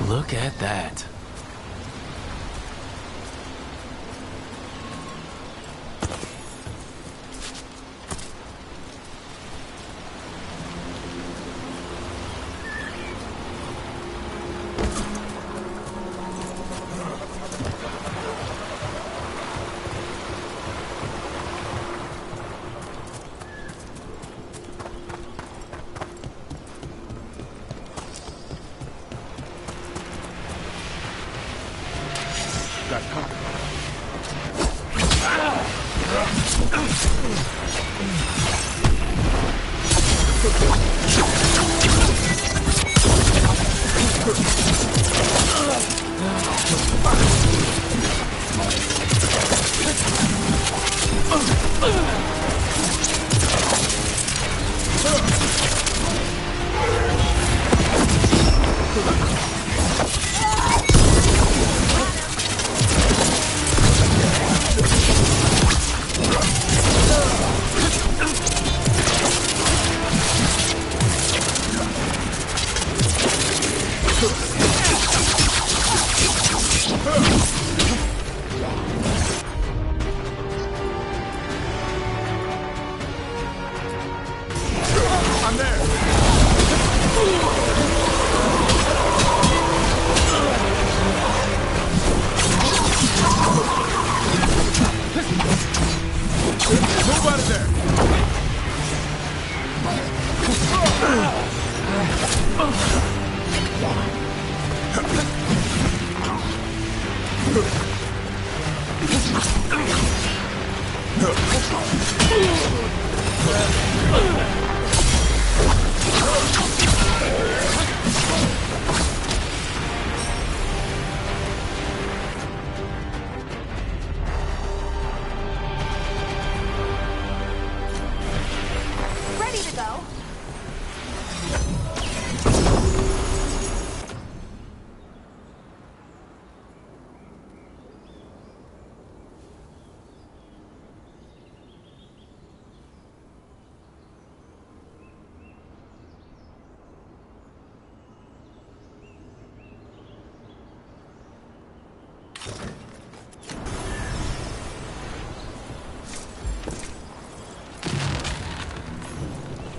Look at that. Got covered.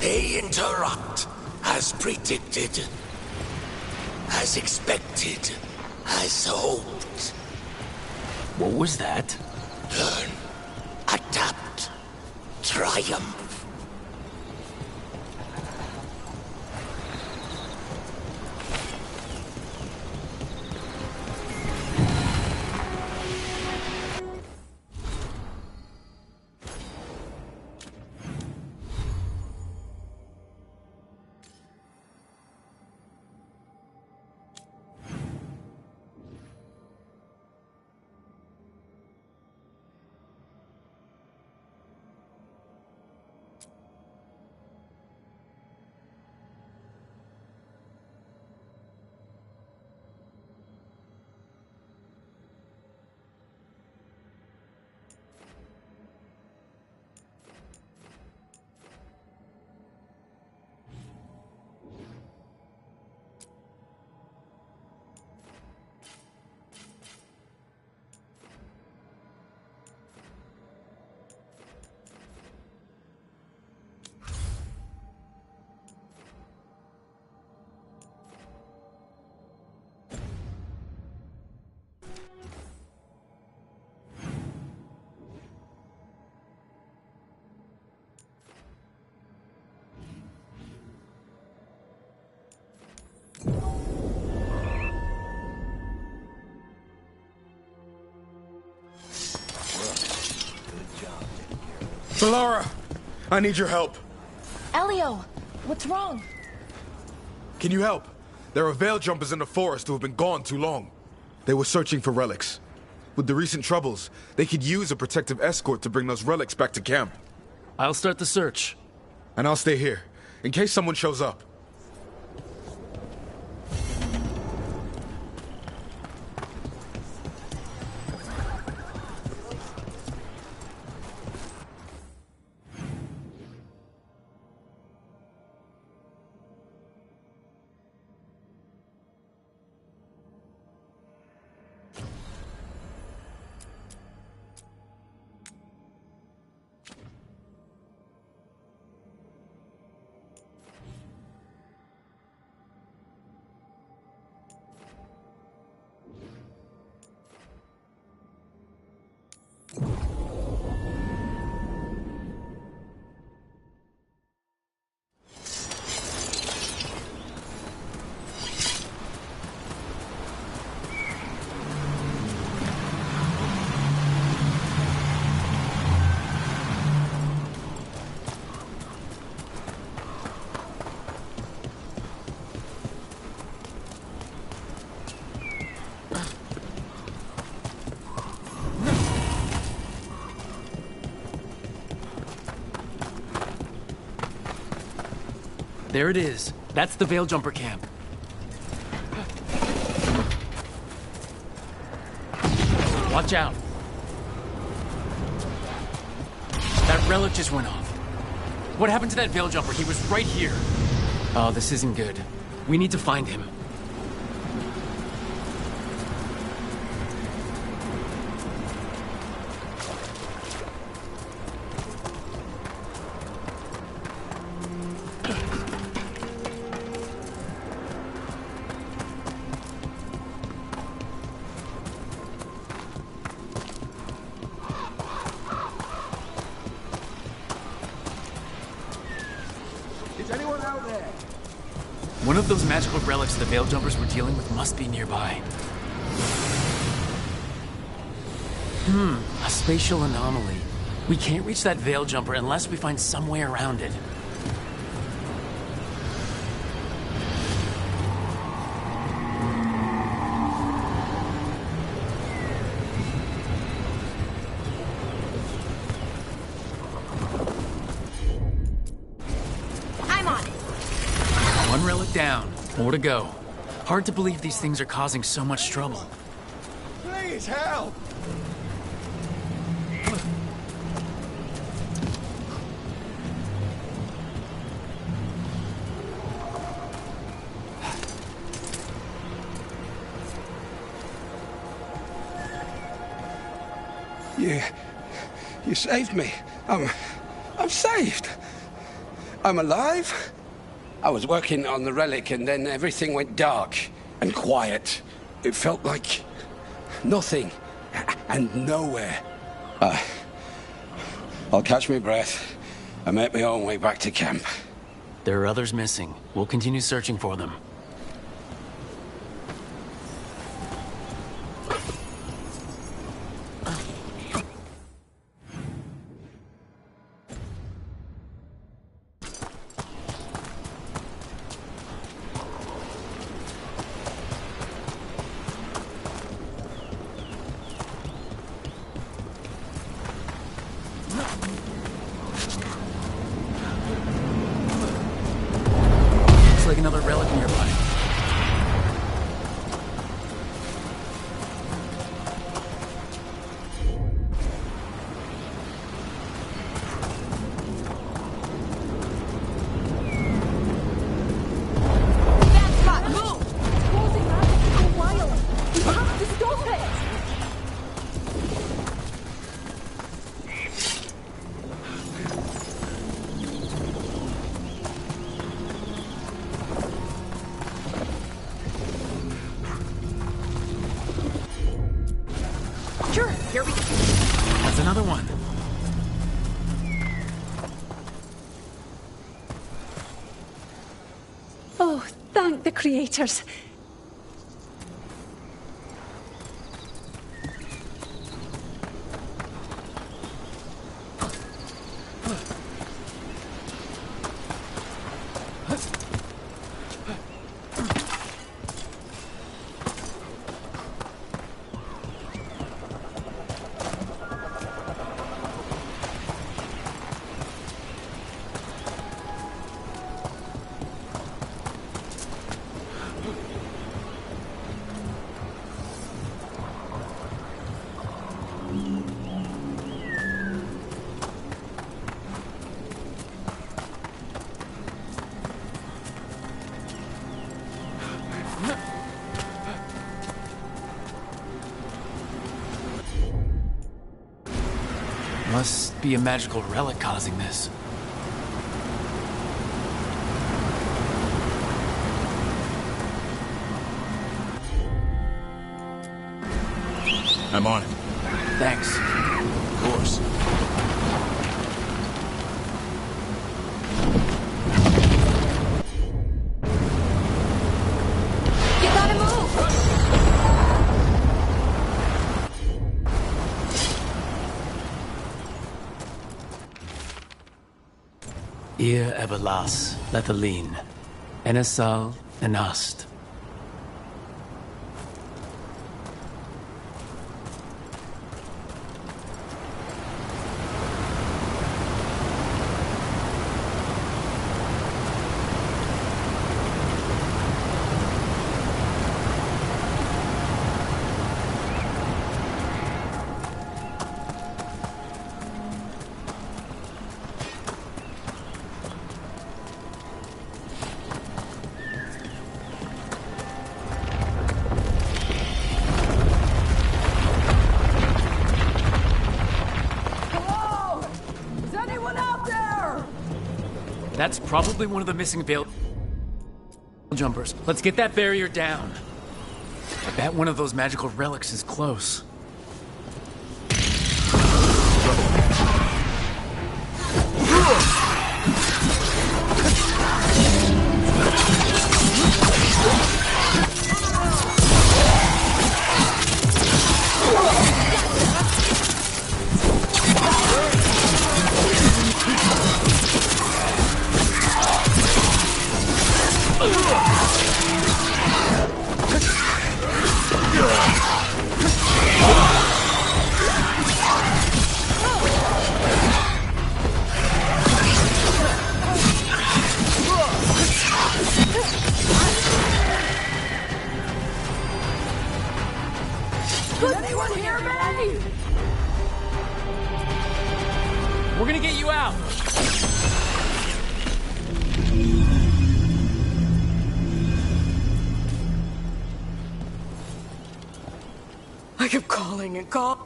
They interrupt, as predicted, as expected, as hoped. What was that? Learn, adapt, triumph. Solara, I need your help. Elio, what's wrong? Can you help? There are veil jumpers in the forest who have been gone too long. They were searching for relics. With the recent troubles, they could use a protective escort to bring those relics back to camp. I'll start the search. And I'll stay here, in case someone shows up. There it is. That's the Veil Jumper camp. Watch out. That relic just went off. What happened to that Veil Jumper? He was right here. Oh, this isn't good. We need to find him. One of those magical relics the Veil Jumpers were dealing with must be nearby. A spatial anomaly. We can't reach that Veil Jumper unless we find some way around it. I'm on it. One relic down. More to go. Hard to believe these things are causing so much trouble. Please help! You saved me. I'm saved. I'm alive? I was working on the relic and then everything went dark and quiet. It felt like nothing and nowhere. I'll catch my breath and make my own way back to camp. There are others missing. We'll continue searching for them. Looks like another relic nearby. Sure, here we go. That's another one. Oh, thank the creators. Must be a magical relic causing this. I'm on it. Thanks. Of course. You gotta move! Ir Ebelas, Lethalin, Enesal, Enast. That's probably one of the missing Veil jumpers. Let's get that barrier down. I bet one of those magical relics is close. Does anyone hear me? We're gonna get you out! I kept calling and calling.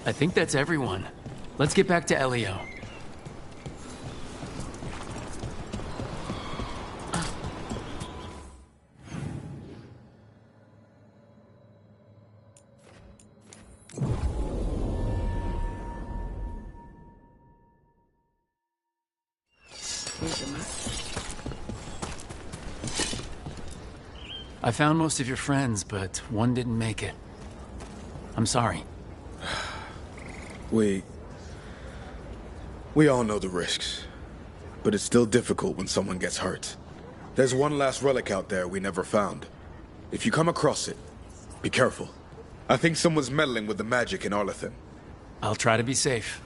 I think that's everyone. Let's get back to Elio. Here's a map. I found most of your friends, but one didn't make it. I'm sorry. We all know the risks, but it's still difficult when someone gets hurt. There's one last relic out there we never found. If you come across it, be careful. I think someone's meddling with the magic in Arlethan. I'll try to be safe.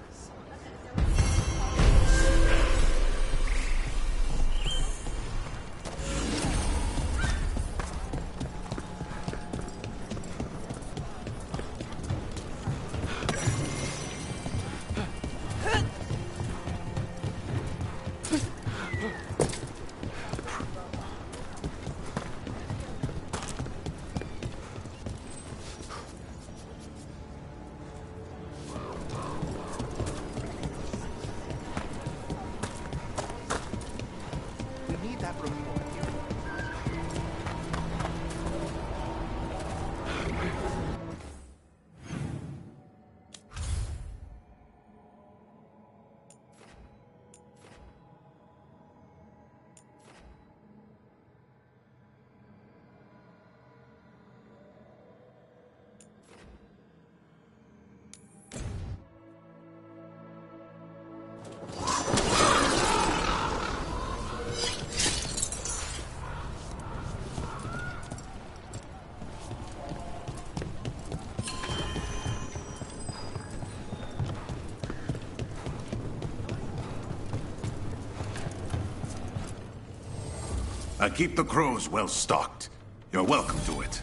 I keep the crows well stocked. You're welcome to it.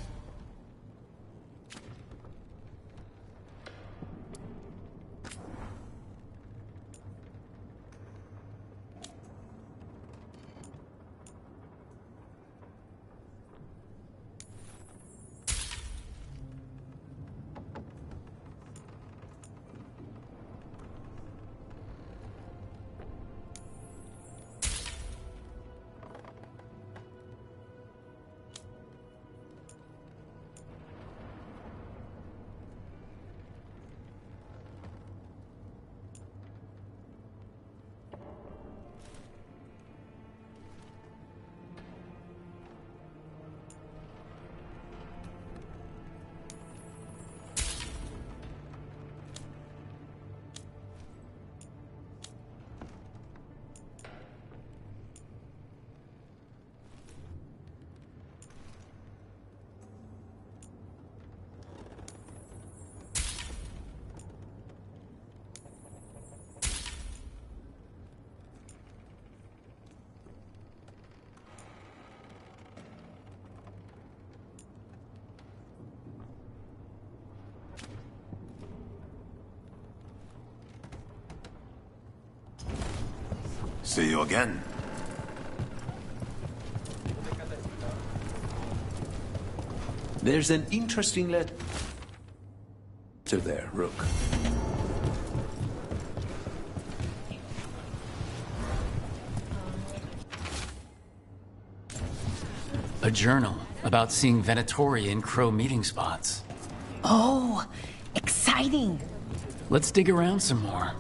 See you again. There's an interesting letter there, Rook. A journal about seeing Venatori in Crow meeting spots. Oh, exciting! Let's dig around some more.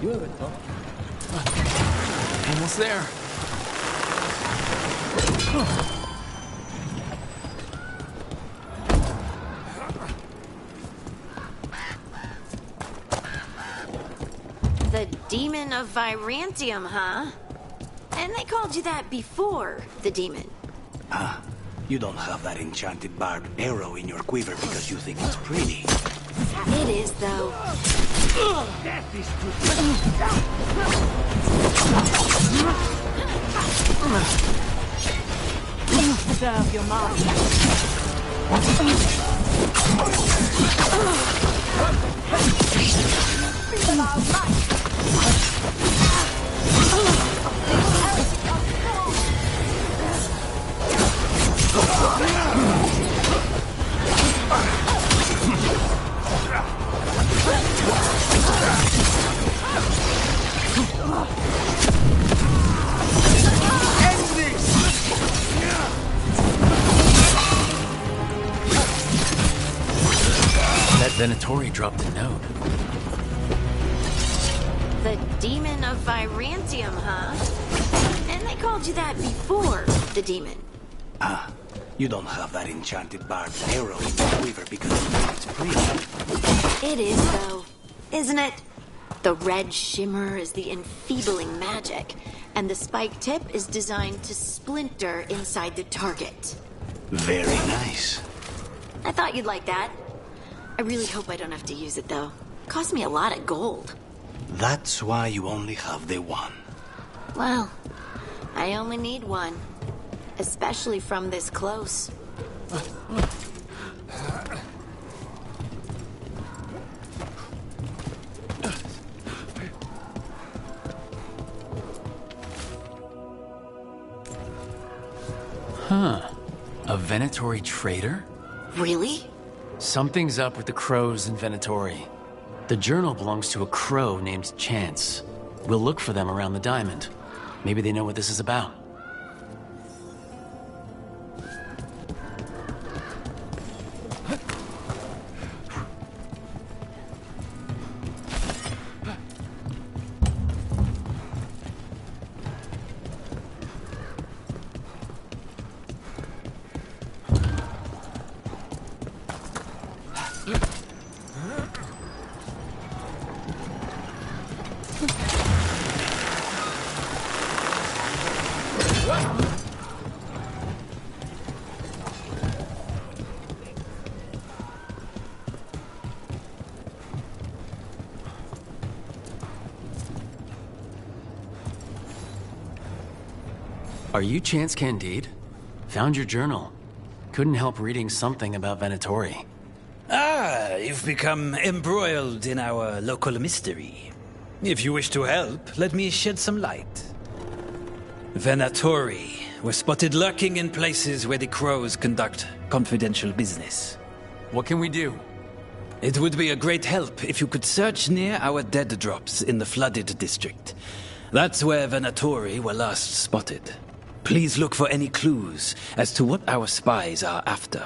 You haven't talked. Almost there. The Demon of Virantium, huh? And they called you that before the demon. Ah, you don't have that enchanted barbed arrow in your quiver because you think it's pretty. It is, though. Death is Preserve your mind. That Venatori dropped a note. The Demon of Virantium, huh? And they called you that before the demon. Ah, you don't have that enchanted barbed arrow in your quiver because you think it's pretty. It is, though, isn't it? The red shimmer is the enfeebling magic, and the spike tip is designed to splinter inside the target. Very nice. I thought you'd like that. I really hope I don't have to use it, though. Cost me a lot of gold. That's why you only have the one. Well, I only need one. Especially from this close. Huh. A Venatori traitor? Really? Something's up with the crows in Venatori. The journal belongs to a crow named Chance. We'll look for them around the diamond. Maybe they know what this is about. Are you Chance Candide? Found your journal. Couldn't help reading something about Venatori. Ah, you've become embroiled in our local mystery. If you wish to help, let me shed some light. Venatori were spotted lurking in places where the crows conduct confidential business. What can we do? It would be a great help if you could search near our dead drops in the flooded district. That's where Venatori were last spotted. Please look for any clues as to what our spies are after.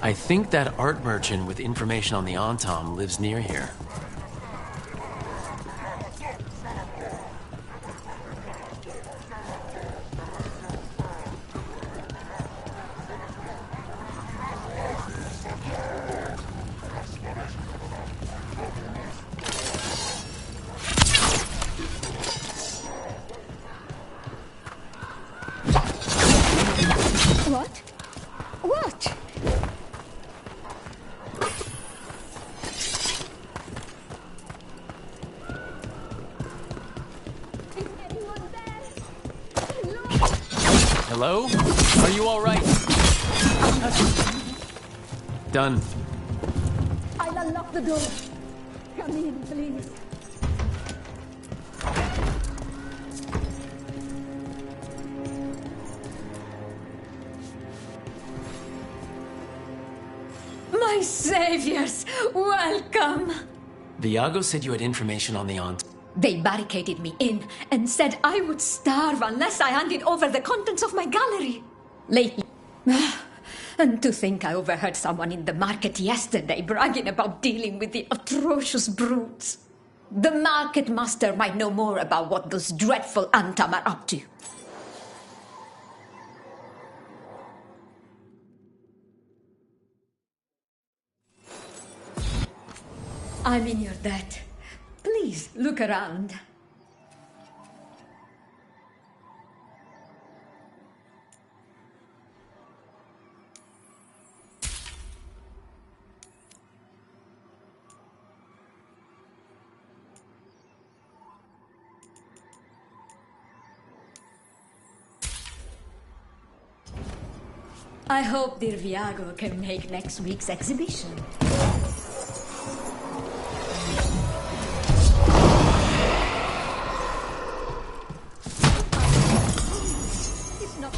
I think that art merchant with information on the Antom lives near here. What? What? Hello? Are you all right? Done. I'll unlock the door. Come in, please. My saviors, welcome! Viago said you had information on the aunt. They barricaded me in and said I would starve unless I handed over the contents of my gallery. Lately. And to think I overheard someone in the market yesterday bragging about dealing with the atrocious brutes. The market master might know more about what those dreadful Antam are up to. I'm in your debt. Please look around. I hope dear Viago can make next week's exhibition. It's not...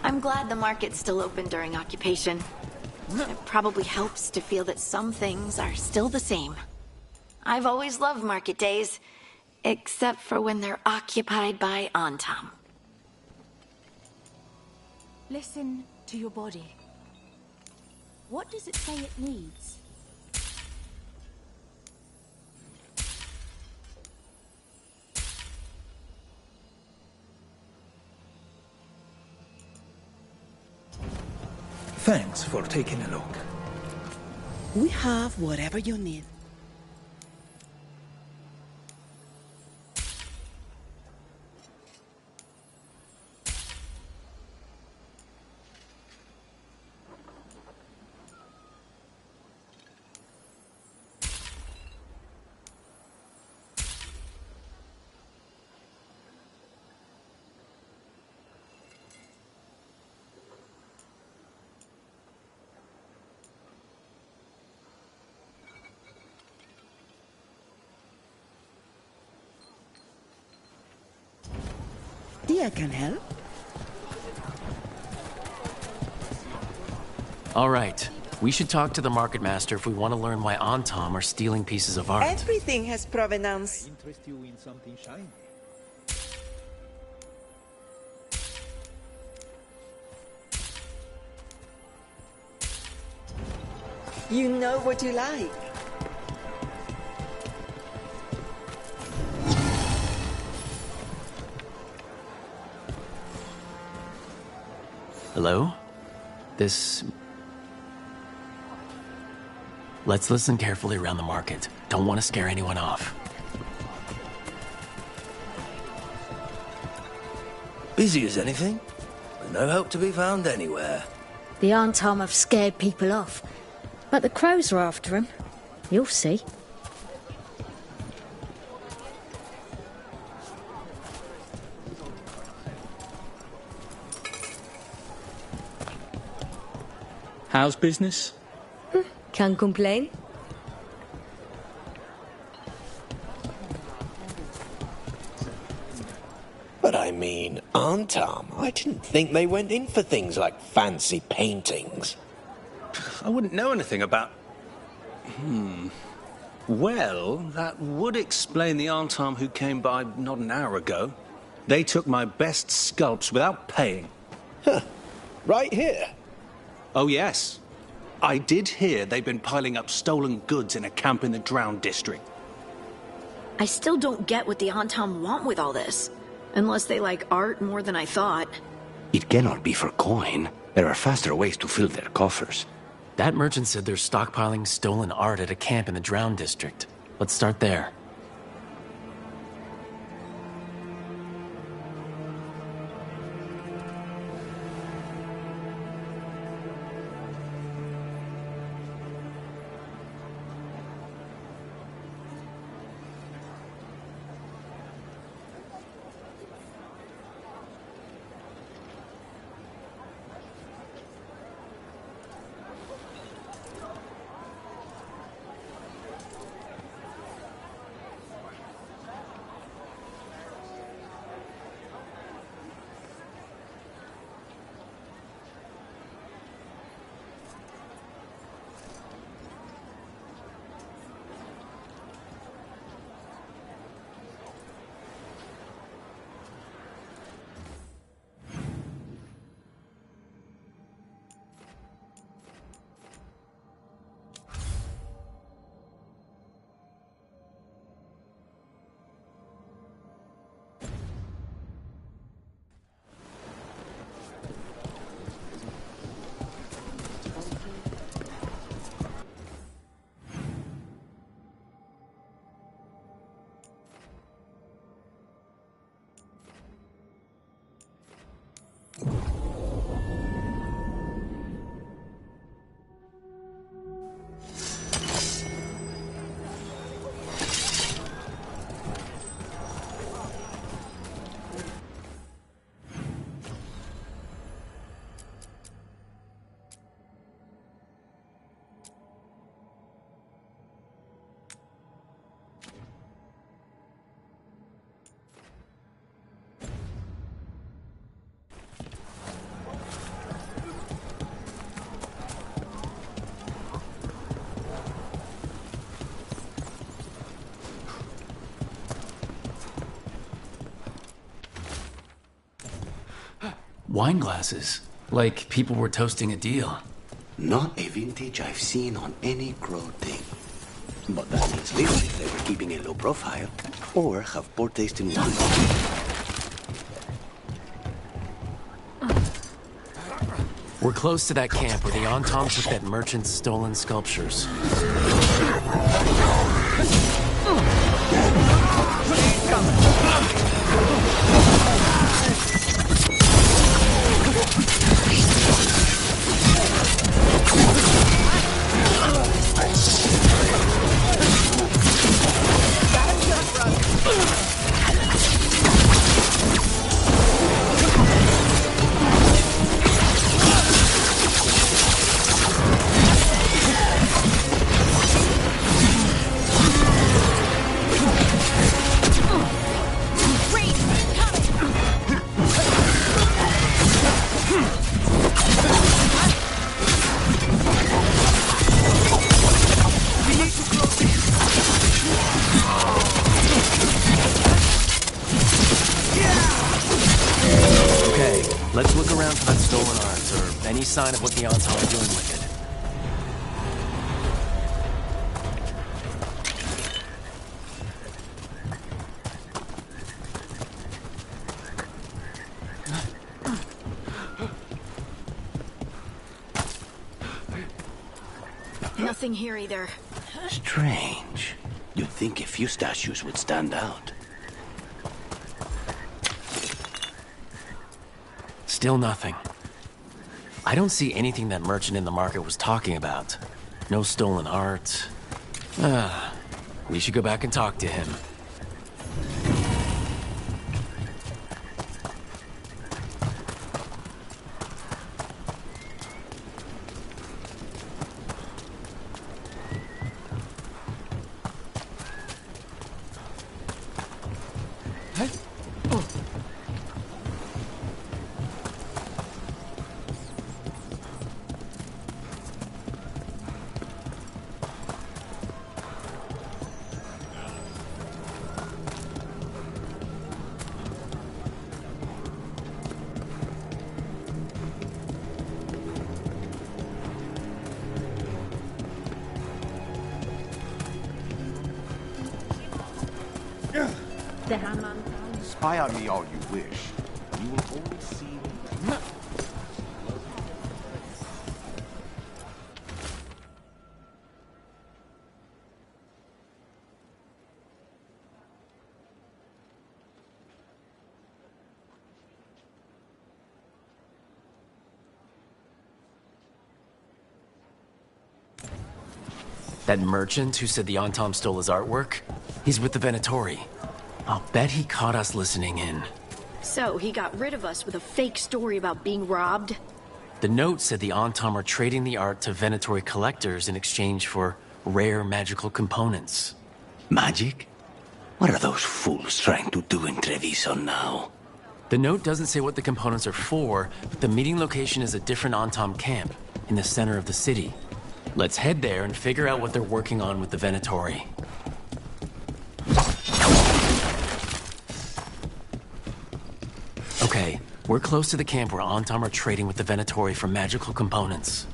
I'm glad the market's still open during occupation. It probably helps to feel that some things are still the same. I've always loved market days, except for when they're occupied by Antam. Listen to your body. What does it say it needs? Thanks for taking a look. We have whatever you need. I can help. All right. We should talk to the market master if we want to learn why Antam are stealing pieces of art. Everything has provenance. Interest you in something shiny? You know what you like. Hello? Let's listen carefully around the market. Don't want to scare anyone off. Busy as anything, but no help to be found anywhere. The Antam have scared people off, but the crows are after him. You'll see. How's business? Can't complain. But I mean, Antam, I didn't think they went in for things like fancy paintings. I wouldn't know anything about... Well, that would explain the Antam who came by not an hour ago. They took my best sculpts without paying. Huh. Right here? Oh, yes. I did hear they've been piling up stolen goods in a camp in the Drowned district. I still don't get what the Antam want with all this. Unless they like art more than I thought. It cannot be for coin. There are faster ways to fill their coffers. That merchant said they're stockpiling stolen art at a camp in the Drowned district. Let's start there. Wine glasses. Like people were toasting a deal. Not a vintage I've seen on any crow thing. But that means little if they were keeping a low profile, or have poor taste in wine. We're close to that camp where the Antam took that merchant's stolen sculptures. Let's look around for that stolen art, or any sign of what the Antam are doing with it. Nothing here either. Strange. You'd think a few statues would stand out. Still nothing. I don't see anything that merchant in the market was talking about. No stolen art. We should go back and talk to him. Spy on me all you wish. You will only see me. That merchant who said the Antom stole his artwork? He's with the Venatori. I'll bet he caught us listening in. So, he got rid of us with a fake story about being robbed? The note said the Antom are trading the art to Venatori collectors in exchange for rare magical components. Magic? What are those fools trying to do in Treviso now? The note doesn't say what the components are for, but the meeting location is a different Antom camp, in the center of the city. Let's head there and figure out what they're working on with the Venatori. Okay, we're close to the camp where Antom are trading with the Venatori for magical components.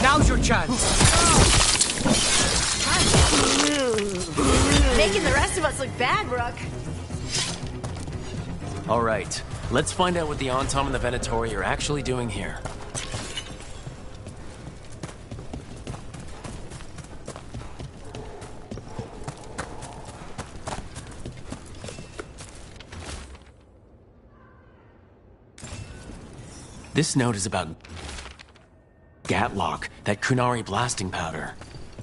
Now's your chance. Making the rest of us look bad, Rook. All right, let's find out what the Antom and the Venatori are actually doing here. This note is about Gatlock, that Kunari blasting powder.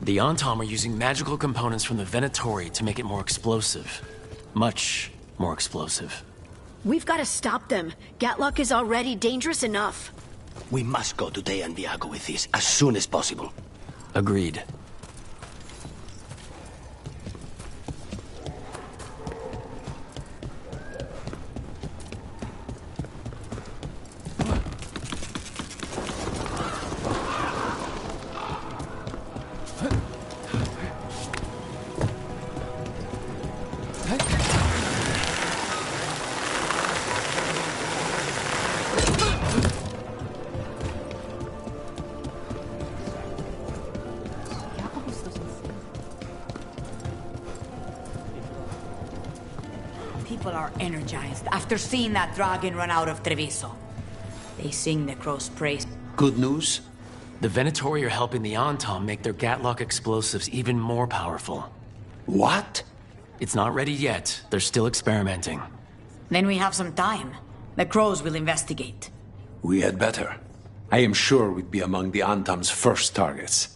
The Antom are using magical components from the Venatori to make it more explosive. Much more explosive. We've got to stop them. Gatlock is already dangerous enough. We must go to Dejanviago with this as soon as possible. Agreed. People are energized after seeing that dragon run out of Treviso. They sing the crow's praise. Good news? The Venatori are helping the Antom make their Gatlock explosives even more powerful. What? It's not ready yet. They're still experimenting. Then we have some time. The crows will investigate. We had better. I am sure we'd be among the Antom's first targets.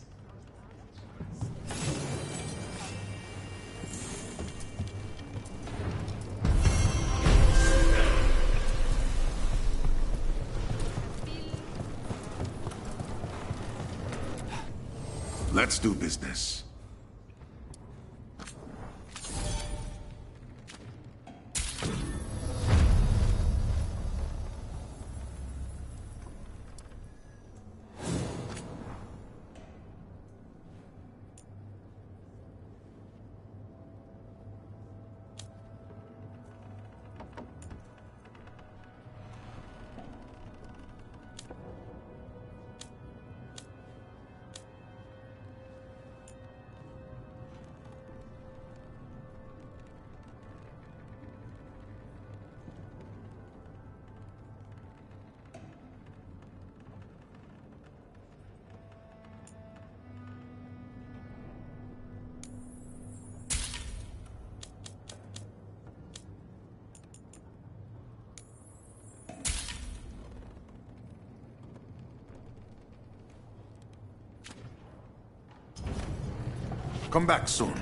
Let's do business. Come back soon.